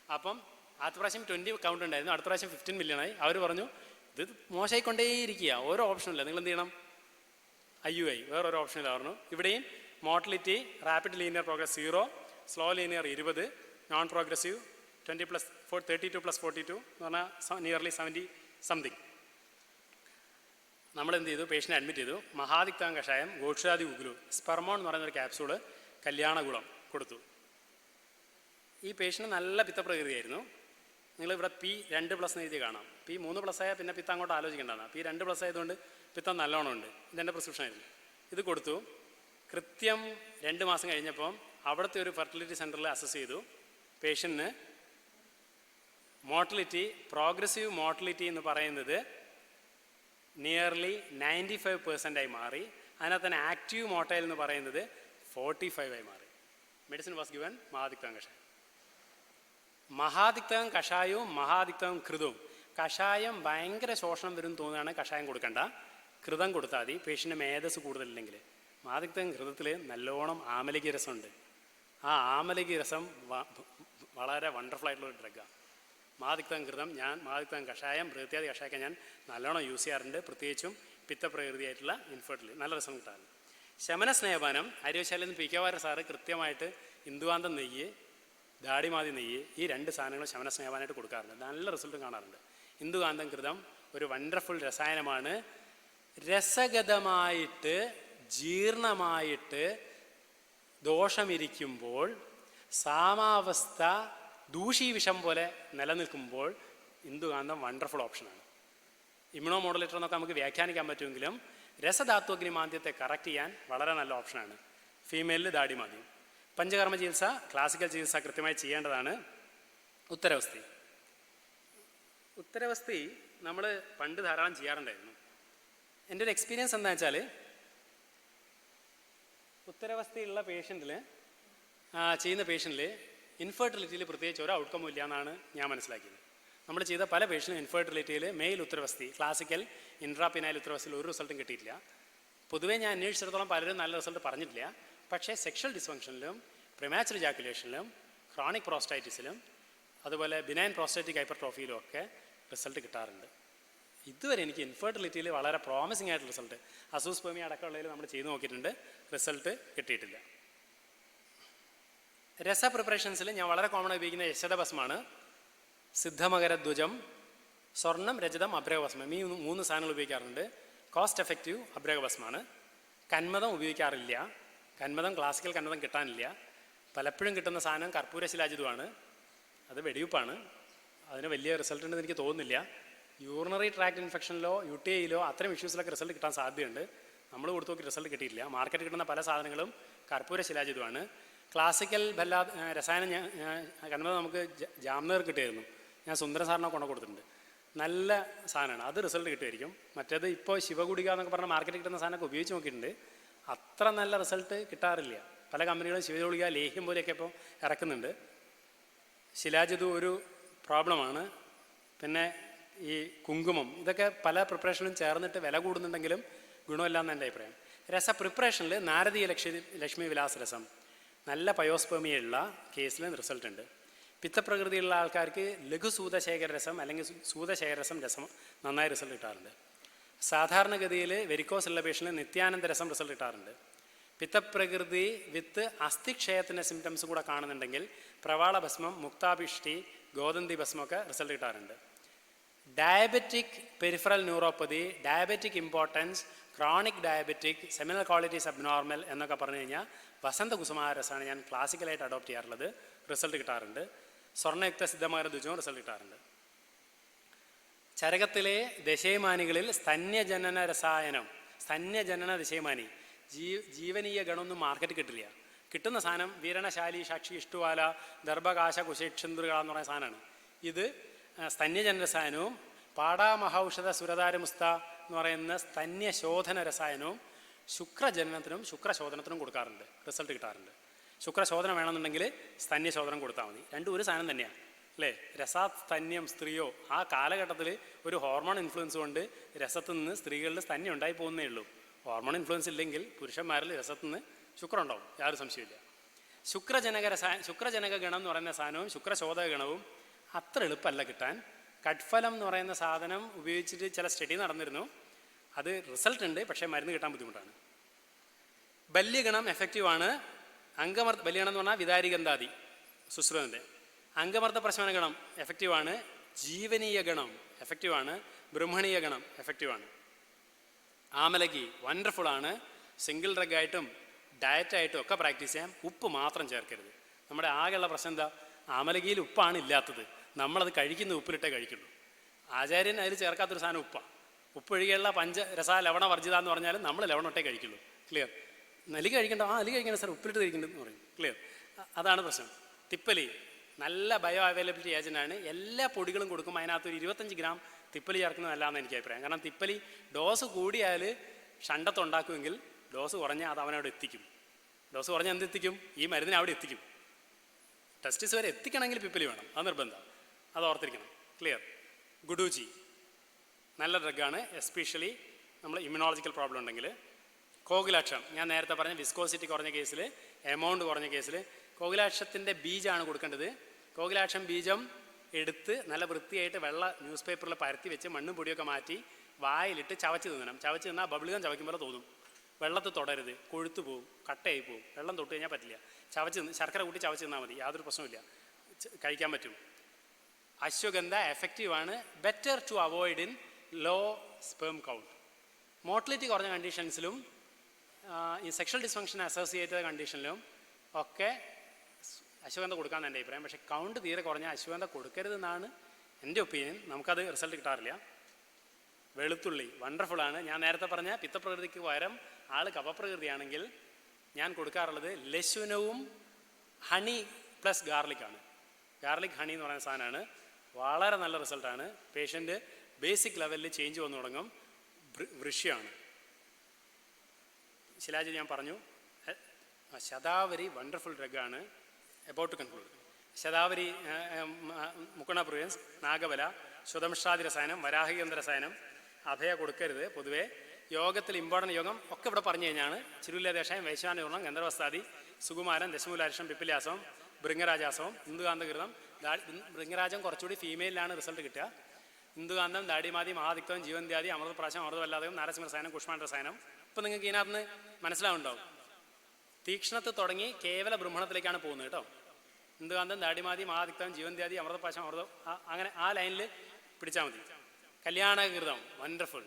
അപ്പം ആദ്യ പ്രാവശ്യം 20 കൗണ്ട് ഉണ്ടായിരുന്നു, അടുത്ത പ്രാവശ്യം 15 മില്യണായി. അവർ പറഞ്ഞു ഇത് മോശമായിക്കൊണ്ടേയിരിക്കുക, ഓരോ ഓപ്ഷനില്ല, നിങ്ങൾ എന്ത് ചെയ്യണം, IUI വേറൊരു ഓപ്ഷനിൽ പറഞ്ഞു. ഇവിടെയും motility rapid linear progress 0, slow linear 20, non progressive 32 + 42 എന്ന് പറഞ്ഞാൽ നിയർലി 70 സംതിങ്. നമ്മളെന്ത് ചെയ്തു, പേഷ്യൻ്റ് അഡ്മിറ്റ് ചെയ്തു. മഹാദിക്താം കഷായം, ഗോക്ഷാദി ഉഗ്ലു, സ്പെർമോൺ എന്ന് പറയുന്നൊരു ക്യാപ്സൂള്, കല്യാണഗുളം കൊടുത്തു. ഈ പേഷ്യൻ്റ് നല്ല പിത്തപ്രകൃതിയായിരുന്നു. നിങ്ങളിവിടെ P2+ എന്ന് എഴുതി കാണാം. P3+ ആയാൽ പിന്നെ പിത്തം അങ്ങോട്ട് ആലോചിക്കേണ്ടതാണ്. P2+ ആയതുകൊണ്ട് പിത്തം നല്ലോണം ഉണ്ട്. ഇതെൻ്റെ പ്രിസ്ക്രിപ്ഷൻ ആയിരുന്നു. ഇത് കൊടുത്തു. കൃത്യം 2 മാസം കഴിഞ്ഞപ്പം അവിടുത്തെ ഒരു ഫെർട്ടിലിറ്റി സെൻറ്ററിൽ അസസ് ചെയ്തു. പേഷ്യൻറ്റിന് മോർട്ടിലിറ്റി, പ്രോഗ്രസീവ് മോർട്ടിലിറ്റി എന്ന് പറയുന്നത് നിയർലി 95% മാറി. അതിനകത്ത് തന്നെ ആക്റ്റീവ് മോർട്ടൈൽ എന്ന് പറയുന്നത് 45 മാറി. മെഡിസിൻ വാസ് ഗിവൻ മഹാദിക്താം കഷായം. മഹാദിക്താം കഷായവും മഹാദിക്താം ഘൃതവും. കഷായം ഭയങ്കര ശോഷണം വരും തോന്നുകയാണ്, കഷായം കൊടുക്കണ്ട, ഘൃതം കൊടുത്താൽ മതി, പേഷ്യൻ്റ് മേധസ് കൂടുതലില്ലെങ്കിൽ. മഹാദിക്താം ഘൃതത്തിൽ നല്ലോണം ആമലകി രസമുണ്ട്. ആ ആമലകി രസം വളരെ വണ്ടർഫുൾ ആയിട്ടുള്ളൊരു ഡ്രഗാണ്. മഹാദിക്താം ഘൃതം, മഹാദിക്താം കഷായം, ബൃഹത്യാദി കഷായമൊക്കെ ഞാൻ നല്ലോണം യൂസ് ചെയ്യാറുണ്ട്. പ്രത്യേകിച്ചും പിത്തപ്രകൃതിയായിട്ടുള്ള ഇൻഫെർട്ടിലിറ്റി നല്ല രസം കിട്ടാറുണ്ട്. ശമന സ്നേഹപാനം അരിവശാലയിൽ നിന്ന് PK വാര്യർ സാറ് കൃത്യമായിട്ട് ഇന്ദുവാന്തം നെയ്യ്, ദാടിമാതി നെയ്യ്, ഈ 2 സാധനങ്ങൾ ശമന സ്നേഹപാനമായിട്ട് കൊടുക്കാറുണ്ട്. നല്ല റിസൾട്ടും കാണാറുണ്ട്. ഇന്ദുകാന്തം ഘൃതം ഒരു വണ്ടർഫുൾ രസായനമാണ്. രസഗതമായിട്ട് ജീർണമായിട്ട് ദോഷമിരിക്കുമ്പോൾ, സാമാവസ്ഥ ദൂഷീവിഷം പോലെ നിലനിൽക്കുമ്പോൾ ഇന്ദുകാന്തം വണ്ടർഫുൾ ഓപ്ഷനാണ്. ഇമ്യൂണോ മോഡുലേറ്റർ എന്നൊക്കെ നമുക്ക് വ്യാഖ്യാനിക്കാൻ പറ്റുമെങ്കിലും രസധാത്വഗ്നിമാന്ദ്യത്തെ കറക്റ്റ് ചെയ്യാൻ വളരെ നല്ല ഓപ്ഷനാണ്. ഫീമെയിലിൽ ദാടിമാദ്യം. പഞ്ചകർമ്മ ചികിത്സ, ക്ലാസിക്കൽ ചികിത്സ കൃത്യമായി ചെയ്യേണ്ടതാണ്. ഉത്തരവസ്ഥി നമ്മൾ പണ്ട് ധാരാളം ചെയ്യാറുണ്ടായിരുന്നു. എൻ്റെ ഒരു എക്സ്പീരിയൻസ് എന്താ വെച്ചാൽ, ഉത്തരവസ്ഥയുള്ള പേഷ്യൻറ്റിൽ ചെയ്യുന്ന പേഷ്യൻറ്റിൽ ഇൻഫെർട്ടിലിറ്റിയിൽ പ്രത്യേകിച്ച് ഒരു ഔട്ട്കമ്മും ഇല്ല എന്നാണ് ഞാൻ മനസ്സിലാക്കിയത്. നമ്മൾ ചെയ്ത പല പേഷ്യൻറ്റും ഇൻഫെർട്ടിലിറ്റിയിൽ മെയിൽ ഉത്തരവസ്ഥി, ക്ലാസിക്കൽ ഇൻട്രാപിനൈൽ ഉത്തരവസ്ഥയിൽ ഒരു റിസൾട്ടും കിട്ടിയിട്ടില്ല. പൊതുവേ ഞാൻ അന്വേഷിച്ചിടത്തോളം പലരും നല്ല റിസൾട്ട് പറഞ്ഞിട്ടില്ല. പക്ഷേ സെക്ഷൽ ഡിസ്ഫങ്ഷനിലും പ്രിമാച്ചുർ ഇജാക്കുലേഷനിലും ക്രോണിക് പ്രോസ്റ്റൈറ്റിസിലും അതുപോലെ ബിനൈൻ പ്രോസ്റ്റേറ്റിക് ഹൈപ്പർട്രോഫിയിലും ഒക്കെ റിസൾട്ട് കിട്ടാറുണ്ട്. ഇതുവരെ എനിക്ക് ഇൻഫെർട്ടിലിറ്റിയിൽ വളരെ പ്രോമിസിംഗ് ആയിട്ടുള്ള റിസൾട്ട്, അസൂസ്പെർമിയ അടക്കമുള്ളതിൽ നമ്മൾ ചെയ്ത് നോക്കിയിട്ടുണ്ട്, റിസൾട്ട് കിട്ടിയിട്ടില്ല. രസ പ്രിപ്പറേഷൻസിൽ ഞാൻ വളരെ കോമൺ ഉപയോഗിക്കുന്ന യശതഭസ്മാണ്. സിദ്ധമകരധ്വജം, സ്വർണം, രജതം, അഭ്രകഭസ്മം, ഈ 3 സാധനങ്ങൾ ഉപയോഗിക്കാറുണ്ട്. Cost effective അഭ്രകഭസ്മാണ്. കന്മദം ഉപയോഗിക്കാറില്ല. കന്മദം, ക്ലാസിക്കൽ കന്മദം കിട്ടാനില്ല. പലപ്പോഴും കിട്ടുന്ന സാധനം കർപ്പൂരശിലാജിതുമാണ്. അത് വെടിയുപ്പാണ്. അതിന് വലിയ റിസൾട്ട് ഉണ്ടെന്ന് എനിക്ക് തോന്നുന്നില്ല. യൂറിനറി ട്രാക്ട് ഇൻഫെക്ഷനിലോ UTIയിലോ അത്തരം ഇഷ്യൂസിലൊക്കെ റിസൾട്ട് കിട്ടാൻ സാധ്യതയുണ്ട്. നമ്മൾ കൊടുത്തു നോക്കി റിസൾട്ട് കിട്ടിയില്ല. മാർക്കറ്റിൽ കിട്ടുന്ന പല സാധനങ്ങളും കർപ്പൂരശിലാജിതുമാണ്. ക്ലാസിക്കൽ രസായനം കന്മദം നമുക്ക് ജാംനഗർ കിട്ടിയായിരുന്നു. ഞാൻ സുന്ദര സാറിനെ കൊണ്ടു കൊടുത്തിട്ടുണ്ട്. നല്ല സാധനമാണ്, അത് റിസൾട്ട് കിട്ടുമായിരിക്കും. മറ്റേത് ഇപ്പോൾ ശിവഗുടിക എന്നൊക്കെ പറഞ്ഞാൽ മാർക്കറ്റിൽ കിട്ടുന്ന സാധനമൊക്കെ ഉപയോഗിച്ച് നോക്കിയിട്ടുണ്ട്, അത്ര നല്ല റിസൾട്ട് കിട്ടാറില്ല. പല കമ്പനികളും ശിവഗുളിക ലേഹ്യം പോലെയൊക്കെ ഇപ്പോൾ ഇറക്കുന്നുണ്ട്. ശിലാജിതു ഒരു പ്രോബ്ലമാണ്. പിന്നെ ഈ കുങ്കുമം, ഇതൊക്കെ പല പ്രിപ്പറേഷനിലും ചേർന്നിട്ട് വില കൂടുന്നുണ്ടെങ്കിലും ഗുണമില്ലാന്ന് എൻ്റെ അഭിപ്രായം. രസ പ്രിപ്പറേഷനിൽ നാരദീയ ലക്ഷ്മി വിലാസ രസം നല്ല പയോസ്പെർമിയുള്ള കേസിൽ റിസൾട്ട് ഉണ്ട്. പിത്തപ്രകൃതിയുള്ള ആൾക്കാർക്ക് ലഘുസൂതശേഖര രസം അല്ലെങ്കിൽ സൂതശേഖര രസം നന്നായി റിസൾട്ട് കിട്ടാറുണ്ട്. സാധാരണഗതിയിൽ വെരിക്കോസ് ഉള്ള പേഷ്യൻറ്റിൽ നിത്യാനന്ദ രസം റിസൾട്ട് കിട്ടാറുണ്ട്. പിത്തപ്രകൃതി വിത്ത് അസ്ഥിക്ഷയത്തിൻ്റെ സിംറ്റംസ് കൂടെ കാണുന്നുണ്ടെങ്കിൽ പ്രവാളഭസ്മം, മുക്താഭിഷ്ടി, ഗോതന്തി ഭസ്മമൊക്കെ റിസൾട്ട് കിട്ടാറുണ്ട്. Diabetic peripheral neuropathy, diabetic importance, chronic diabetic, seminal qualities abnormal എന്നൊക്കെ പറഞ്ഞു കഴിഞ്ഞാൽ വസന്തകുസുമാര രസമാണ് ഞാൻ ക്ലാസിക്കലായിട്ട് അഡോപ്റ്റ് ചെയ്യാറുള്ളത്. റിസൾട്ട് കിട്ടാറുണ്ട്. സ്വർണ്ണയുക്ത സിദ്ധമകരധ്വജവും റിസൾട്ട് കിട്ടാറുണ്ട്. ചരകത്തിലെ ദശേമാനികളിൽ സ്തന്യജനന രസായനം, സ്തന്യജനന ദശേമാനി, ജീവനീയ ഗണമൊന്നും മാർക്കറ്റ് കിട്ടില്ല. കിട്ടുന്ന സാധനം വീരണശാലി, ശക്ഷി, ഇഷ്ടുവാല, ദർഭകാശ, കുശേക്ഷന്ദ്രുക എന്ന് പറയുന്ന സാധനമാണ്. ഇത് സ്തന്യജന രസായനവും പാടാമഹൌഷധ സുരതാരമുസ്ത എന്ന് പറയുന്ന സ്തന്യശോധന രസായനവും ശുക്രജനനത്തിനും ശുക്രശോധനത്തിനും കൊടുക്കാറുണ്ട്, റിസൾട്ട് കിട്ടാറുണ്ട്. ശുക്രശോധനം വേണമെന്നുണ്ടെങ്കിൽ സ്തന്യശോധനം കൊടുത്താൽ മതി. രണ്ടും ഒരു സാധനം തന്നെയാണ് അല്ലേ. രസാത് സ്തന്യം സ്ത്രീയോ, ആ കാലഘട്ടത്തിൽ ഒരു ഹോർമോൺ ഇൻഫ്ലുവൻസ് കൊണ്ട് രസത്തിൽ നിന്ന് സ്ത്രീകളിൽ സ്തന്യം ഉണ്ടായി പോകുന്നേ ഉള്ളൂ. ഹോർമോൺ ഇൻഫ്ലുവൻസ് ഇല്ലെങ്കിൽ പുരുഷന്മാരിൽ രസത്തിൽ നിന്ന് ശുക്രം ഉണ്ടാവും, യാതൊരു സംശയമില്ല. ശുക്രജനക ഗണം എന്ന് പറയുന്ന സാധനവും ശുക്രശോധക ഗണവും അത്ര എളുപ്പമല്ല കിട്ടാൻ. കഡ്ഫലം എന്ന് പറയുന്ന സാധനം ഉപയോഗിച്ചിട്ട് ചില സ്റ്റഡി നടന്നിരുന്നു. അത് റിസൾട്ട് ഉണ്ട്, പക്ഷേ മരുന്ന് കിട്ടാൻ ബുദ്ധിമുട്ടാണ്. ബല്യഗണം എഫക്റ്റീവാണ്. ബല്യഗണം എന്ന് പറഞ്ഞാൽ വിതാരിഗന്ധാദി സുശ്രുതൻ്റെ. അംഗമർദ്ദ പ്രശമന ഗണം എഫക്റ്റീവാണ്. ജീവനീയ ഗണം എഫക്റ്റീവാണ്. ബ്രഹ്മണീയ ഗണം എഫക്റ്റീവാണ്. ആമലകി വണ്ടർഫുള്ളാണ്. സിംഗിൾ ഡ്രഗായിട്ടും ഡയറ്റായിട്ടും ഒക്കെ പ്രാക്ടീസ് ചെയ്യാം. ഉപ്പ് മാത്രം ചേർക്കരുത്. നമ്മുടെ ആകെയുള്ള പ്രശ്നം എന്താ? ആമലകിയിൽ ഉപ്പാണ് ഇല്ലാത്തത്, നമ്മളത് കഴിക്കുന്ന ഉപ്പിലിട്ടേ കഴിക്കുള്ളൂ. ആചാര്യൻ അതിൽ ചേർക്കാത്തൊരു സാധനം ഉപ്പാണ്. ഉപ്പൊഴികെയുള്ള പഞ്ചരസ ലവണ വർജിത എന്ന് പറഞ്ഞാലും നമ്മൾ ലവണട്ടേ കഴിക്കുള്ളൂ. ക്ലിയർ? നലി കഴിക്കണ്ട, അലി കഴിക്കണ്ട സാർ, ഉപ്പിലിട്ട് കഴിക്കേണ്ടതെന്ന് പറയും. ക്ലിയർ? അതാണ് പ്രശ്നം. തിപ്പലി നല്ല ബയോ അവൈലബിലിറ്റി ഏജൻ്റാണ്. എല്ലാ പൊടികളും കൊടുക്കും. അതിനകത്ത് ഒരു 25 ഗ്രാം തിപ്പലി ചേർക്കുന്നതല്ലാന്ന് എനിക്ക് അഭിപ്രായം. കാരണം തിപ്പലി ഡോസ് കൂടിയാൽ ഷണ്ടത്തുണ്ടാക്കുമെങ്കിൽ ഡോസ് കുറഞ്ഞാൽ അത് അവനവിടെ എത്തിക്കും. ഡോസ് കുറഞ്ഞാൽ എന്തെത്തിക്കും? ഈ മരുന്നിനെ അവിടെ എത്തിക്കും. ടെസ്റ്റിസ് വരെ എത്തിക്കണമെങ്കിൽ പിപ്പലി വേണം, അത് നിർബന്ധം. അത് ഓർത്തിരിക്കണം. ക്ലിയർ? ഗുഡൂജി നല്ല ഡ്രഗാണ്, എസ്പെഷ്യലി നമ്മൾ ഇമ്മ്യൂണോളജിക്കൽ പ്രോബ്ലം ഉണ്ടെങ്കിൽ. കോകിലാക്ഷം ഞാൻ നേരത്തെ പറഞ്ഞ വിസ്കോസിറ്റി കുറഞ്ഞ കേസിൽ, എമൗണ്ട് കുറഞ്ഞ കേസിൽ കോകിലാക്ഷത്തിൻ്റെ ബീജമാണ് കൊടുക്കേണ്ടത്. കോകിലാക്ഷം ബീജം എടുത്ത് നല്ല വൃത്തിയായിട്ട് വെള്ള ന്യൂസ് പേപ്പറിൽ പരത്തി വെച്ച് മണ്ണും പൊടിയൊക്കെ മാറ്റി വായിലിട്ട് ചവച്ച് തിന്നണം. ചവച്ച് തിന്നാൽ ബബിളികം ചവയ്ക്കുമ്പോൾ തോന്നും. വെള്ളത്തിൽ തൊടരുത്, കൊഴുത്തു പോവും, കട്ടയായി പോവും. വെള്ളം തൊട്ട് കഴിഞ്ഞാൽ പറ്റില്ല. ശർക്കര കൂട്ടി ചവച്ച് തിന്നാൽ മതി, യാതൊരു പ്രശ്നമില്ല, കഴിക്കാൻ പറ്റും. അശ്വഗന്ധ എഫക്റ്റീവാണ്. Better to avoid in low sperm count. Motility കുറഞ്ഞ കണ്ടീഷൻസിലും ഈ സെക്ഷൽ ഡിസ്ഫങ്ഷൻ അസോസിയേറ്റഡ് കണ്ടീഷനിലും ഒക്കെ അശ്വഗന്ധ കൊടുക്കാൻ എൻ്റെ അഭിപ്രായം. പക്ഷേ കൗണ്ട് തീരെ കുറഞ്ഞ അശ്വഗന്ധ കൊടുക്കരുതെന്നാണ് എൻ്റെ ഒപ്പീനിയൻ. നമുക്കത് റിസൾട്ട് കിട്ടാറില്ല. വെളുത്തുള്ളി വണ്ടർഫുള്ളാണ്. ഞാൻ നേരത്തെ പറഞ്ഞ പിത്തപ്രകൃതിക്ക് പകരം ആൾ കഫപ്രകൃതിയാണെങ്കിൽ ഞാൻ കൊടുക്കാറുള്ളത് ലശുനവും ഹണി പ്ലസ് ഗാർലിക്കാണ്. ഗാർലിക് ഹണി എന്ന് പറയുന്ന സാധനമാണ്. വളരെ നല്ല റിസൾട്ടാണ്. പേഷ്യൻ്റ് ബേസിക് ലെവലിൽ ചേഞ്ച് വന്നു തുടങ്ങും. വൃഷ്യമാണ്. ശിലാജി ഞാൻ പറഞ്ഞു. ശതാവരി വണ്ടർഫുൾ ഡ്രഗാണ്. About to conclude. ശതാവരി, മുക്കണ പ്രുവൻസ്, നാഗബല, ശ്വതംഷ്ടാദി രസായനം, വരാഹികന്ധ രസായനം, അഭയ കൊടുക്കരുത്. പൊതുവേ യോഗത്തിൽ ഇമ്പോർട്ടൻ്റ് യോഗം ഒക്കെ ഇവിടെ പറഞ്ഞു കഴിഞ്ഞാണ്. ചിരുല്യദേശായം, വൈശ്വാനൂർണം, ഗന്ധർവസ്ഥാദി, സുകുമാരൻ, ദശമൂലാരിഷം, പിപ്പിലാസവം, ഭൃംഗരാജാസവം, ഇന്ദുകാന്തകൃതം. ഭൃംഗരാജം കുറച്ചുകൂടി ഫീമെയിലാണ് റിസൾട്ട് കിട്ടുക. ഇന്ദുകാന്തം, ദാഡിമാതി, മഹാദിക്തം, ജീവന്ത്യാദി, അമൃതപ്രാശം, അമൃതവല്ലാതകം, നാരസിംഹ രസായനം, കുഷ്മാൻ രസായനം. ഇപ്പം നിങ്ങൾക്ക് ഇതിനകത്ത് മനസ്സിലാവുണ്ടാവും. തീക്ഷ്ണത്ത് തുടങ്ങി കേവല ബ്രഹ്മണത്തിലേക്കാണ് പോകുന്നത് കേട്ടോ. ഇന്ദുകാന്തം, ദാഡിമാതി, മഹാദിക്തം, ജീവന്ത്യാദി, അമൃതപ്രാശം, അങ്ങനെ ആ ലൈനിൽ പിടിച്ചാൽ മതി. കല്യാണകൃതം വണ്ടർഫുൾ.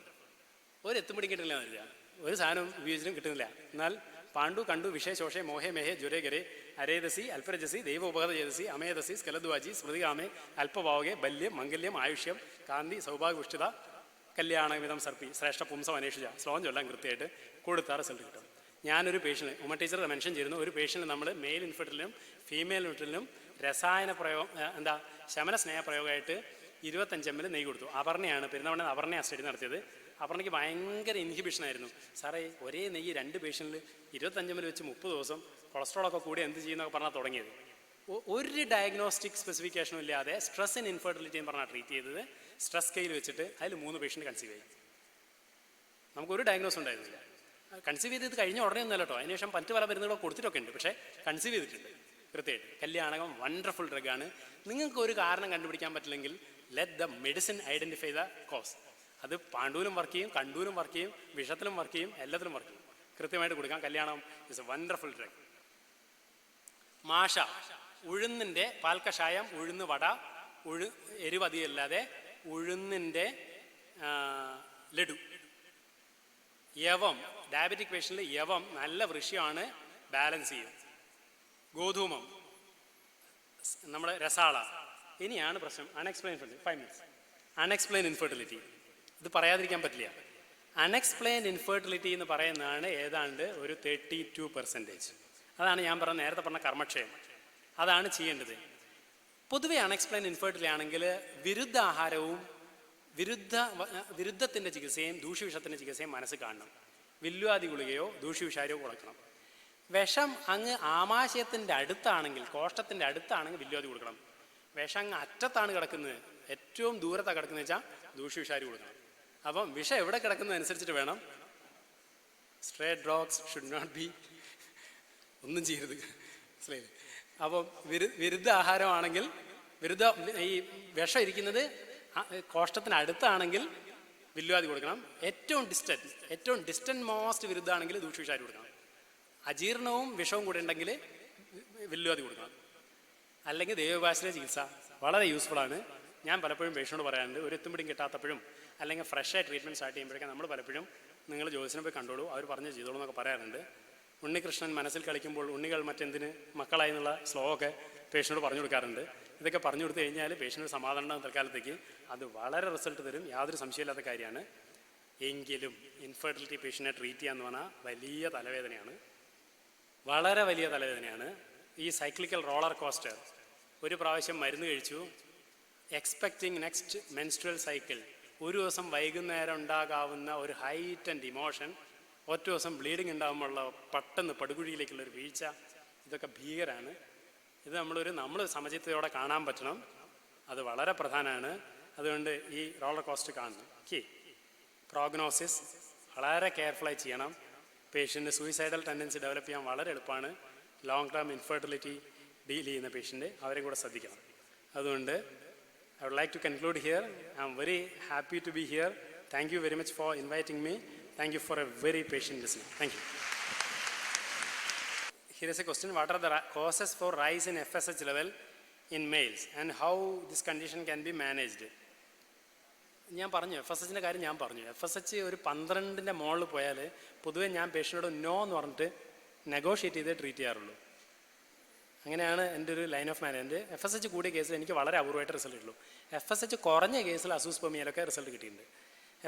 ഒരു എത്തും പിടിക്കിട്ടില്ല എന്നില്ല, ഒരു സാധനം ഉപയോഗിച്ചിട്ടും കിട്ടുന്നില്ല. എന്നാൽ പാണ്ഡു കണ്ടു വിഷയ ശോഷേ മോഹേ മേഹേ ജ്വരേ ഗരേ അരേദസി അൽപരജസി ദൈവ ഉപഗതജേതസി അമേദസി സ്കലദ്വാജി സ്മൃതികാമേ അല്പഭാവകെ ബല്യം മംഗല്യം ആയുഷ്യം കാന്തി സൗഭാഗ്യപുഷ്ടിത കല്യാണവിധം സർപ്പി ശ്രേഷ്ഠ പുംസം അന്വേഷിച്ച ശ്ലോകം ചൊല്ലാൻ കൃത്യമായിട്ട് കൊടുത്താൽ റിസൾട്ട് കിട്ടും. ഞാനൊരു പേഷ്യൻ്റ്, ഉമ്മ ടീച്ചർ മെൻഷൻ ചെയ്യുന്നു, ഒരു പേഷ്യൻ്റ് നമ്മൾ മെയിൽ ഇൻഫെർട്ടിലും ഫീമെയിൽ ഇൻഫെർട്ടിലും രസായന പ്രയോഗം ശമന സ്നേഹപ്രയോഗമായിട്ട് 25 ml നെയ്യ് കൊടുത്തു. അപർണയാണ്, പെരുന്നവണ്ണ അപർണയാണ് സ്റ്റഡി നടത്തിയത്. അപർണയ്ക്ക് ഭയങ്കര ഇൻഹിബിഷനായിരുന്നു. സാറേ ഒരേ നെയ്യ് 2 പേഷ്യൻറ്റിൽ 25 ml വെച്ച് 30 ദിവസം കൊളസ്ട്രോളൊക്കെ കൂടി എന്ത് ചെയ്യുന്നൊക്കെ പറഞ്ഞാൽ തുടങ്ങിയത്. ഒരു ഡയഗ്നോസ്റ്റിക് സ്പെസിഫിക്കേഷനും ഇല്ലാതെ സ്ട്രെസ് ഇൻ ഇൻഫെർട്ടിലിറ്റി എന്ന് പറഞ്ഞാൽ ട്രീറ്റ് ചെയ്തത്. സ്ട്രെസ് സ്കെയിൽ വെച്ചിട്ട് അതിൽ 3 പേഷ്യൻ്റ് കൺസീവ് ചെയ്തു. നമുക്കൊരു ഡയഗ്നോസ് ഉണ്ടായിരുന്നില്ല. കൺസീവ് ചെയ്ത് കഴിഞ്ഞ ഉടനെ ഒന്നുമല്ല കേട്ടോ, അതിനുശേഷം മറ്റ് പല മരുന്നുകളൊക്കെ കൊടുത്തിട്ടൊക്കെ ഉണ്ട്, പക്ഷേ കൺസീവ് ചെയ്തിട്ടുണ്ട് കൃത്യമായിട്ട്. കല്യാണകം വണ്ടർഫുൾ ഡ്രഗാണ്. നിങ്ങൾക്ക് ഒരു കാരണം കണ്ടുപിടിക്കാൻ പറ്റില്ലെങ്കിൽ let the medicine identify the cause. അത് പാണ്ഡൂലും വർക്ക് ചെയ്യും, കണ്ടൂരും വർക്ക് ചെയ്യും, വിഷത്തിലും വർക്ക് ചെയ്യും, എല്ലാത്തിലും വർക്ക് ചെയ്യും. കൃത്യമായിട്ട് കൊടുക്കാം. കല്യാണം ഇസ് എ വണ്ടർഫുൾ ഡ്രഗ്. മാഷ ഉഴുന്നിൻ്റെ പാൽക്കഷായം, ഉഴുന്ന് വട, എരിവതിയല്ലാതെ ഉഴുന്നിൻ്റെ ലഡു. യവം ഡയബറ്റിക് പേഷ്യൻറ്റിൽ യവം നല്ല വൃഷ്യമാണ്, ബാലൻസ് ചെയ്യും. ഗോധൂമം, നമ്മുടെ രസാള. ഇനിയാണ് പ്രശ്നം unexplained infertility. 5 minutes. Unexplained infertility ഇത് പറയാതിരിക്കാൻ പറ്റില്ല. അൺഎക്സ്പ്ലെയിൻ ഇൻഫെർട്ടിലിറ്റി എന്ന് പറയുന്നതാണ് ഏതാണ്ട് ഒരു 32%. അതാണ് ഞാൻ നേരത്തെ പറഞ്ഞ കർമ്മക്ഷയം. അതാണ് ചെയ്യേണ്ടത്. പൊതുവെ അൺഎക്സ്പ്ലെയിൻ ഇൻഫെർട്ടിലിറ്റി ആണെങ്കിൽ വിരുദ്ധ ആഹാരവും വിരുദ്ധത്തിൻ്റെ ചികിത്സയും ദൂഷ്യവിഷത്തിൻ്റെ ചികിത്സയും മനസ്സിൽ കാണണം. വില്വാദി ഗുളികയോ ദൂഷ്യവിഷാരോ കൊടുക്കണം. വിഷം അങ്ങ് ആമാശയത്തിൻ്റെ അടുത്താണെങ്കിൽ, കോഷ്ടത്തിൻ്റെ അടുത്താണെങ്കിൽ വില്വാദി കൊടുക്കണം. വിഷം അങ്ങ് അറ്റത്താണ് കിടക്കുന്നത്, ഏറ്റവും ദൂരത്താണ് കിടക്കുന്നത് വെച്ചാൽ ദൂഷ്യവിഷാരി കൊടുക്കണം. അപ്പം വിഷം എവിടെ കിടക്കുന്നതനുസരിച്ചിട്ട് വേണം. Straight dogs should not be, ഒന്നും ചെയ്യരുത്, മനസ്സിലായില്ലേ? അപ്പം വിരുദ്ധ ആഹാരമാണെങ്കിൽ, ഈ വിഷം ഇരിക്കുന്നത് കോഷ്ടത്തിന് അടുത്താണെങ്കിൽ വില്വാദി കൊടുക്കണം. ഏറ്റവും ഡിസ്റ്റൻറ്റ് മോസ്റ്റ് വിരുദ്ധമാണെങ്കിൽ ദൂഷ്യവിഷാരി കൊടുക്കണം. അജീർണവും വിഷവും കൂടെ ഉണ്ടെങ്കിൽ വില്വാദി കൊടുക്കണം. അല്ലെങ്കിൽ ദേവോപാസന ചികിത്സ വളരെ യൂസ്ഫുള്ളാണ്. ഞാൻ പലപ്പോഴും പേഷ്യനോട് പറയാറുണ്ട്, ഒരു എത്തുംപിടിയും കിട്ടാത്തപ്പോഴും അല്ലെങ്കിൽ ഫ്രഷായി ട്രീറ്റ്മെൻറ്റ് സ്റ്റാർട്ട് ചെയ്യുമ്പോഴേക്കും നമ്മൾ പലപ്പോഴും നിങ്ങൾ ജ്യോതിസിനെ പോയി കണ്ടോളൂ, അവർ പറഞ്ഞ് ചെയ്തോളൂ എന്നൊക്കെ പറയാറുണ്ട്. ഉണ്ണികൃഷ്ണൻ മനസ്സിൽ കളിക്കുമ്പോൾ ഉണ്ണികൾ മറ്റെന്തിന് മക്കളായി എന്നുള്ള ശ്ലോകമൊക്കെ പേഷ്യനോട് പറഞ്ഞു കൊടുക്കാറുണ്ട്. ഇതൊക്കെ പറഞ്ഞു കൊടുത്തു കഴിഞ്ഞാൽ പേഷ്യൻ്റ് സമാധാനം തൽക്കാലത്തേക്ക് അത് വളരെ റിസൾട്ട് തരും, യാതൊരു സംശയമില്ലാത്ത കാര്യമാണ്. എങ്കിലും ഇൻഫെർട്ടിലിറ്റി പേഷ്യൻറ്റിനെ ട്രീറ്റ് ചെയ്യാന്ന് പറഞ്ഞാൽ വലിയ തലവേദനയാണ്, വളരെ വലിയ തലവേദനയാണ്. ഈ സൈക്ലിക്കൽ റോളർ കോസ്റ്റർ, ഒരു പ്രാവശ്യം മരുന്ന് കഴിച്ചു, എക്സ്പെക്റ്റിംഗ് നെക്സ്റ്റ് മെൻസ്ട്രുവൽ സൈക്കിൾ, ഒരു ദിവസം വൈകുന്നേരം ഉണ്ടാകാവുന്ന ഒരു ഹൈറ്റൻഡ് ഇമോഷൻ, ഒറ്റ ദിവസം ബ്ലീഡിങ് ഉണ്ടാകുമ്പോഴുള്ള പെട്ടെന്ന് പടുകുഴിയിലേക്കുള്ളൊരു വീഴ്ച, ഇതൊക്കെ ഭീകരമാണ്. ഇത് നമ്മൾ സമചിത്തതയോടെ കാണാൻ പറ്റണം, അത് വളരെ പ്രധാനമാണ്. അതുകൊണ്ട് ഈ റോളർ കോസ്റ്റ് കാണണം. പ്രോഗ്നോസിസ് വളരെ കെയർഫുള്ളായി ചെയ്യണം. പേഷ്യൻ്റ് സൂയിസൈഡൽ ടെൻഡൻസി ഡെവലപ്പ് ചെയ്യാൻ വളരെ എളുപ്പമാണ്. ലോങ് ടേം ഇൻഫെർട്ടിലിറ്റി ഡീൽ ചെയ്യുന്ന പേഷ്യൻ്റ്, അവരെ കൂടെ ശ്രദ്ധിക്കണം. അതുകൊണ്ട് I would like to conclude here. I am very happy to be here. Thank you very much for inviting me. Thank you for a very patient listening. Thank you. Here is a question. What are the causes for rise in FSH level in males and how this condition can be managed? ഞാൻ പറഞ്ഞു, FSHൻ്റെ കാര്യം ഞാൻ പറഞ്ഞു. FSH ഒരു 12ൻ്റെ മുകളിൽ പോയാൽ പൊതുവേ ഞാൻ പേഷ്യനോട് നോ എന്ന് പറഞ്ഞിട്ട് നെഗോഷിയേറ്റ് ചെയ്ത് ട്രീറ്റ് ചെയ്യാറുള്ളൂ. അങ്ങനെയാണ് എൻ്റെ ഒരു ലൈൻ ഓഫ് മാനേജ്മെൻറ്റ്. FSH കൂടിയ കേസിൽ എനിക്ക് വളരെ അപൂർവമായിട്ട് റിസൾട്ട് കിട്ടുള്ളൂ. FSH കുറഞ്ഞ കേസിൽ അസൂസ്പെർമിയയിലൊക്കെ റിസൾട്ട് കിട്ടിയിട്ടുണ്ട്.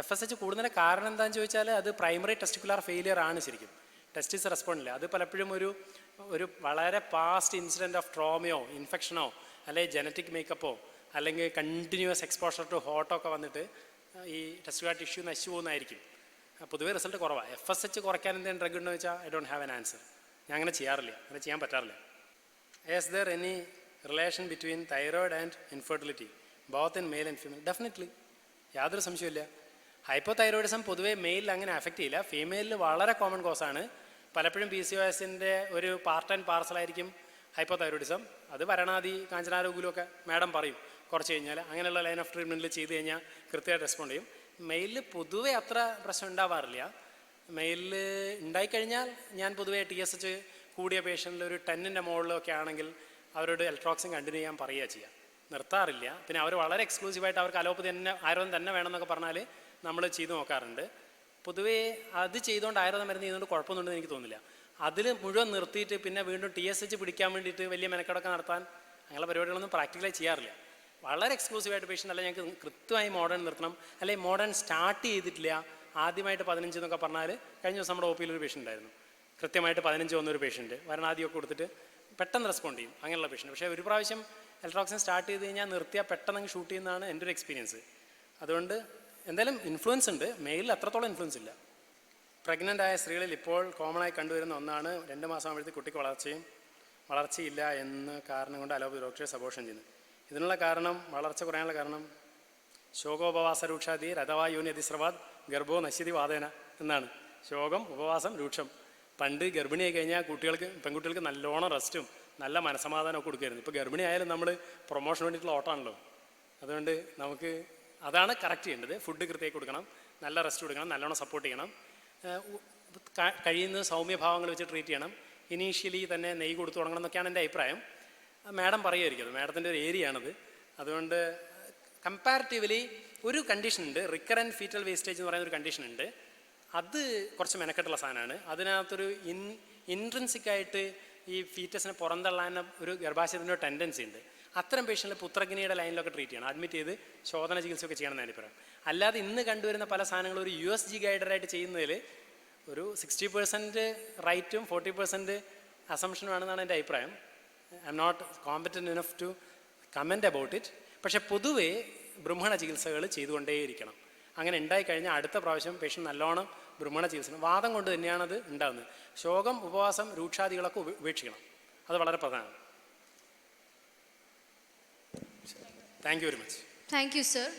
FSH കൂടുന്നതിൻ്റെ കാരണം എന്താണെന്ന് ചോദിച്ചാൽ അത് പ്രൈമറി ടെസ്റ്റിക്കുലാർ ഫെയിലിയർ ആണ്. ശരിക്കും ടെസ്റ്റിസ് റെസ്പോണ്ടില്ല. അത് പലപ്പോഴും ഒരു വളരെ പാസ്റ്റ് ഇൻസിഡൻറ്റ് ഓഫ് ട്രോമയോ ഇൻഫെക്ഷനോ അല്ലെങ്കിൽ ജനറ്റിക് മേക്കപ്പോ അല്ലെങ്കിൽ കണ്ടിന്യൂസ് എക്സ്പോഷർ ടു ഹോട്ടോ ഒക്കെ വന്നിട്ട് ഈ ടെസ്റ്റുകാർ ടിഷ്യൂ നശിച്ചു പോകുന്നതായിരിക്കും. പൊതുവേ റിസൾട്ട് കുറവാണ്. FSH കുറയ്ക്കാൻ എന്തെങ്കിലും ഡ്രഗ് ഉണ്ടോ എന്ന് വെച്ചാൽ I don't have an answer. ഞാൻ അങ്ങനെ ചെയ്യാറില്ല, അങ്ങനെ ചെയ്യാൻ പറ്റാറില്ല. Is there any relation between thyroid and infertility, both in male and female? Definitely. യാതൊരു സംശയമില്ല. ഹൈപ്പോതൈറോയിഡിസം പൊതുവേ മെയിലിൽ അങ്ങനെ അഫക്റ്റ് ചെയ്യില്ല, ഫീമെയിലിൽ വളരെ കോമൺ കോസാണ്. പലപ്പോഴും PCOSൻ്റെ ഒരു പാർട്ട് ആൻഡ് പാർസലായിരിക്കും ഹൈപ്പോതൈറോയിഡിസം. അത് വരണാതി കാഞ്ചനാരോഗ്യമൊക്കെ മാഡം പറയും കുറച്ച് കഴിഞ്ഞാൽ. അങ്ങനെയുള്ള ലൈൻ ഓഫ് ട്രീറ്റ്മെൻറ്റിൽ ചെയ്ത് കഴിഞ്ഞാൽ കൃത്യമായിട്ട് റെസ്പോണ്ട് ചെയ്യും. മെയിലിൽ പൊതുവേ അത്ര പ്രശ്നം ഉണ്ടാവാറില്ല. മെയിലിൽ ഉണ്ടായിക്കഴിഞ്ഞാൽ ഞാൻ പൊതുവേ TSH കൂടിയ പേഷ്യൻറ്റിൽ ഒരു 10ൻ്റെ മുകളിലൊക്കെ ആണെങ്കിൽ അവരോട് എൽട്രോക്സിൻ കണ്ടിന്യൂ ചെയ്യാൻ പറയുക ചെയ്യുക, നിർത്താറില്ല. പിന്നെ അവർ വളരെ എക്സ്ക്ലൂസീവായിട്ട് അവർക്ക് അലോപ്പതി തന്നെ ആയുർവേദം തന്നെ വേണമെന്നൊക്കെ പറഞ്ഞാൽ നമ്മൾ ചെയ്ത് നോക്കാറുണ്ട്. പൊതുവേ അത് ചെയ്തുകൊണ്ട് ആയുർവേദം മരുന്ന് ചെയ്തുകൊണ്ട് കുഴപ്പമൊന്നുണ്ടെന്ന് എനിക്ക് തോന്നുന്നില്ല. അതിൽ മുഴുവൻ നിർത്തിയിട്ട് പിന്നെ വീണ്ടും TSH പിടിക്കാൻ വേണ്ടിയിട്ട് വലിയ മെനക്കെടൊക്കെ നടത്താൻ അങ്ങനെയുള്ള പരിപാടികളൊന്നും പ്രാക്ടിക്കലായി ചെയ്യാറില്ല. വളരെ എക്സ്ക്ലൂസീവായിട്ട് പേഷ്യൻ്റ് അല്ല ഞങ്ങൾക്ക് കൃത്യമായി മോഡേൺ നിർത്തണം, അല്ലെങ്കിൽ മോഡേൺ സ്റ്റാർട്ട് ചെയ്തിട്ടില്ല, ആദ്യമായിട്ട് 15 എന്നൊക്കെ പറഞ്ഞാൽ. കഴിഞ്ഞ ദിവസം നമ്മുടെ OP-യിൽ ഒരു പേഷ്യൻ്റ് ഉണ്ടായിരുന്നു, കൃത്യമായിട്ട് 15 വന്നൊരു പേഷ്യൻറ്റ്, വരണാദിയൊക്കെ കൊടുത്തിട്ട് പെട്ടെന്ന് റെസ്പോണ്ട് ചെയ്യും, അങ്ങനെയുള്ള പേഷ്യൻ്റ്. പക്ഷേ ഒരു പ്രാവശ്യം എൽട്രോക്സിൻ സ്റ്റാർട്ട് ചെയ്ത് കഴിഞ്ഞാൽ നിർത്തിയാൽ പെട്ടെന്ന് ഷൂട്ട് ചെയ്യുന്നതാണ് എൻ്റെ ഒരു എക്സ്പീരിയൻസ്. അതുകൊണ്ട് എന്തായാലും ഇൻഫ്ലുവൻസ് ഉണ്ട്, മെയിലിൽ അത്രത്തോളം ഇൻഫ്ലുവൻസ് ഇല്ല. പ്രഗ്നൻ്റ് ആയ സ്ത്രീകളിൽ ഇപ്പോൾ കോമണായി കണ്ടുവരുന്ന ഒന്നാണ് 2 മാസം ആകുമ്പോഴത്തേക്ക് കുട്ടിക്ക് വളർച്ചയില്ല എന്ന കാരണം കൊണ്ട് അലോപ്പതി ഡോക്ടേഴ്സ് അബോർഷൻ ചെയ്യുന്നു. ഇതിനുള്ള കാരണം, വളർച്ച കുറയാനുള്ള കാരണം ശോകോപവാസ രൂക്ഷാതി രഥവാ യോനി അതിസ്രവാദ് ഗർഭോ നശ്യതി വാദേന എന്നാണ്. ശോകം, ഉപവാസം, രൂക്ഷം. പണ്ട് ഗർഭിണിയായി കഴിഞ്ഞാൽ പെൺകുട്ടികൾക്ക് നല്ലോണം റെസ്റ്റും നല്ല മനസ്സമാധാനമൊക്കെ കൊടുക്കുമായിരുന്നു. ഇപ്പോൾ ഗർഭിണി ആയാലും നമ്മൾ പ്രൊമോഷന് വേണ്ടിയിട്ടുള്ള ഓട്ടമാണല്ലോ. അതുകൊണ്ട് നമുക്ക് അതാണ് കറക്റ്റ് ചെയ്യേണ്ടത്. ഫുഡ് കൃത്യമായി കൊടുക്കണം, നല്ല റെസ്റ്റ് കൊടുക്കണം, നല്ലോണം സപ്പോർട്ട് ചെയ്യണം, കഴിയുന്ന സൗമ്യഭാവങ്ങൾ വെച്ച് ട്രീറ്റ് ചെയ്യണം. ഇനീഷ്യലി തന്നെ നെയ്യ് കൊടുത്തു തുടങ്ങണം എന്നൊക്കെയാണ് എൻ്റെ അഭിപ്രായം. മാഡം പറയുമായിരിക്കും, അത് മാഡത്തിൻ്റെ ഒരു ഏരിയ ആണത്. അതുകൊണ്ട് കമ്പാരിറ്റീവ്ലി ഒരു കണ്ടീഷനുണ്ട്, റിക്കറൻറ്റ് ഫീറ്റൽ വേസ്റ്റേജ് എന്ന് പറയുന്ന ഒരു കണ്ടീഷനുണ്ട്. അത് കുറച്ച് മെനക്കെട്ടുള്ള സാധനമാണ്. അതിനകത്തൊരു ഇൻട്രൻസിക്കായിട്ട് ഈ ഫീറ്റസിനെ പുറന്തള്ളാൻ ഒരു ഗർഭാശയത്തിൻ്റെ ടെൻഡൻസി ഉണ്ട്. അത്തരം പേഷ്യൻറ്റിൽ പുത്രഗ്നിയുടെ ലൈനിലൊക്കെ ട്രീറ്റ് ചെയ്യണം, അഡ്മിറ്റ് ചെയ്ത് ശോധന ചികിത്സയൊക്കെ ചെയ്യണം എന്നാണ് പറയാം. അല്ലാതെ ഇന്ന് കണ്ടുവരുന്ന പല സാധനങ്ങളും ഒരു USG ഗൈഡറായിട്ട് ചെയ്യുന്നതിൽ ഒരു 60% റൈറ്റും 40% അസംഷനാണെന്നാണ് എൻ്റെ അഭിപ്രായം. I am not competent enough to comment about it. പക്ഷേ പൊതുവേ ബ്രഹ്മണ ചികിത്സകൾ ചെയ്തുകൊണ്ടേയിരിക്കണം. അങ്ങനെ ഉണ്ടായിക്കഴിഞ്ഞാൽ അടുത്ത പ്രാവശ്യം പേഷ്യൻ്റ് നല്ലോണം ബ്രഹ്മണ ചികിത്സ, വാദം കൊണ്ട് തന്നെയാണത് ഉണ്ടാകുന്നത്. ശോകം, ഉപവാസം, രൂക്ഷാദികളൊക്കെ ഉപേക്ഷിക്കണം. അത് വളരെ പ്രധാനമാണ്. Thank you very much. Thank you sir.